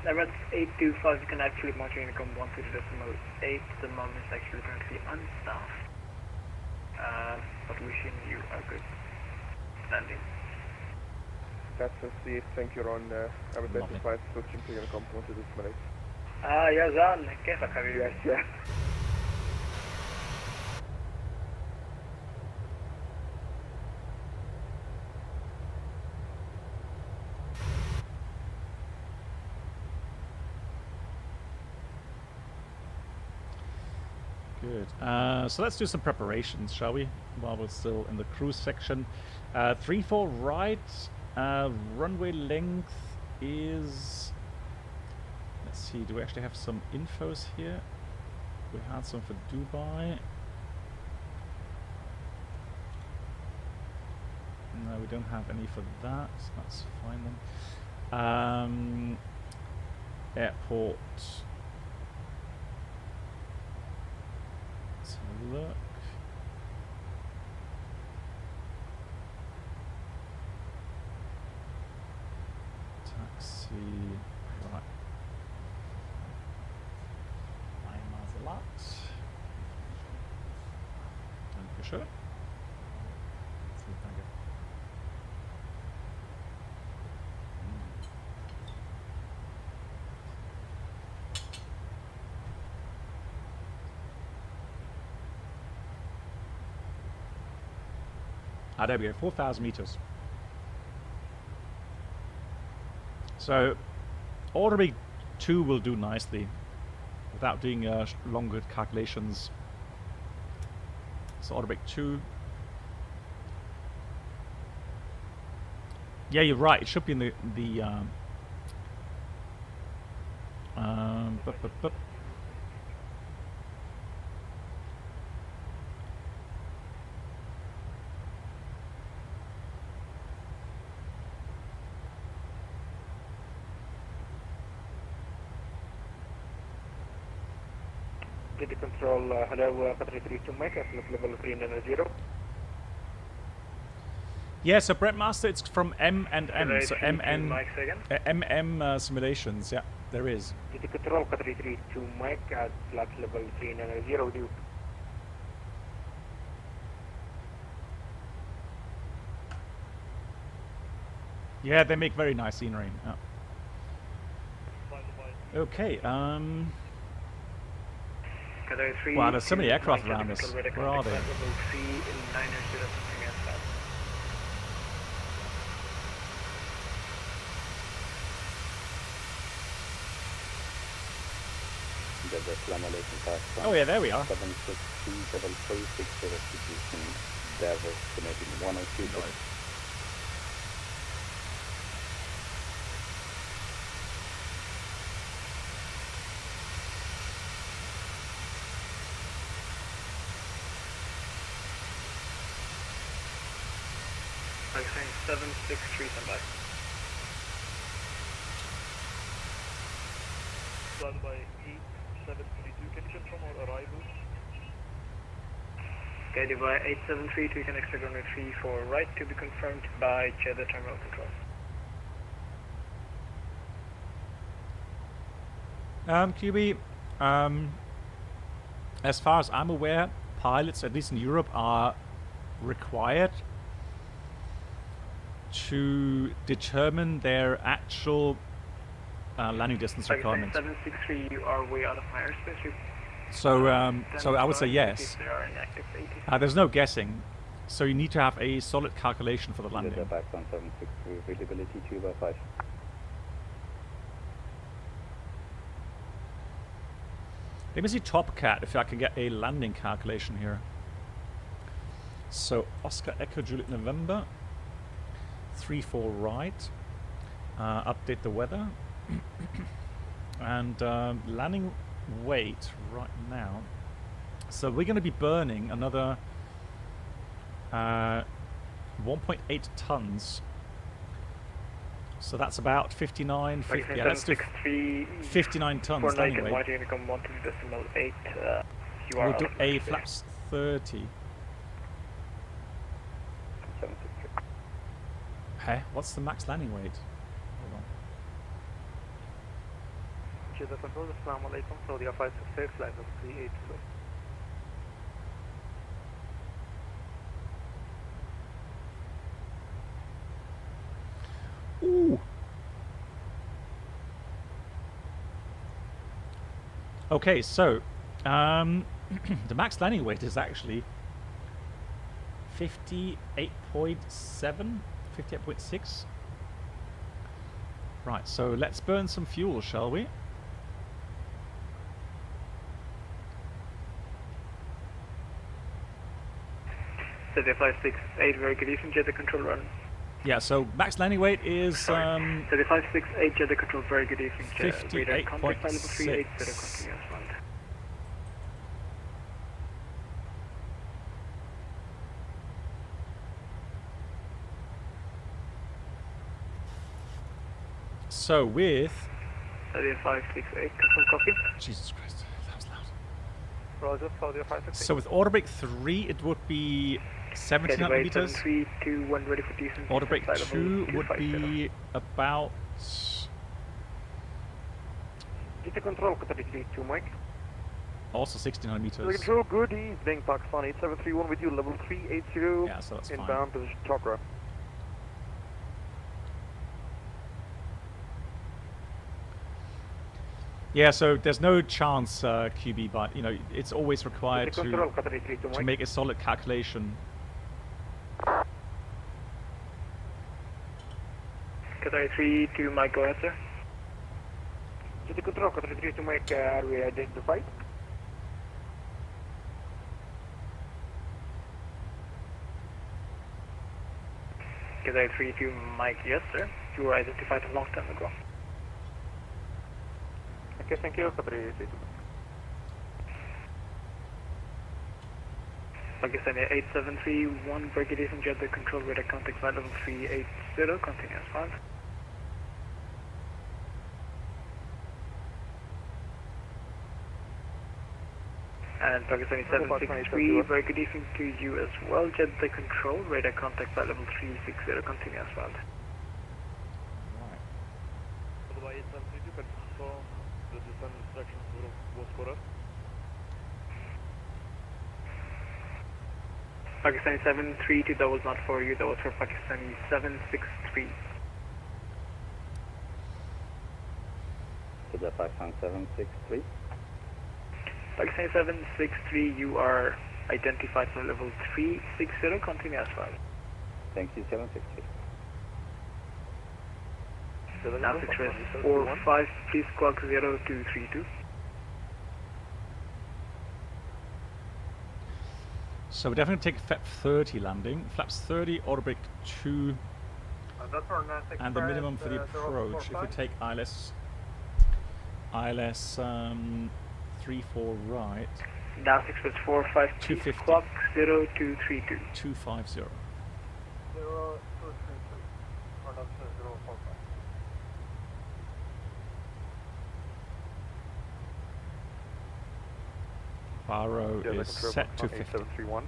Emirates 825, you can actually march your income 130.8. The moment is actually currently unstaffed. But wishing you a good landing. That's received. Thank you, Ron. Emirates 825 switching to your complement to this minute. يا زال كيفك حبيبي؟ Yes. Good. So let's do some preparations, shall we? While we're still in the cruise section. 3-4 right. Runway length is... Let's see, do we actually have some infos here? We had some for Dubai. No, we don't have any for that. That's fine then. Airport. Let's have a look. Taxi. Right. Dankeschön. Vielen Dank. Ah, there we go, 4,000 meters. So, Orbic 2 will do nicely without doing longer calculations. So, Orbic 2. Yeah, you're right. It should be in the Did control, hello, 332 Mike, level 390. Yeah, so Brett Master, it's from M&M, so MM simulations, yeah, there is. Did control 332 Mike at flight level 390, do. Yeah, they make very nice scenery. Yeah. Okay, wow, there's so many aircraft around us. Where are they? Oh yeah, there we are. 763 Davos, estimating 102. I'm saying 763 standby. Standby 8732, can you confirm our arrival? Guided by 8732, you can expect runway 34 right to be confirmed by Jeddah terminal control. QB, as far as I'm aware, pilots, at least in Europe, are required to determine their actual landing distance requirements. 763, you are way out of my airspace. So I would say yes. There are inactive There's no guessing. So you need to have a solid calculation for the landing. Back on 763, visibility 2/5. Let me see Top Cat if I can get a landing calculation here. So Oscar Echo Juliet November 34 right. Update the weather and landing weight right now. So we're going to be burning another 1.8 tons. So that's about 59. 50, yeah, let's do 59 tons landing weight. We'll do a flaps 30. Hey, what's the max landing weight? Hold on. Jeddah control, assalamu alaikum, Saudi 566, flight level 380. Ooh. Okay, so the max landing weight is actually 58.7, 58.6. Right, so let's burn some fuel, shall we? So the 568, very good evening, Jeddah control run. Yeah, so max landing weight is 3568 Jeddah control, very good evening. 58.6. So with 3568, confirm copy. Jesus Christ, that was loud. Roger, Saudi 568. So with Orbic 3 it would be 1700 meters. 731 ready for descent. Orbic 2 would be about Did control 332 Mike? Also 1600 meters. Control, good evening, Pakistan 8731 with you, level 380. Yeah, so that's fine. Inbound position Chakra. Yeah, so there's no chance, QB, but you know it's always required to make a solid calculation. Qatar 3-2 Mike, go ahead, sir. City Control, Qatar 3-2 Mike, are we identified? Qatar 3-2 Mike, yes, sir. You were identified a long time ago. Okay, thank you, Qatar 3-2. Pakistani 8731, Brigadier from Jeddah, control radar contact flight level 380, continuous flight. And Pakistani 763, Brigadier from to you as well, Jeddah control radar contact flight level 360, continuous flight. Otherwise, 732 can confirm the descent instructions was correct. Pakistani 732, that was not for you, that was for Pakistani 763. To the Pakistan 763. Pakistani 763, you are identified for level 360, continuous flight. Thank you, 763. Now 645, please squawk 0232. So we're definitely take flap 30 landing. Flaps 30, auto brake 2, and the minimum for the approach. If we take ILS 34 right. Now 645, please squawk 0232. 250. 0232, Barrow is set to 50. 8731.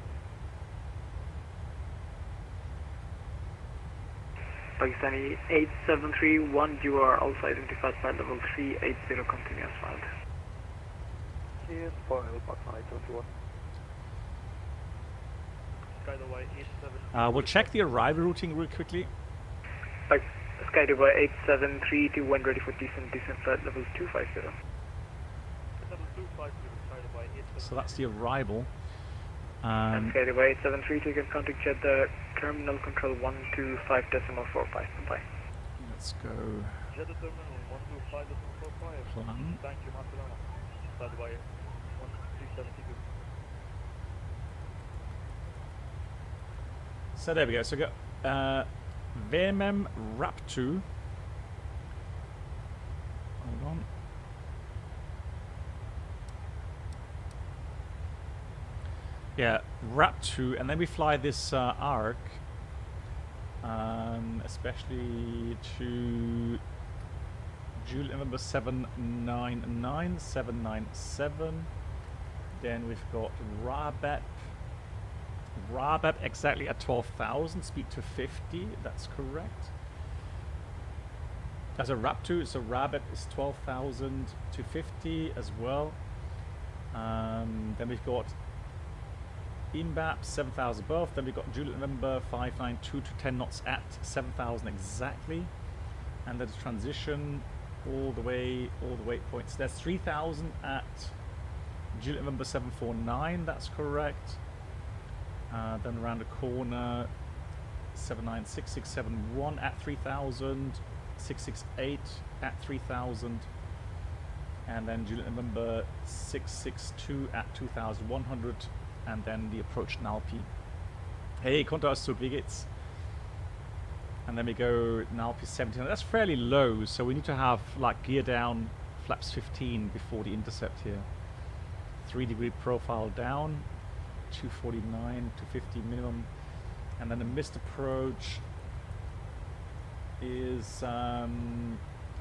Pakistani 8731, you are also identified by level 380, continuous flight. Yes, file Pakistan 821. Skydaway 87. We'll check the arrival routing real quickly. Skydaway 873 to 1 ready for descent flight level 250. Level 250, Skydaway 87. So that's the arrival. And Skydaway 873, you can contact Jeddah terminal control 125.45. Bye. Let's go. Jeddah terminal 125.45. Plan. Thank you, Barcelona. Skydaway 1372. So there we go. So we got VMM RAP2. Hold on. Yeah, RAP2, and then we fly this ARC, especially to Juliet November 799, 797. Then we've got Rabab exactly at 12,000, speed to 50, that's correct. As a RAP2, so Rabab is 12,000 to 50 as well. Then we've got IMBAP 7,000 above. Then we've got Juliet November 592 to 10 knots at 7,000 exactly. And then the transition all the way points. There's 3,000 at Juliet November 749, that's correct. Then around the corner 796671 at 3,000, 668 at 3,000, and then Juliet November 662 at 2,100, and then the approach Nalpi. Hey, Kontoauszug, wie geht's? And then we go Nalpi 17. That's fairly low, so we need to have like gear down flaps 15 before the intercept here. 3-degree profile down, 249, 250 minimum, and then the missed approach is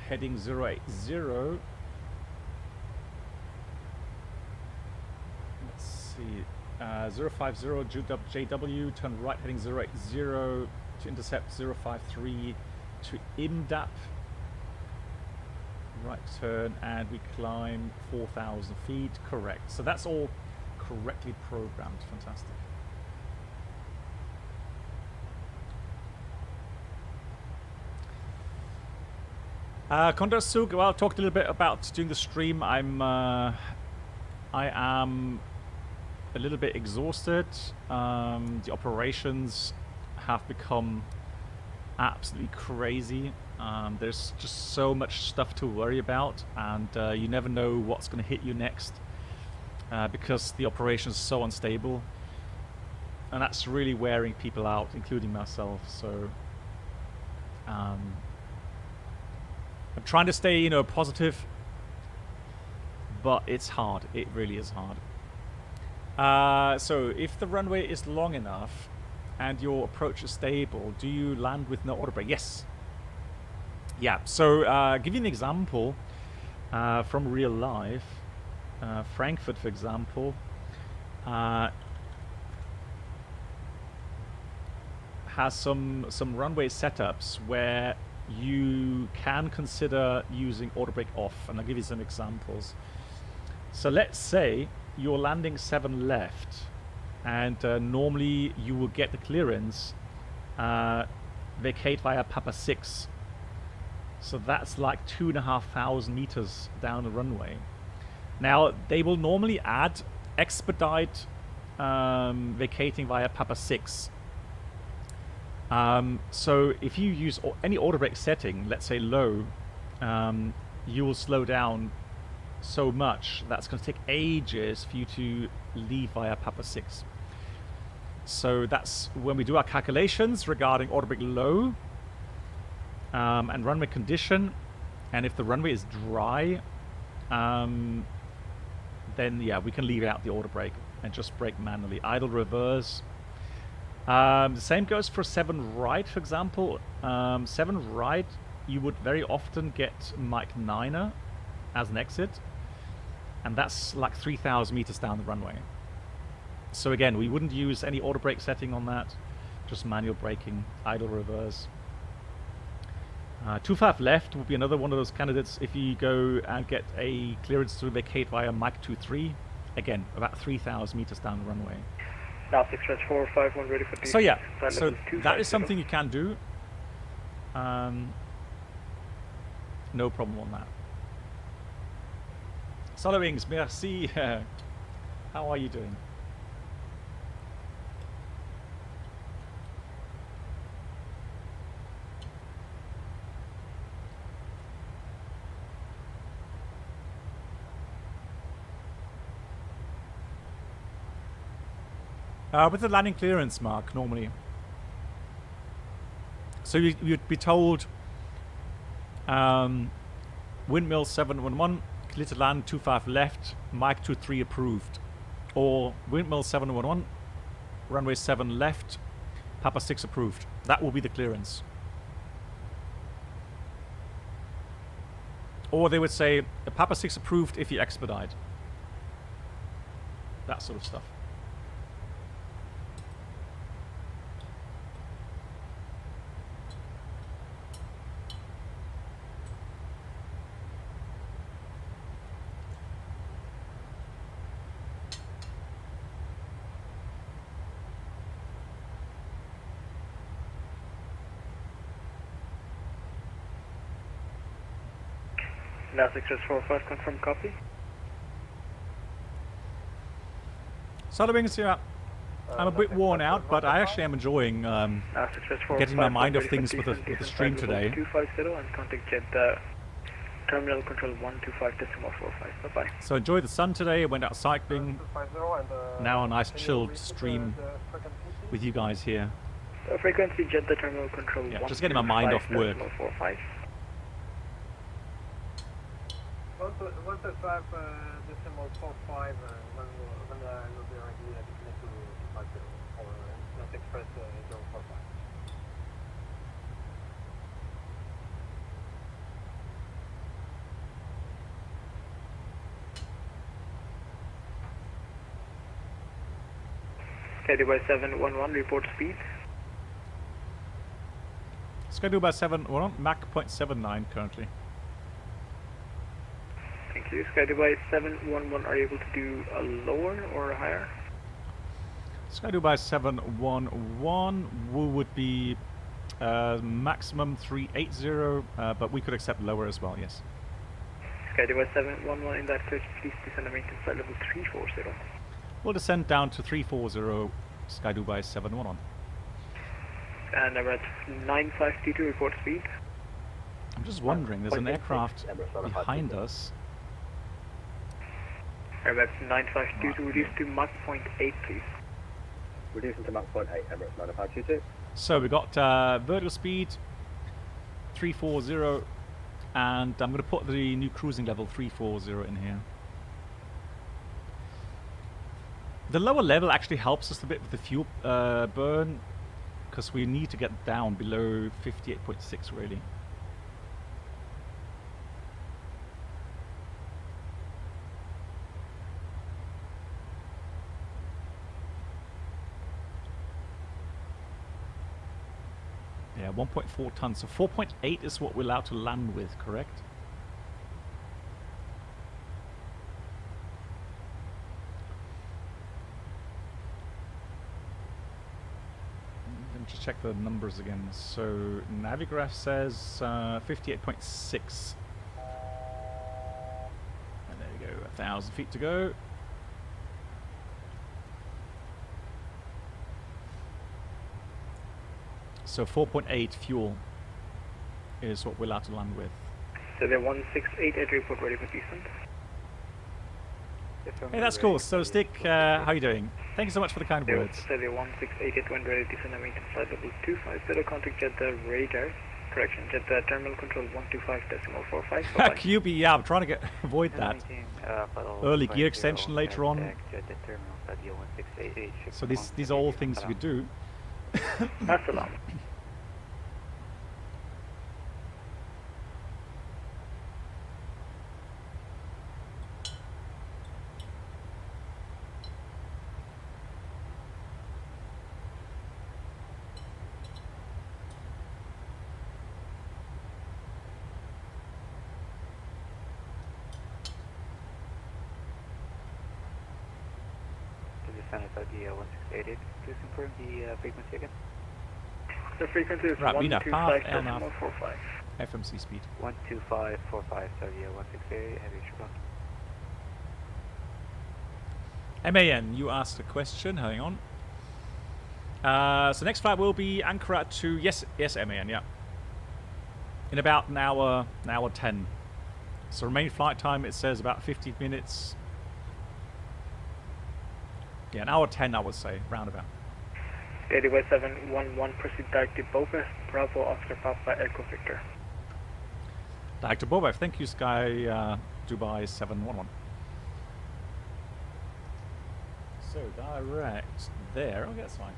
heading 080. Let's see, 050 JW, turn right heading 080 to intercept 053 to IMDAP right turn, and we climb 4,000 feet. Correct. So that's all correctly programmed. Fantastic. Condor Suk, well, I talked a little bit about doing the stream. I am a little bit exhausted. The operations have become absolutely crazy. There's just so much stuff to worry about, and you never know what's going to hit you next because the operation is so unstable, and that's really wearing people out, including myself. So I'm trying to stay, positive, but it's hard. It really is hard. So if the runway is long enough and your approach is stable, do you land with no auto brake? Yes. Yeah. So give you an example from real life. Frankfurt, for example, has some runway setups where you can consider using auto brake off, and I'll give you some examples. So let's say you're landing 7 left, and normally you will get the clearance vacate via Papa 6. So that's like 2,500 meters down the runway. Now they will normally add expedite vacating via Papa 6. So if you use any auto brake setting, let's say low, you will slow down so much that's going to take ages for you to leave via Papa 6. So that's when we do our calculations regarding auto brake low and runway condition, and if the runway is dry, then yeah, we can leave out the auto brake and just brake manually. Idle reverse. The same goes for 7 right, for example. 7 right, you would very often get Mike 9er as an exit, and that's like 3,000 meters down the runway. So again, we wouldn't use any auto brake setting on that, just manual braking, idle reverse. 25 left would be another one of those candidates if you go and get a clearance to vacate via Mike 23, again, about 3,000 meters down the runway. Now 6-451 ready for so yeah, so that is something you can do. No problem on that. Solar Wings, merci. How are you doing? With the landing clearance, Mark, normally. So you'd be told windmill 711, clear to land 25 left, Mike 23 approved. Or windmill 711, runway 7 left, Papa 6 approved. That will be the clearance. Or they would say, Papa 6 approved if you expedite. That sort of stuff. Now 6-4-5, confirm copy. Solar Wings, yeah. I'm a bit worn out, but I actually am enjoying getting my mind off things with the stream today. 250 and contact Jeddah terminal control 125.45. Bye-bye. So enjoy the sun today. I went out cycling. Now a nice chilled stream with you guys here. Frequency Jeddah terminal control. Yeah, just getting my mind off work. 125.45. 125.45 when will be ready to connect to 250 or North Express 045. Schedule by 711, report speed. Schedule by 711, Mach 0.79 currently. you. Sky Dubai 711, are you able to do a lower or a higher? Sky Dubai 711 would be maximum 380, but we could accept lower as well, yes. Sky Dubai 711, in that case, please descend and maintain flight level 340. We'll descend down to 340, Sky Dubai 711. And I'm at 9522, report speed. I'm just wondering, there's an aircraft behind us. Emirates 9522, reduce to Mach 0.8, please. Reducing to Mach 0.8, Emirates 9522. So we got vertical speed 340, and I'm going to put the new cruising level 340 in here. The lower level actually helps us a bit with the fuel burn, because we need to get down below 58.6 really. Yeah, 1.4 tons. So 4.8 is what we're allowed to land with, correct? Let me just check the numbers again. So Navigraph says 58.6. And there we go, 1,000 feet to go. So 4.8 fuel is what we're allowed to land with. So they're 1688 report ready for descent. Hey, that's cool. So Stick, how are you doing? Thank you so much for the kind words. So they're 1688 when ready to descend and maintain flight level 250, contact Jeddah radar. Correction, Jeddah terminal control 125.45. QB, yeah, I'm trying to avoid that. Early gear extension later on. So these are all things you do. That's a lot. Please confirm the frequency again. The frequency is right, 125.45. FMC speed. 125.45, Saudi 168, Aviation. MAN, you asked a question, hang on. So next flight will be Ankara to, yes MAN, yeah. In about an hour 10. So remaining flight time, it says about 15 minutes. Yeah, an hour 10 I would say, roundabout. Dubai 711, proceed back to Boba, Bravo, Oscar Papa, Echo Victor. Back to Boba, thank you Sky Dubai 711. So direct there, okay that's fine.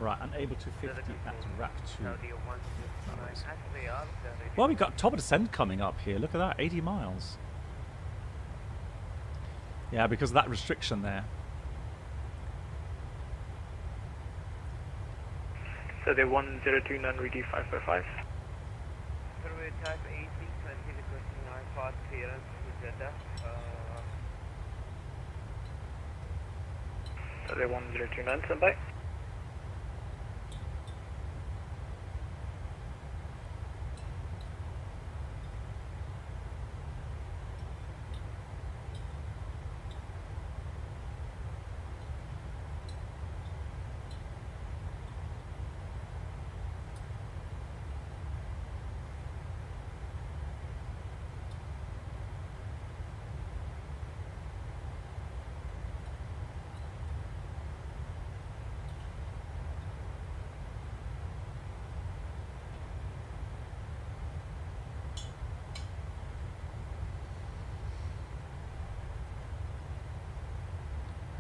Right, unable to 50 at rack 2. Well, we've got top of descent coming up here, look at that, 80 miles. Yeah, because of that restriction there. So they're 1029 ready 5x5. Survey type A320 requesting IFAR clearance to Jeddah. So they're 1029, stand by.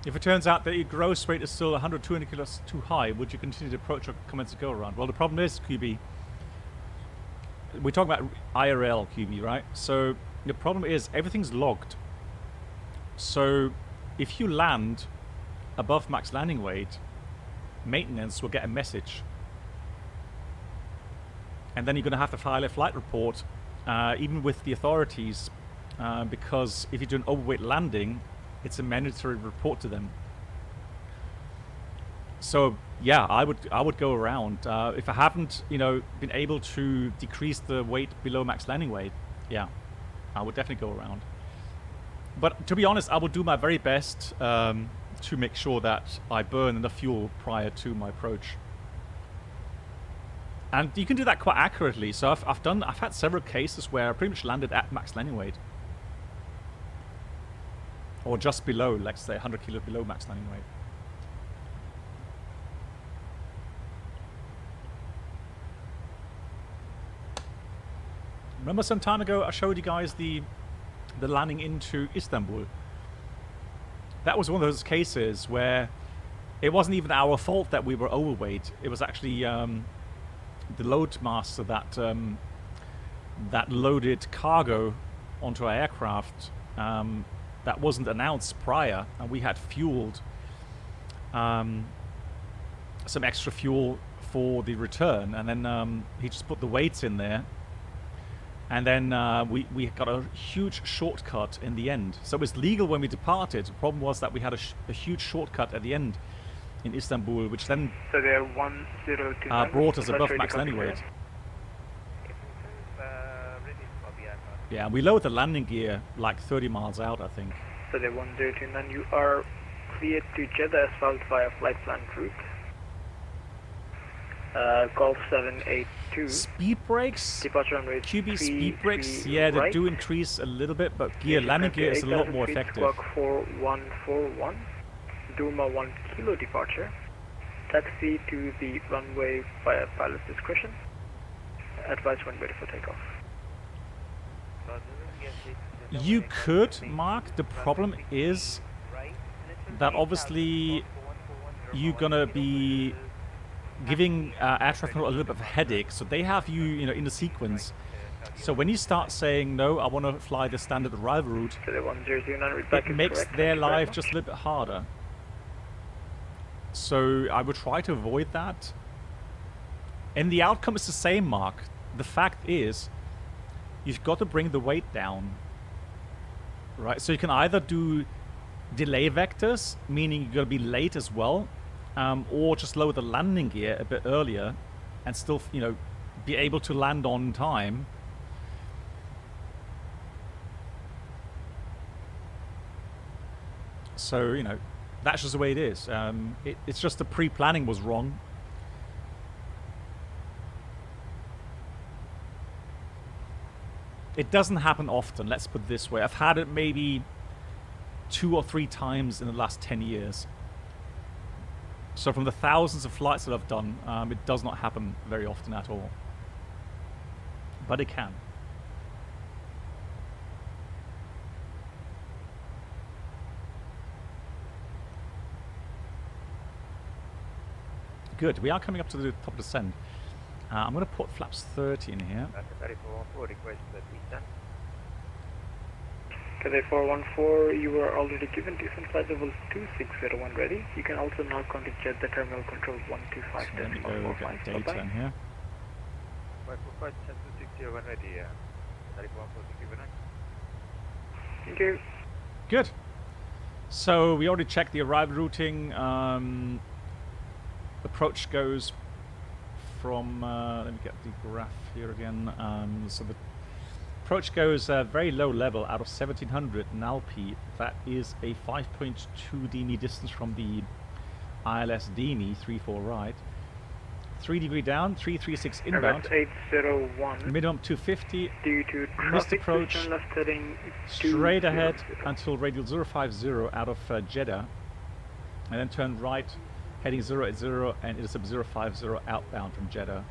If it turns out that your gross weight is still 120 kilos too high, would you continue to approach or commence a go around? Well, the problem is, QB, we're talking about IRL, QB, right? So the problem is everything's logged. So if you land above max landing weight, maintenance will get a message. And then you're going to have to file a flight report even with the authorities, because if you do an overweight landing, it's a mandatory report to them. So yeah, I would go around. If I haven't, you know, been able to decrease the weight below max landing weight, yeah, I would definitely go around. But to be honest, I will do my very best to make sure that I burn enough fuel prior to my approach. And you can do that quite accurately. So I've had several cases where I pretty much landed at max landing weight, or just below, let's say 100 kilo below max landing weight. Remember some time ago I showed you guys the landing into Istanbul? That was one of those cases where it wasn't even our fault that we were overweight. It was actually the load master that that loaded cargo onto our aircraft that wasn't announced prior, and we had fueled some extra fuel for the return, and then he just put the weights in there. And then we got a huge shortcut in the end. So it was legal when we departed. The problem was that we had a huge shortcut at the end in Istanbul, which then so they're 1029 brought us above max landing weight. Yeah, we lowered the landing gear like 30 miles out, I think. So they're 1029. You are cleared to Jeddah asphalt via flight plan route. Golf 782. Speed brakes? Departure on rate QB speed brakes, yeah, they do increase a little bit, but gear landing gear is a lot more effective. Squawk 4141. Duma 1 kilo departure. Taxi to the runway via pilot's discretion. Advise when ready for takeoff. You could, Mark. The problem is that obviously you're gonna be giving air traffic control a little bit of a headache, so they have you, you know, in the sequence. So when you start saying no, I want to fly the standard arrival route, it makes their life just a little bit harder. So I would try to avoid that. And the outcome is the same, Mark. The fact is, you've got to bring the weight down, right? So you can either do delay vectors, meaning you're going to be late as well, or just lower the landing gear a bit earlier and still, you know, be able to land on time. So, you know, that's just the way it is. It's just the pre-planning was wrong. It doesn't happen often, let's put it this way. I've had it maybe 2 or 3 times in the last 10 years. So from the thousands of flights that I've done, it does not happen very often at all. But it can. Good, we are coming up to the top of the descent. I'm going to put flaps 30 in here. Cathay 414, you were already given descent flight level 2601 ready. You can also now contact Jeddah Terminal Control 125. So let me go get data in here. Thank you. Good. So we already checked the arrival routing. Approach goes from, let me get the graph here again. So the approach goes very low level out of 1700 Nalpi. That is a 5.2 dm distance from the ILS Dini, 34 right. 3 degree down, 336 inbound. 801. Minimum 250. Due to missed approach. Straight ahead 200. until radial 050 out of Jeddah. And then turn right, heading 080 and intercept 050 outbound from Jeddah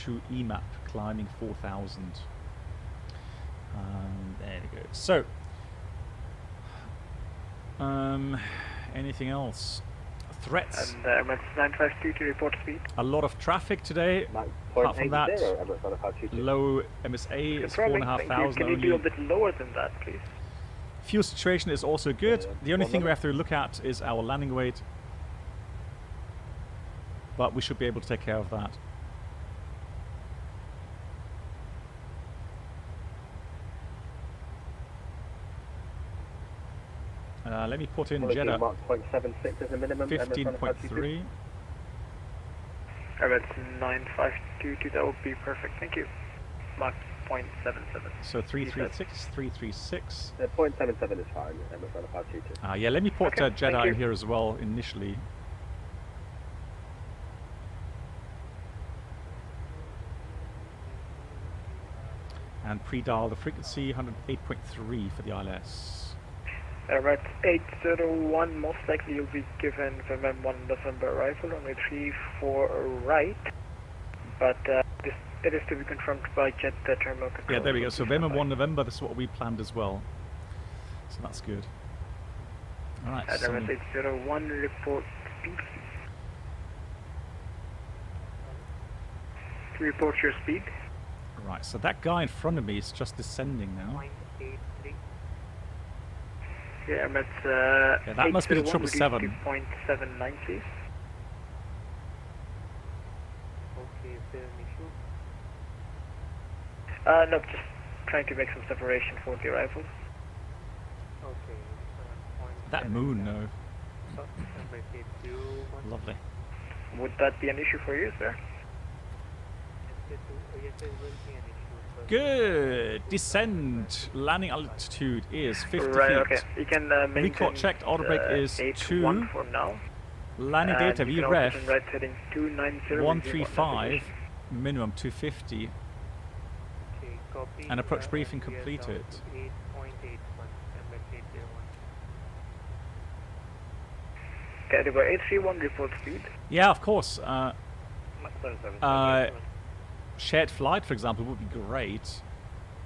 to EMAP, climbing 4000. There we go. So, anything else? Threats. And MS 952 to report speed. A lot of traffic today. Apart from that, low MSA is 4,500 Can you do a bit lower than that, please? Fuel situation is also good. The only thing we have to look at is our landing weight. But we should be able to take care of that. Let me put in Quality Jeddah. Mark 0.76 as a minimum. 15.3. That's 9522, that would be perfect, thank you. Mark 0.77. So 336, 336. 0.77 is fine, MSN 522. Yeah, let me put Okay, Jeddah thank in you. here as well initially. And pre-dial the frequency 108.3 for the ILS. Alright, 801, most likely you'll be given VMM 1 November arrival, runway 34 right, but it is to be confirmed by Jeddah terminal control. Yeah, there we go. So VMM 1 November, this is what we planned as well. So that's good. Alright, so Alright, 801, report speed. Report your speed. right, so that guy in front of me is just descending now. 0.83. Yeah, that's Yeah, that must be the 777. 0.79, please. Okay, is there an issue? No, just trying to make some separation for the arrival. Okay. That moon, no. MSFS Lovely. Would that be an issue for you, sir? Yes, there will be an issue. Good. Descend. Landing altitude is 50 Right, feet. okay. You can maintain Recall checked. Auto brake is 8-1 2. for now. Landing data And you can also VREF turn right heading 290. 135. Minimum 250. Okay, copy. And approach briefing we are down completed. to 8.81, MSFS. Okay, by 831 report speed. Yeah, of course. Shared flight, for example, would be great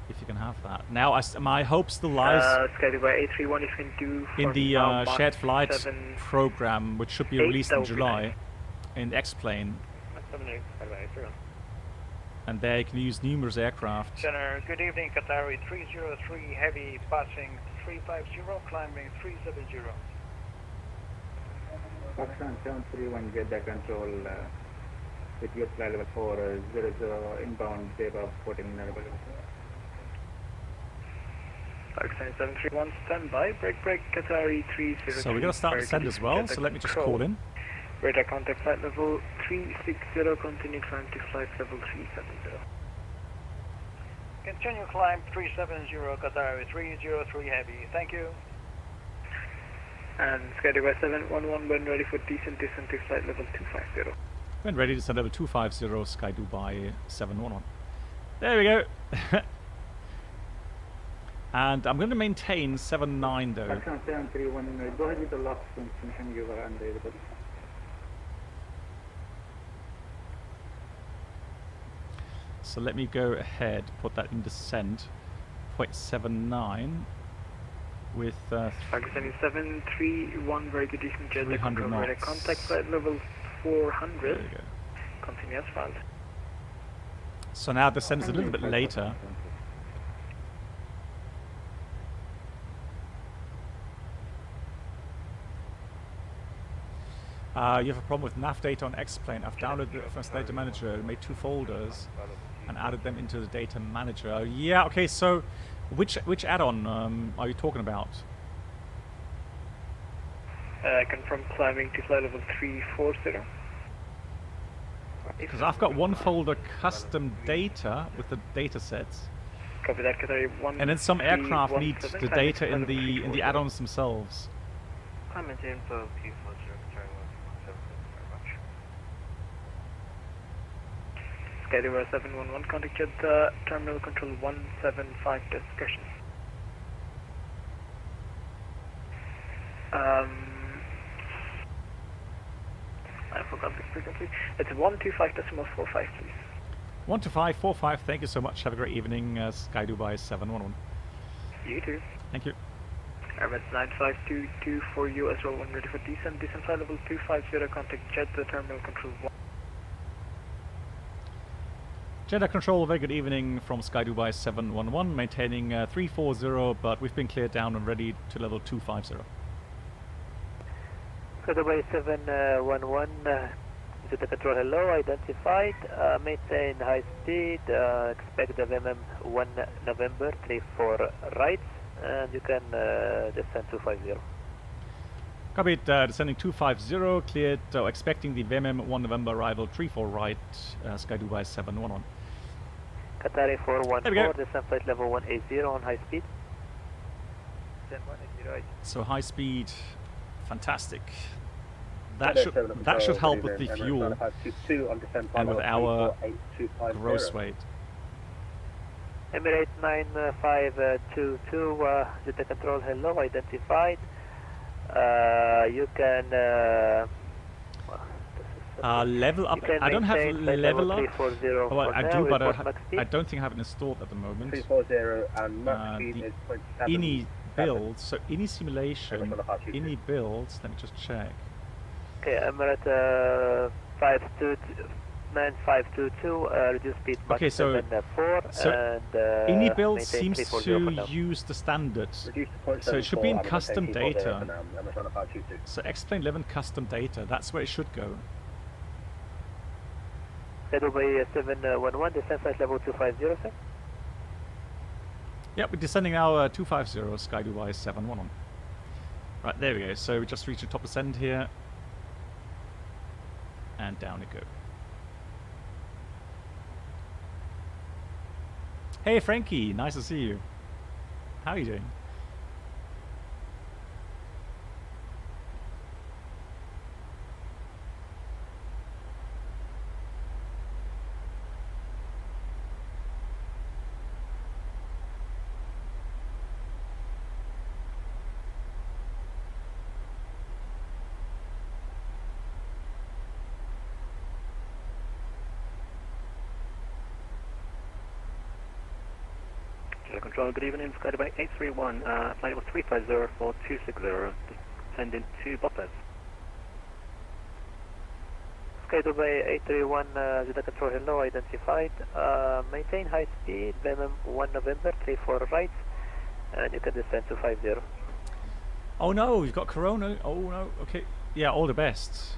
if you can have that. Now, my hope still lies Sky by 831 if you can do in for the now, Mark shared flight 7, program, which should be 8, released that in would be July, nice. in the X-plane. 78, And there you can use numerous aircraft. Center, good evening, Qatari 303 Heavy passing 350, climbing 370. Pakistan 731 Jeddah control with US flight level 400 inbound Takeoff 14 Pakistan 731 standby, break, Qatari 303. So we're going to start descent as well, so let me just call in. Radar contact flight level 360, continue climb to flight level 370. Continue climb 370, Qatari 303 Heavy, thank you. And Skydivers 711 when ready for descent to flight level 250. When ready to send over 250, Sky Dubai 711. There we go. And I'm going to maintain 79 though. Pakistan 731, go ahead with the last function you were unavailable. So let me go ahead, put that in descent, 0.79 with Pakistan 731, very good descent, Jeddah 300 control radar knots. contact flight level 400. There you go. Continue as filed. So now descent is a little bit later. You have a problem with nav data on X-plane. I've downloaded the FMS data manager, made 2 folders, and added them into the data manager. Yeah, okay. So, which add-on are you talking about? Confirm climbing to flight level 340. Because I've got one folder custom data with the data sets, Copy that, Qatari 1. and then some aircraft need the data in the add-ons themselves. I'm in info Q40, Qatari 177, very much. Skydivers 711, contact Jeddah terminal control 175 discussion. I forgot the frequency. It's 125.45, please. 12545. Thank you so much. Have a great evening, Sky Dubai 711. You too. Thank you. Airbus 9522 for you as well when ready for descent. Descent flight level 250, contact Jeddah terminal control 1. Jeddah Control, very good evening from Sky Dubai 711, maintaining 340, but we've been cleared down and ready to level 250. Dubai 711, Jeddah Control, hello, identified, maintain high speed, expect the VMM 1 November, 34 right, and you can descend 250. Copy it, descending 250, cleared, expecting the VMM 1 November arrival, 34 right, Sky Dubai 711. Qatari 414, descent flight level 180 on high speed. Descent 180. So high speed, fantastic. That should help with the fuel and with our gross weight. Emirates 9522, Jeddah control, hello, identified. You can level up. I don't have level up. Oh, well, I do, but I don't think I have it installed at the moment. 340 and max speed is 0.7. Any builds, so any simulation, any builds. Let me just check. Okay, I'm at 9522, reduce speed back okay, so, 74, and any build seems to use the standard, so it should be in custom data. So X-Plane 11 custom data, that's where it should go. Dubai 711, descent flight level 250, sir. Yep, we're descending now 250, Sky Dubai 711. Right, there we go, so we just reached the top ascend here. And down it go. Hey Frankie, nice to see you. How are you doing? Control, good evening, Sky Dubai 831, flight level 350 for 260, descending to Bopez. Sky Dubai 831, Jeddah control, hello, identified. Maintain high speed, VMM 1 November, 34 right, and you can descend to 50. Oh no, you've got Corona. Oh no, okay. Yeah, all the best.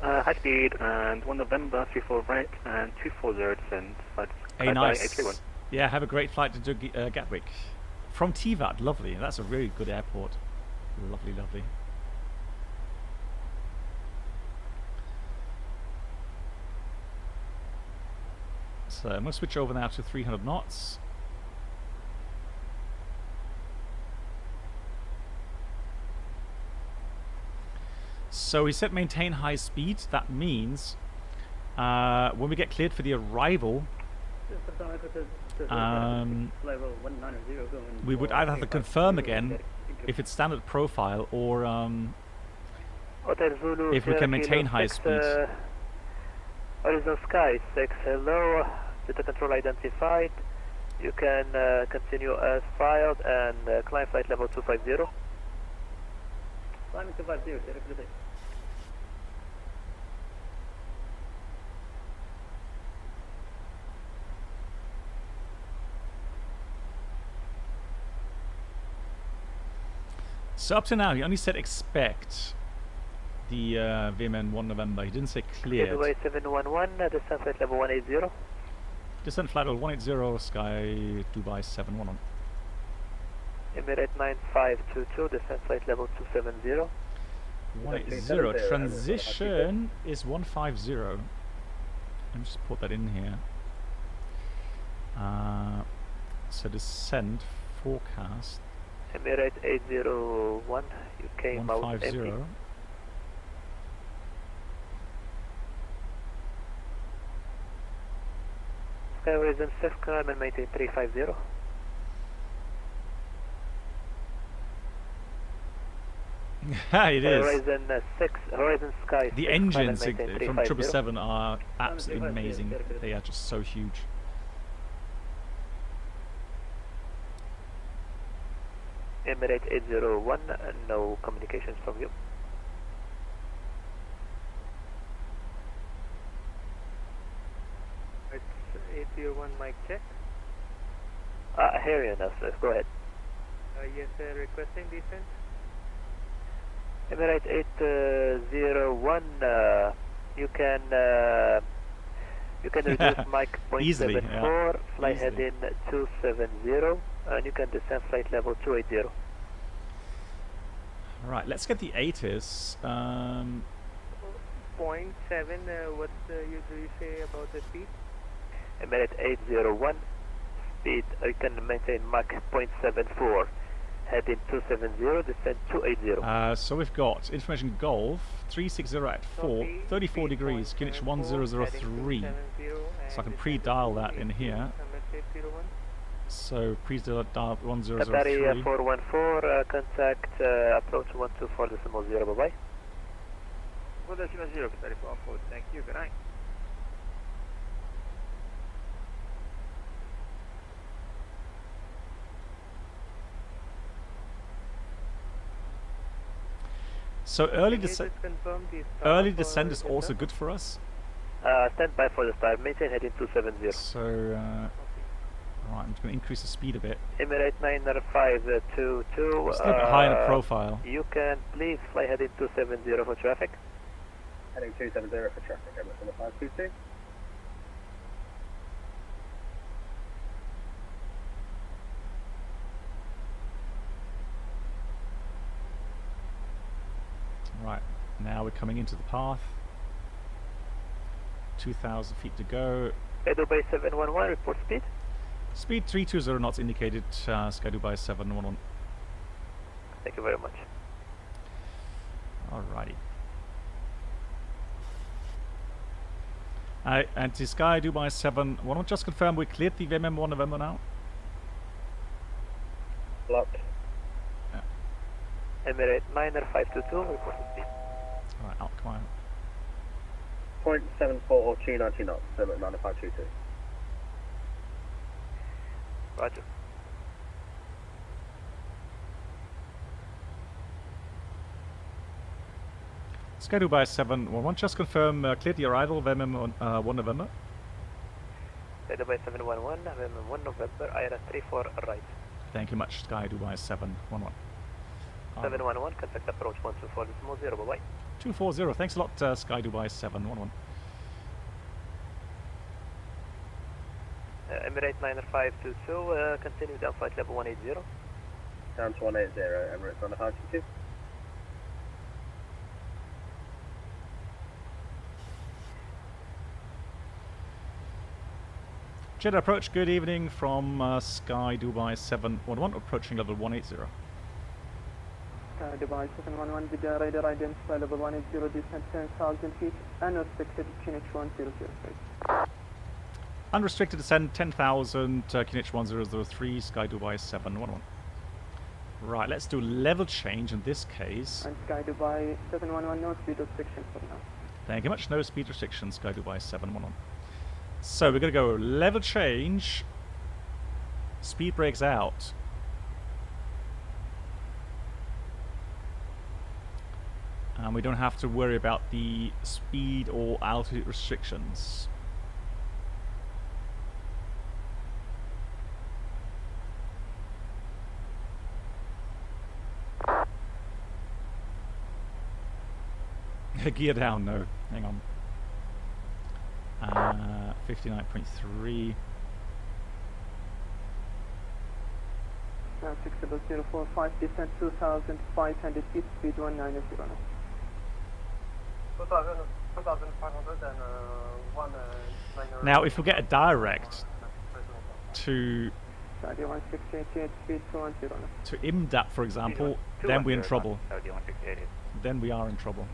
High speed and 1 November, 34 right, and 240 descend. Hey, nice. Yeah, have a great flight to Gatwick. From TVAT, lovely. That's a really good airport. Lovely, lovely. So I'm going to switch over now to 300 knots. So we said maintain high speed. That means when we get cleared for the arrival, we would either have to confirm again if it's standard profile or if we can maintain high speed. Horizon Sky 6, hello, Jeddah control identified. You can continue as filed and climb flight level 250. Climbing 250, So up to now, he only said expect the VMN 1 November. He didn't say cleared. Dubai 711, descent flight level 180. Descent flight level 180, Sky Dubai 711. Emirates 9522, descent flight level 270. 180, transition is 150. Let me just put that in here. So descent forecast. Emirates 801, you came out empty. 150. Sky Horizon 6, climb and maintain 350. It is. Horizon Sky 6, the engines from 777 are absolutely amazing. They are just so huge. Emirates 801, no communications from you. It's 801 mic check. Here you now, sir. Go ahead. Yes, sir. Requesting descent. Emirates 801, you can reduce mic Easily, 0.74, yeah. fly heading 270, and you can descend flight level 280. Alright, let's get the 80s. 0.7, what usually say about the speed? Emirates 801, speed, you can maintain Mach 0.74, heading 270, descend 280. So we've got information Golf 360 at 34 degrees, QNH 1003. So I can pre-dial that in here. So pre-dial 1003. Qatari 414, contact approach 124.0, bye-bye. 1.0, Qatari 414, thank you, good night. So early descent is also good for us. Stand by for the start, maintain heading 270. So, alright, I'm just going to increase the speed a bit. Emirates 90522. It's a little bit high in the profile. You can please fly heading 270 for traffic. Heading 270 for traffic, Emirates on the 522. Right, now we're coming into the path. 2,000 feet to go. Sky Dubai 711, report speed. Speed 320 knots indicated, Sky Dubai 711. Thank you very much. Alrighty. And to Sky Dubai 711, just confirm we cleared the VMM 1 November now? Blocked. Emirates 90522, report speed. Alright, out, come on. 0.74 or 290 knots, Emirates 90522. Roger. Sky Dubai 711, just confirm cleared the arrival VMM 1 November. Sky Dubai 711, VMM 1 November, IRS 34 right. Thank you much, Sky Dubai 711. 711, contact approach 124.0, bye-bye. 240, thanks a lot, Sky Dubai 711. Emirates 90522, continue down flight level 180. Down to 180, Emirates on the 522. Jeddah approach, good evening from Sky Dubai 711, approaching level 180. Sky Dubai 711, Jeddah radar identify level 180, descent 10,000 feet, unrestricted QNH 1003. Unrestricted descent 10,000, QNH 1003, Sky Dubai 711. Right, let's do level change in this case. And Sky Dubai 711, no speed restriction for now. Thank you much, no speed restriction, Sky Dubai 711. So we're going to go level change, speed brakes out. And we don't have to worry about the speed or altitude restrictions. Gear down, no. Hang on. 59.3. 6045, descent 2,500 feet, speed 190. 2,500 and 190. Now, if we get a direct to IMDAP, for example, then we're in trouble. Then we are in trouble.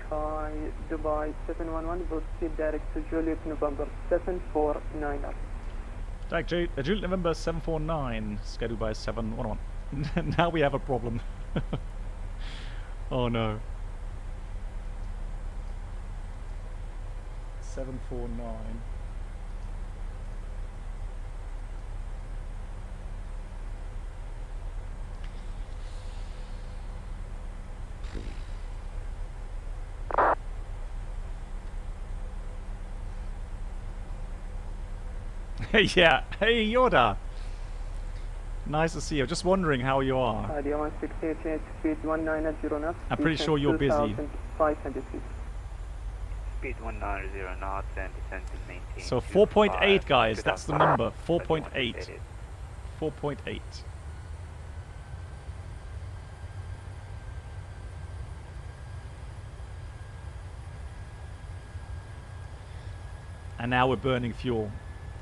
Sky Dubai 711, proceed direct to Juliet November 749. Direct Juliet November 749, Sky Dubai 711. Now we have a problem. Oh no. 749. Yeah, hey Yoda. Nice to see you. Just wondering how you are. Idea 168, speed 190 knots. I'm pretty sure you're busy. 500 feet. Speed 190 knots and descent to maintain. So 4.8 guys, that's the number. 4.8. 4.8. And now we're burning fuel.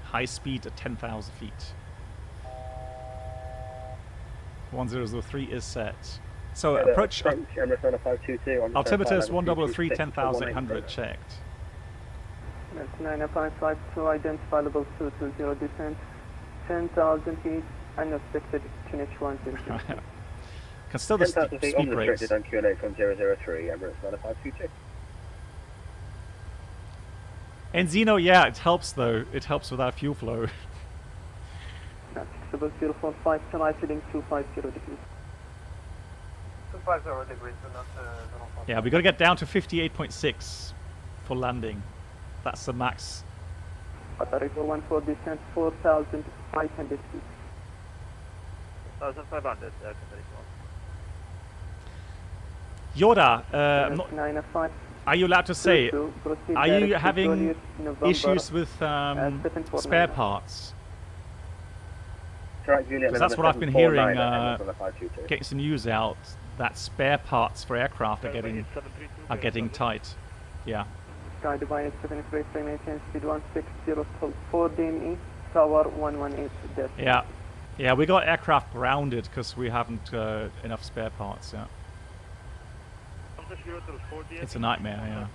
High speed at 10,000 feet. 1003 is set. So approach. Altimeter's 1003, 10,800 checked. That's 9552, identifiable 220 descent, 10,000 feet, unexpected QNH 103. Can still the speed brakes. On QNH from 003, Emirates 9522. Enzino, yeah, it helps though. It helps with our fuel flow. That's 045, right heading 250 degrees. 250 degrees, so not 045. Yeah, we got to get down to 58.6 for landing. That's the max. Qatar 414 descent, 4,500 feet. 1,500, Yoda, are you allowed to say, are you having issues with spare parts? Because that's what I've been hearing, getting some news out, that spare parts for aircraft are getting tight. Yeah. Sky Dubai 733, maintain speed 160, 4 DME, tower 118. Yeah. Yeah, we got aircraft grounded because we haven't enough spare parts, yeah. It's a nightmare, yeah.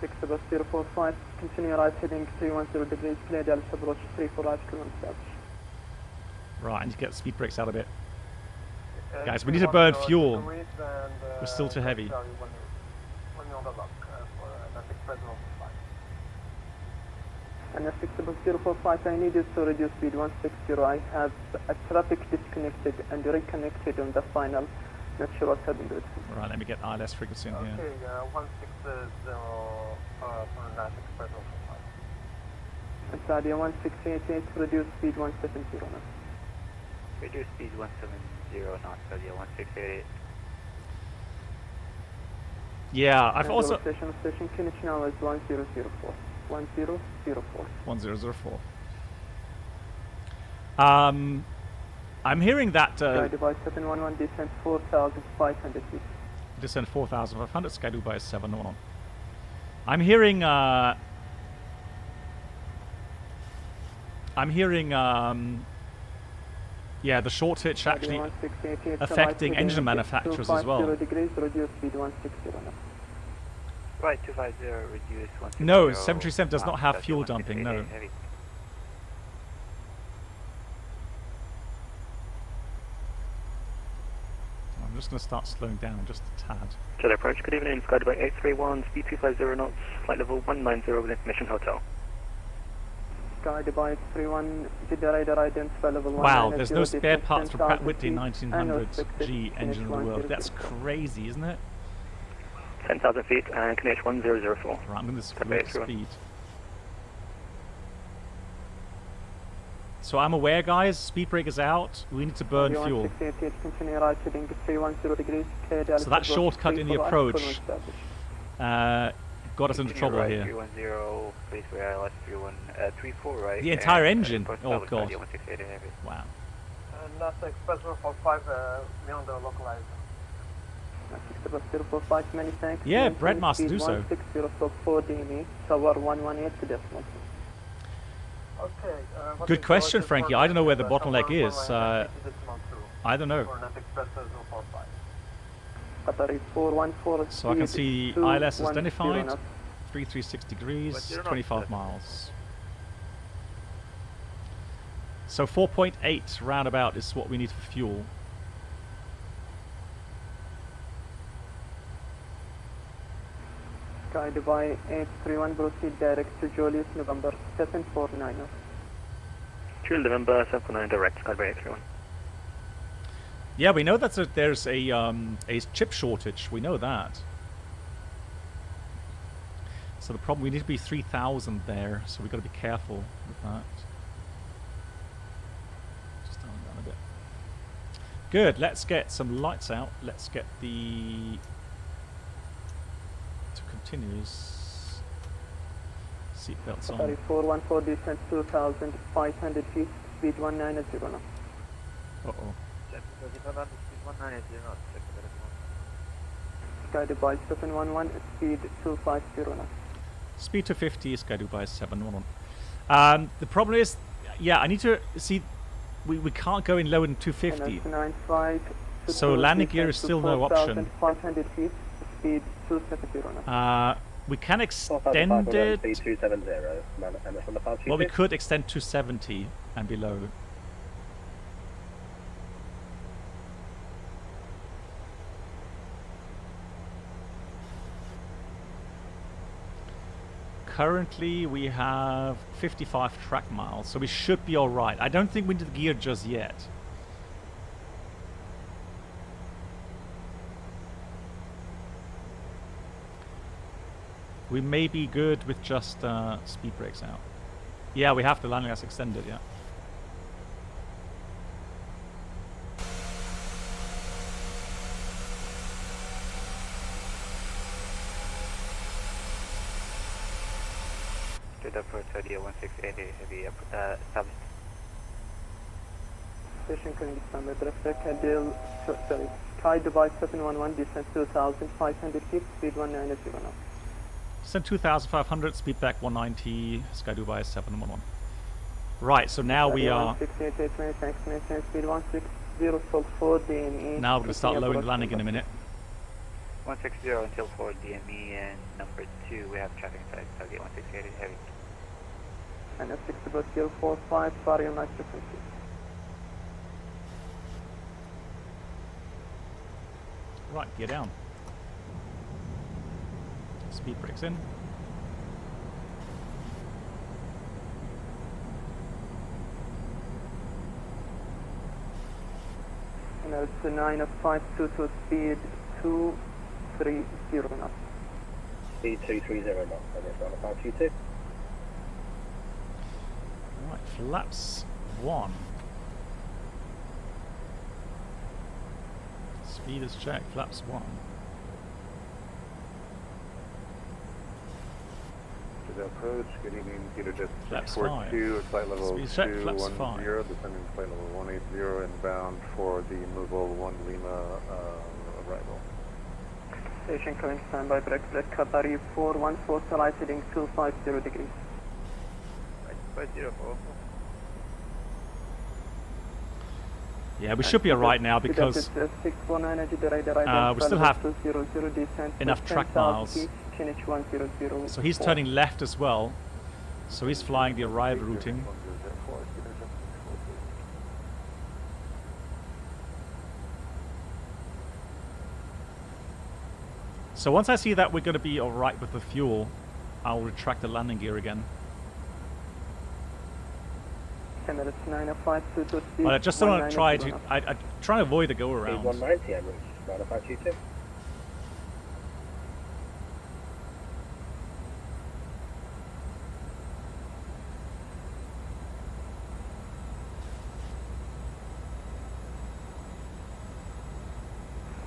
Six about 045, continue right heading 310 degrees, clear Dallas approach 34 right, clearance established. Right, I need to get the speed brakes out a bit. Guys, we need to burn fuel. We're still too heavy. And 60045, I need you to reduce speed 160. I have a traffic disconnected and reconnected on the final. Not sure what's happening to it. Right, let me get ILS frequency on here. Okay, 160 for Nash Express 05. Sadia 1688, reduce speed 170 knots. Reduce speed 170 knots, Sadia 1688. Yeah, I've also... Station Kinich now is 1004. 1004. 1004. I'm hearing that... Sky Dubai 711, descent 4,500 feet. Descent 4,500, Sky Dubai 711. I'm hearing... yeah, the short hitch actually affecting engine manufacturers as well. Degrees, reduce speed 160 knots. Right, 250, reduce 160. No, 737 does not have fuel dumping, no. I'm just going to start slowing down just a tad. Jeddah approach, good evening, Sky Dubai 831, speed 250 knots, flight level 190 with information hotel. Sky Dubai 31, Jeddah radar identify level 190. Wow, there's no spare parts for Pratt Whitney 1900G engine in the world. That's crazy, isn't it? 10,000 feet and Kinech 1004. Right, I'm going to slow speed. So I'm aware, guys, speed brake is out. We need to burn fuel. So that shortcut in the approach got us into trouble here. 310, please ILS 3134, right? The entire engine. Oh god. Wow. NASA Express 145 beyond the localizer. Yeah, Brett must do so. 4 DME, tower 118 decimal. Okay, good question, Frankie. I don't know where the bottleneck is. I don't know. So I can see ILS is identified, 3360 degrees, 25 miles. So 4.8 roundabout is what we need for fuel. Sky Dubai 831, proceed direct to Julius, November 749. Julius November 749 direct, Sky Dubai 831. Yeah, we know that there's a chip shortage. We know that. So the problem, we need to be 3,000 there, so we've got to be careful with that. Just down a bit. Good, let's get some lights out. Let's get the... to continuous seatbelts on. 414 descent 2,500 feet, speed 190 knots. Sky Dubai 711, speed 250 knots. Speed 250, Sky Dubai 711. The problem is, yeah, I need to see, we can't go in lower than 250. So landing gear is still no option. 500 feet, speed 270 knots. We can extend it. Speed 270. Well, we could extend 270 and below. Currently, we have 55 track miles, so we should be all right. I don't think we need the gear just yet. We may be good with just speed brakes out. Yeah, we have the landing gas extended, yeah. Jeddah for 1680 heavy established. Station calling standby traffic, Deal, sorry, Sky Dubai 711, descent 2,500 feet, speed 190 knots. Descent 2,500, speed back 190, Sky Dubai 711. Right, so now we are... Speed 160, salt 4 DME. Now we're going to start lowering the landing in a minute. 160 until 4 DME and number 2, we have traffic inside, target 1680 heavy. And a 60.045, sorry, on nice frequency. Right, gear down. Speed brakes in. And it's a 90522 speed 230 knots. Speed 230 knots, and it's on a 522. Right, flaps 1. Speed is checked, flaps 1. Approach, good evening, Peter just flaps 42, flight level 210, flaps 5. descending flight level 180, inbound for the Mobile 1 Lima arrival. Station calling standby, break Qatari 414, light heading 250 degrees. 504. Yeah, we should be alright now because we still have enough track miles. So he's turning left as well. So he's flying the arrival routing. So once I see that we're going to be alright with the fuel, I'll retract the landing gear again. But I just don't want to try to... I try to avoid the go-around. 190 average, about a 522.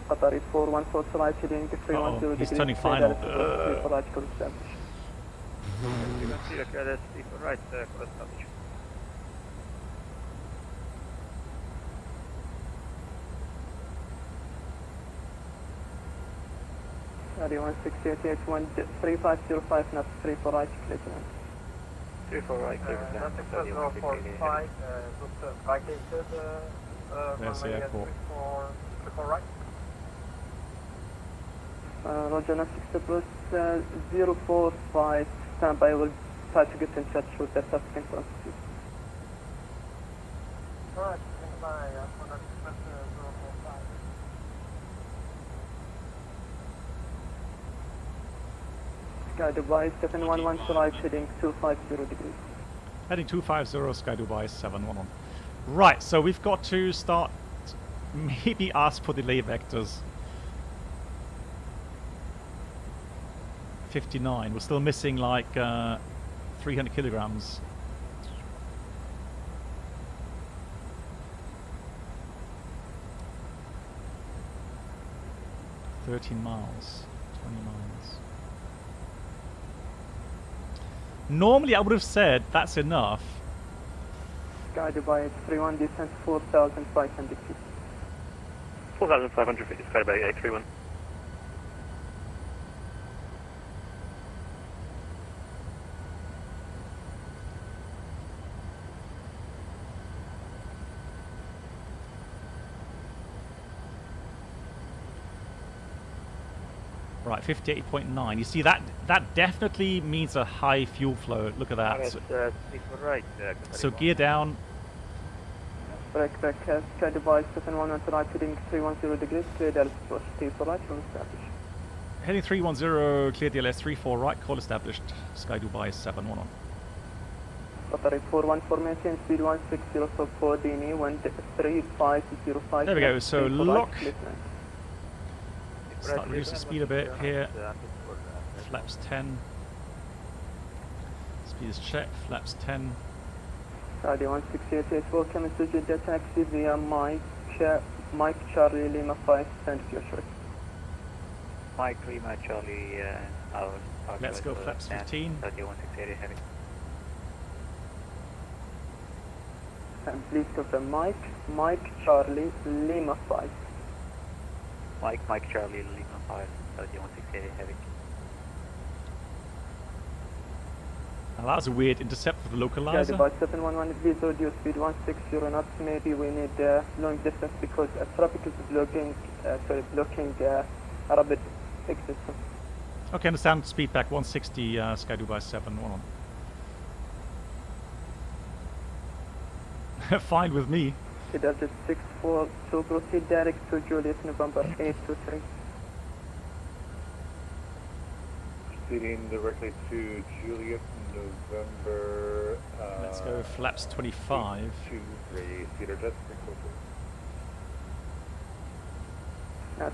Qatari 414 light heading 310 degrees. He's turning final. Right, Area 16881 3505 knots 34 right, clear to land. 34 right, clear to land. There's the airport. Right. Roger, 60 plus 045, standby, will try to get in touch with the traffic in front of you. Alright, standby, 160 045. Sky Dubai 711, so right heading 250 degrees. Heading 250, Sky Dubai 711. Right, so we've got to start, maybe ask for delay vectors. 59, we're still missing like 300 kilograms. $13 miles, 20 miles. Normally I would have said that's enough. Sky Dubai 31, descent 4,500 feet. 4,500 feet, Sky Dubai A31. Right, 58.9. You see that definitely means a high fuel flow. Look at that. Right. So gear down. Break back, Sky Dubai 711 to right, heading 310 degrees, clear Dallas approach, T for right, from established. Heading 310, clear DLS 34 right, call established. Sky Dubai 711. Qatari 41 formation, speed 160 for 4 DNE 13505. There we go, so lock. Start reduce the speed a bit here. Flaps 10. Speed is checked, flaps 10. Saudi 168, welcome to Jeddah taxi via Mike Charlie Lima 5, send future. Mike Lima Charlie, let's go flaps 15. Saudi 168 heavy. And please confirm Mike Charlie Lima 5. Mike Charlie Lima 5, Saudi 168 heavy. Now that was a weird intercept for the localizer. By 711, please audio speed 160 knots. Maybe we need long distance because traffic is blocking rapid exit. Okay, understand. Speed back 160, Sky Dubai 711. Fine with me. Delta 64 to proceed direct to Juliet November 823. Proceeding directly to Juliet November. Let's go flaps 25. 23 seater jet. Now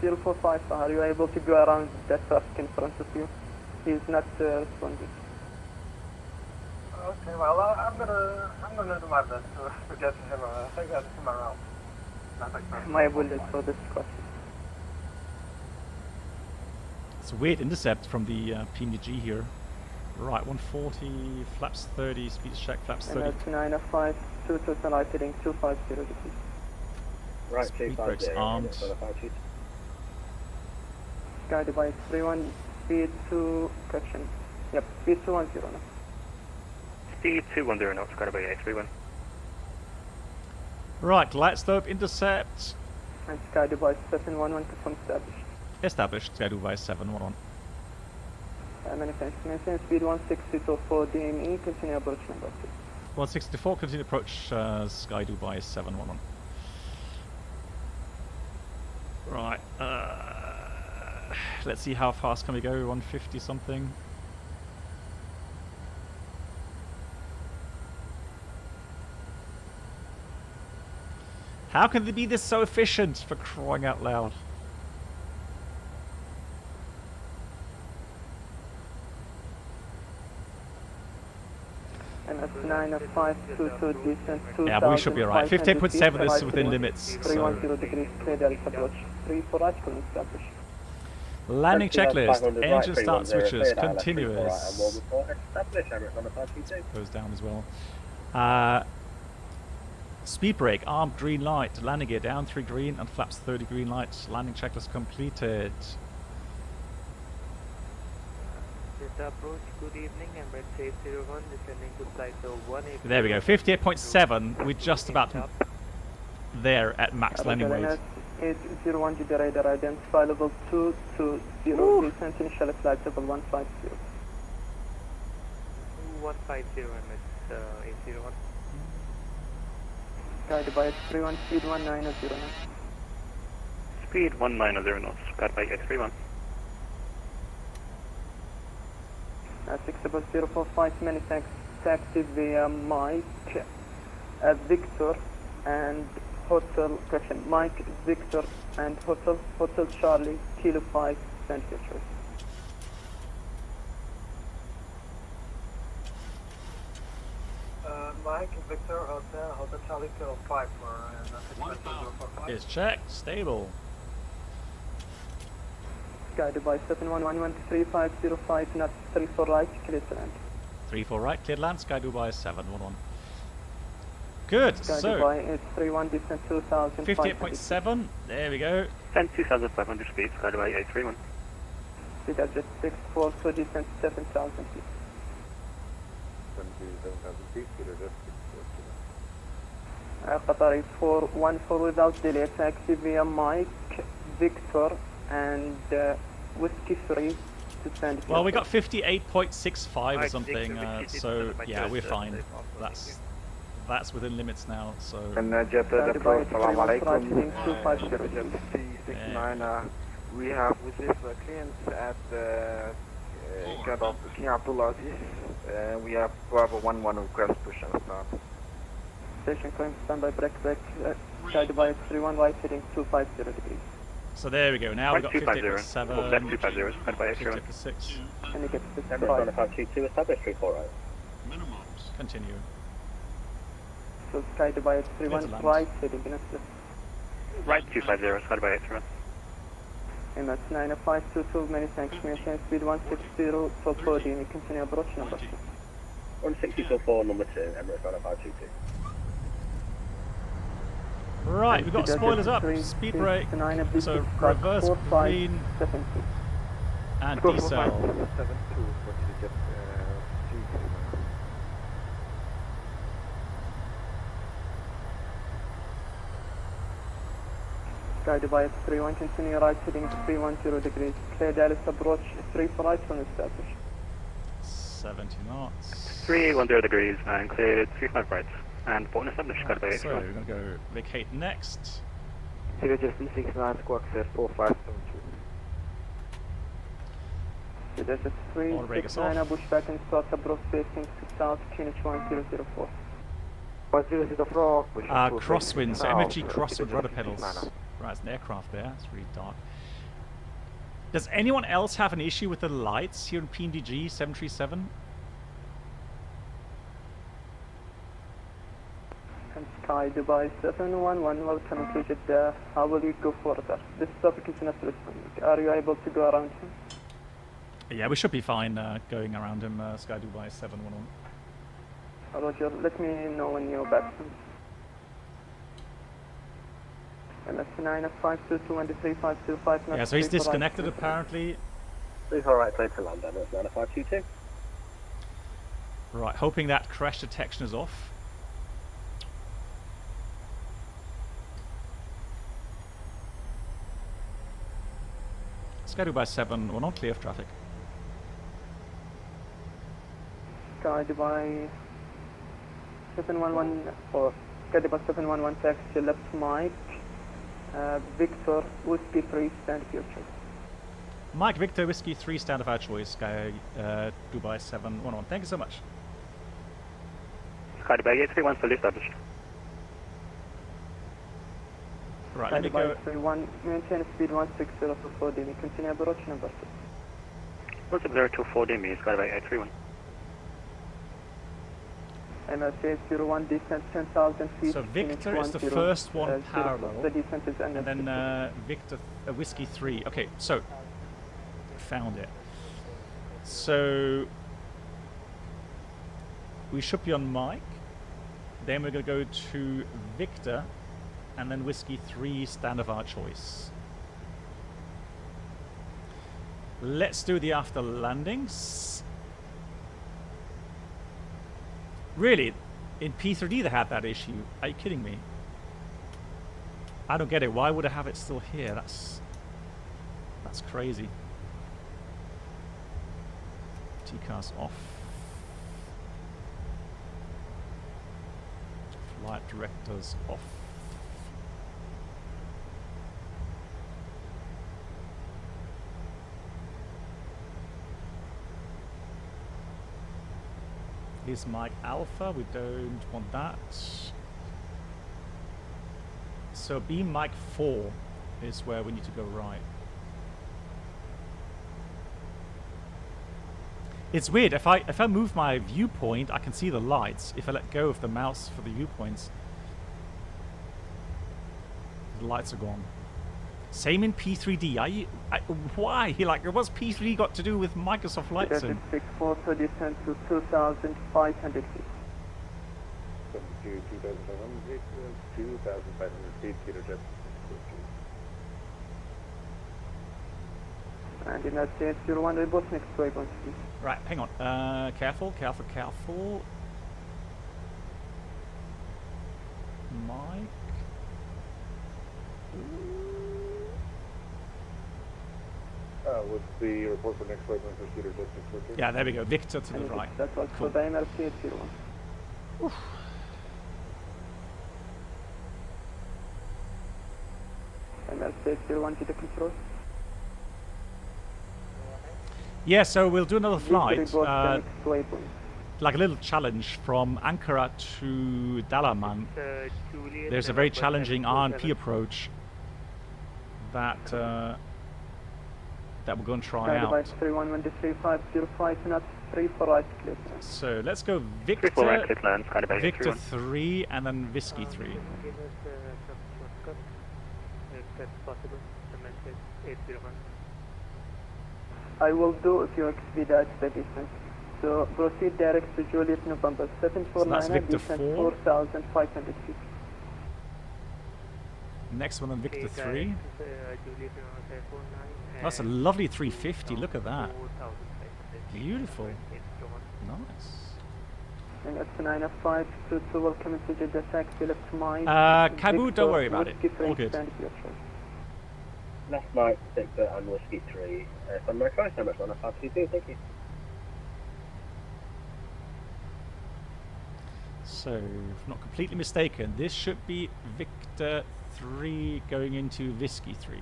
045, are you able to go around that traffic in front of you? He's not responding. Okay, well, I'm gonna do my best to get him around. My apologies for this question. It's a weird intercept from the PMDG here. Right, 140, flaps 30, speed check, flaps 30. And 905, 22 right, heading 250 degrees. Right, speed brakes armed. Sky Dubai 31, speed 2, correction. Yep, speed 210 now. Speed 210 knots, Sky Dubai 831. Right, glide slope intercept. And Sky Dubai 711 confirm established. Established, Sky Dubai 711. Many thanks. Maintain speed 160 for DME, continue approach number 2. 164, continue approach Sky Dubai 711. Right, let's see how fast can we go, 150 something. How can they be this so efficient, for crying out loud? Yeah, but we should be alright. 15.7 is within limits. So. Landing checklist, engine start switches, continuous. Goes down as well. Speed brake, armed green light, landing gear down 3 green and flaps 30 green light. Landing checklist completed. Approach, good evening, Emirates 801, descending to flight 180. There we go, 58.7. We're just about there at max landing weight. 801 Jeddah radar, identify level 220, descent initial flight level 150. 150, Emirates 801. Sky Dubai 31, speed 190 knots. Speed 190 knots, Sky Dubai 831. 60045, many thanks. Taxi via Mike, Victor and Hotel, correction, Mike, Victor and Hotel Charlie, Kilo 5, St. Petersburg. Mike, Victor, Hotel Charlie, Kilo 5 for It's checked, stable. Sky Dubai 711-3505 knots, 34 right, clear to land. 34 right, cleared land, Sky Dubai 711. Good, Sky so... Dubai 831, descent 2,500. 58.7, there we go. Descent 2,500 speed, Sky Dubai 831. Speed adjust 64, so descent 7,000 feet. 7,000 feet, speed adjust 64. Qatari 414 without delay, taxi via Mike, Victor and Whiskey 3 to send. Well, we got 58.65 or something, so yeah, we're fine. That's within limits now, so... And Jeddah, Assalamu alaikum. Jeddah C69, we have received clearance at King Abdullah Aziz, and we have Bravo 11 request push and start. Station calling standby break, guided by 31 right heading 250 degrees. So there we go, now we've got 58.7, 250, stand by 58.6. And you get 65. Number 522, establish 340. Continue. So it's guided by 31 right heading in Right 250, stand by 81. MS 9522, many thanks, maintain speed 160, for 40, and you continue approach number 2. 160.4, number 2, Emirates 522. Right, we've got spoilers up, speed brake, so reverse green, and decel. Guided by 31, continue right heading 310 degrees. Clear Dallas approach 3 for right from established. 70 knots. 310 degrees and cleared 35 right. And port established, got by 81. So we're going to go vacate next. Zero just 69 squawk says 4572. So there's a 369 Pushback and start approach facing south, QNH 1004. 1004. Crosswind, so MFG crosswind rudder pedals. Right, it's an aircraft there, it's really dark. Does anyone else have an issue with the lights here in PMDG 737? And Sky Dubai 711, welcome to Jeddah. How will you go further? This topic is not responding. Are you able to go around him? Yeah, we should be fine going around him, Sky Dubai 711. Roger, let me know when you're back. MS9 522 and 3525. Yeah, so he's disconnected apparently. Please alright, clear to land, Emirates 522. Right, hoping that crash detection is off. Sky Dubai 711, clear of traffic. Sky Dubai 711 or Sky Dubai 711 taxi left Mike. Victor Whiskey 3 stand future. Mike Victor Whiskey 3 stand of our choice. Sky Dubai 711. Thank you so much. Sky Dubai 831 fully established. Right, Sky let me go. 31, maintain speed 160 for 4D. Continue approach number 2. 16024 DME, Sky Dubai 831. MSA 01 descent 10,000 feet. So Victor is the first one parallel, the descent is and then Victor Whiskey 3. Okay, so found it. So we should be on Mike. Then we're going to go to Victor, and then Whiskey 3 stand of our choice. Let's do the after landings. Really, in P3D they had that issue. Are you kidding me? I don't get it. Why would I have it still here? That's crazy. TCAS off. Flight directors off. Is Mike Alpha? We don't want that. So B Mike 4 is where we need to go right. It's weird. If I move my viewpoint, I can see the lights. If I let go of the mouse for the viewpoints, the lights are gone. Same in P3D. Why? Like, what's P3D got to do with Microsoft Flight Sim? 640 descent to 2,500 feet. 2,500 feet, Peter Jet. And in that case, 01 report next waypoint, please. Right, hang on. Careful. Mike. Would the report for next flight when proceed or distance switcher? Yeah, there we go. Victor to the right. That was Cool. for the MRC 801. MRC 801 to the control. Yeah, so we'll do another flight. Report the next waypoint. Like a little challenge from Ankara to Dalaman. There's a very challenging RNP approach that that we're going to try out. 31133505 knots 3 for right clear. So let's go Victor, Victor 3 and then Whiskey 3. Give us some shortcut, if that's possible. MSFS 801. I will do if you expedite the distance. So proceed direct to Juliet November 749 descent 4,500 feet. Next one on Victor 3. That's a lovely 350. Look at that. Beautiful. Nice. And that's 905 to welcome to Jeddah taxi left mind. Kabu, don't worry about it. All good. Left, right, Victor and Whiskey 3. Sunrise Christ, how much on a 522, thank you. So, if I'm not completely mistaken, this should be Victor 3 going into Whiskey 3.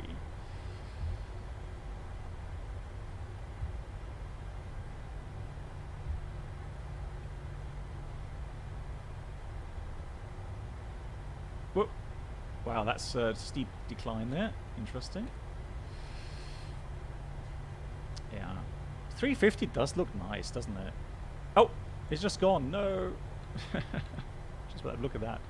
Whoop. Wow, that's a steep decline there. Interesting. Yeah. 350 does look nice, doesn't it? Oh, it's just gone. No. Just look at that.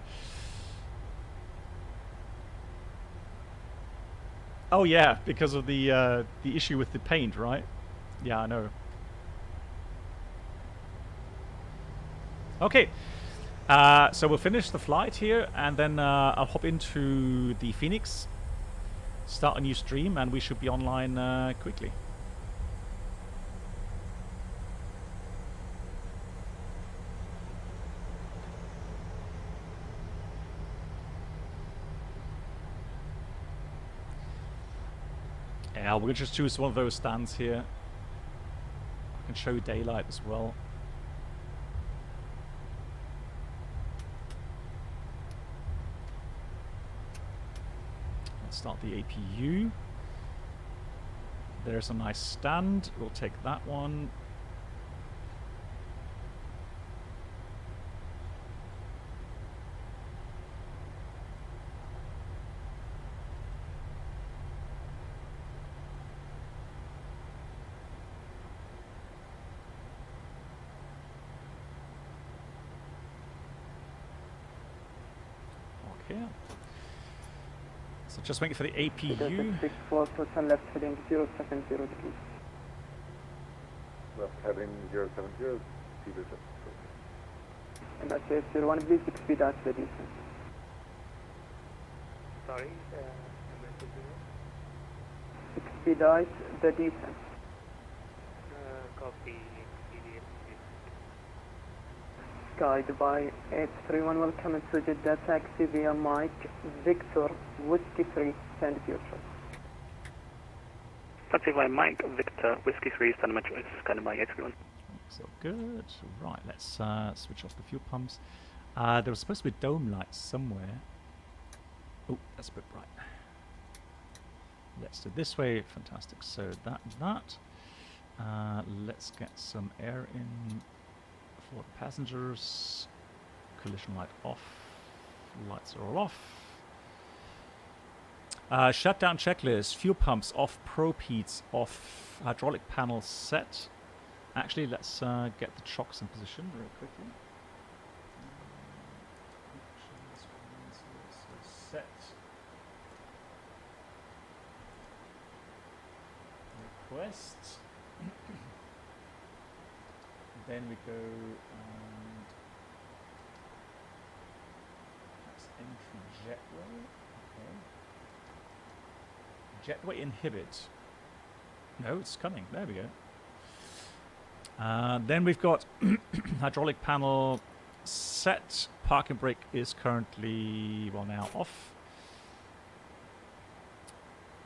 Oh yeah, because of the issue with the paint, right? Yeah, I know. Okay. So we'll finish the flight here, and then I'll hop into the Phoenix, start a new stream, and we should be online quickly. Yeah, we'll just choose one of those stands here. I can show you daylight as well. Let's start the APU. There's a nice stand. We'll take that one. So just waiting for the APU. 64% left heading 070 degrees. Left heading 070, Peter. And that's it, 01, please expedite the descent. Sorry, expedite the descent. Copy. Sky Dubai 831, welcome to Jeddah taxi via Mike Victor Whiskey 3, send future. Taxi via Mike Victor Whiskey 3, stand my choice, kind of my 831. So good. Right, let's switch off the fuel pumps. There was supposed to be dome lights somewhere. Oh, that's a bit bright. Let's do it this way. Fantastic. So that. Let's get some air in for the passengers. Collision light off. Lights are all off. Shutdown checklist. Fuel pumps off. Propeats off. Hydraulic panel set. Actually, let's get the chocks in position real quickly. Set. Request. Then we go and that's entry jetway. Okay. Jetway inhibit. No, it's coming. There we go. Then we've got hydraulic panel set. Parking brake is currently, well, now off.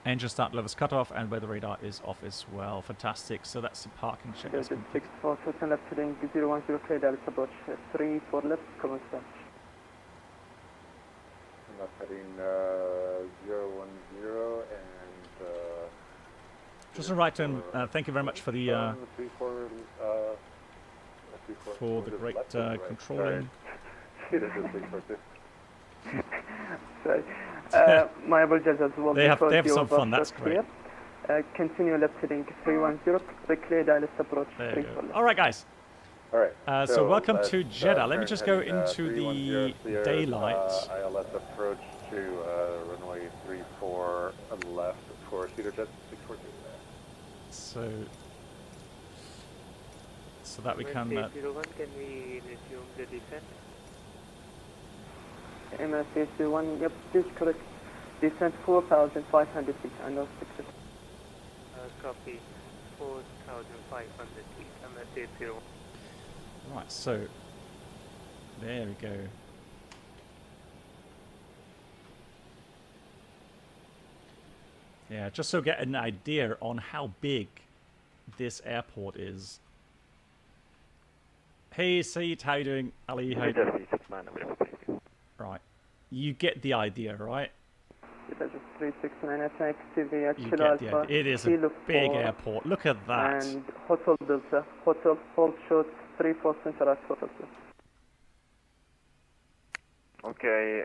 Engine start levels cut off and weather radar is off as well. Fantastic. So that's the parking check. There's a 64 total left heading 010 clear Dallas approach 3 for left, common start. Left heading 010 and just a right turn. Thank you very much for the great controlling. Sorry. My apologies as well. They have some fun. That's great. Continue left heading 310. Clear Dallas approach 3 for left. All right, guys. All right. So welcome to Jeddah. Let me just go into the daylight. ILS approach to runway 34 left for Cedar Jet 642. So that we can. 801, can we resume the descent? MSFS1, yep, this is correct. Descent 4,500 feet. I know 60. Copy. 4,500 feet. MS801. Right, so there we go. Yeah, just so get an idea on how big this airport is. Hey, Saeed, how you doing? Ali, how you doing? Right, you get the idea, right? It is 369 attack to the You get the idea. It is a big airport. Look at that. And Hotel Delta, Hotel hold short 34 Central Hotel. Okay,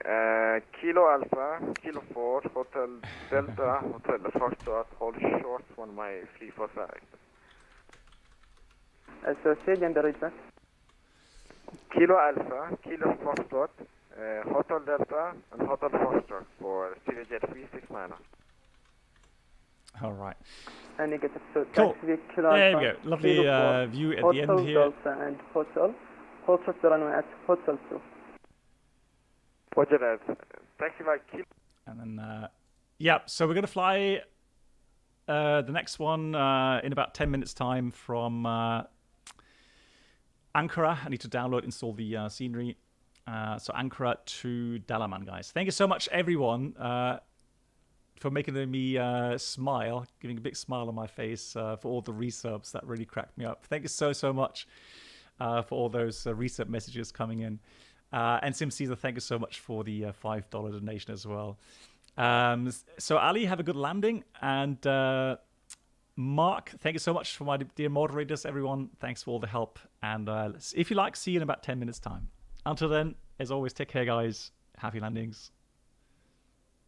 Kilo Alpha, Kilo 4, Hotel Delta, Hotel Foxtrot, hold short 1 mile, 345. Associate and the right back. Kilo Alpha, Kilo Foxtrot, Hotel Delta, and Hotel Foxtrot for CityJet 36 Mana. All right. And negative. So cool. Kilo There Alpha, we go. Lovely view at the end here. Delta and Hotel. Hotel the runway at Hotel 2. Roger that. Taxi by Kilo. And then, yeah, so we're going to fly the next one in about 10 minutes' time from Ankara. I need to download, install the scenery. So Ankara to Dalaman, guys. Thank you so much, everyone, for making me smile, giving a big smile on my face for all the resubs. That really cracked me up. Thank you so much for all those resub messages coming in. And Sim Caesar, thank you so much for the $5 donation as well. So Ali, have a good landing. And Mark, thank you so much for my dear moderators, everyone. Thanks for all the help. And if you like, see you in about 10 minutes' time. Until then, as always, take care, guys. Happy landings.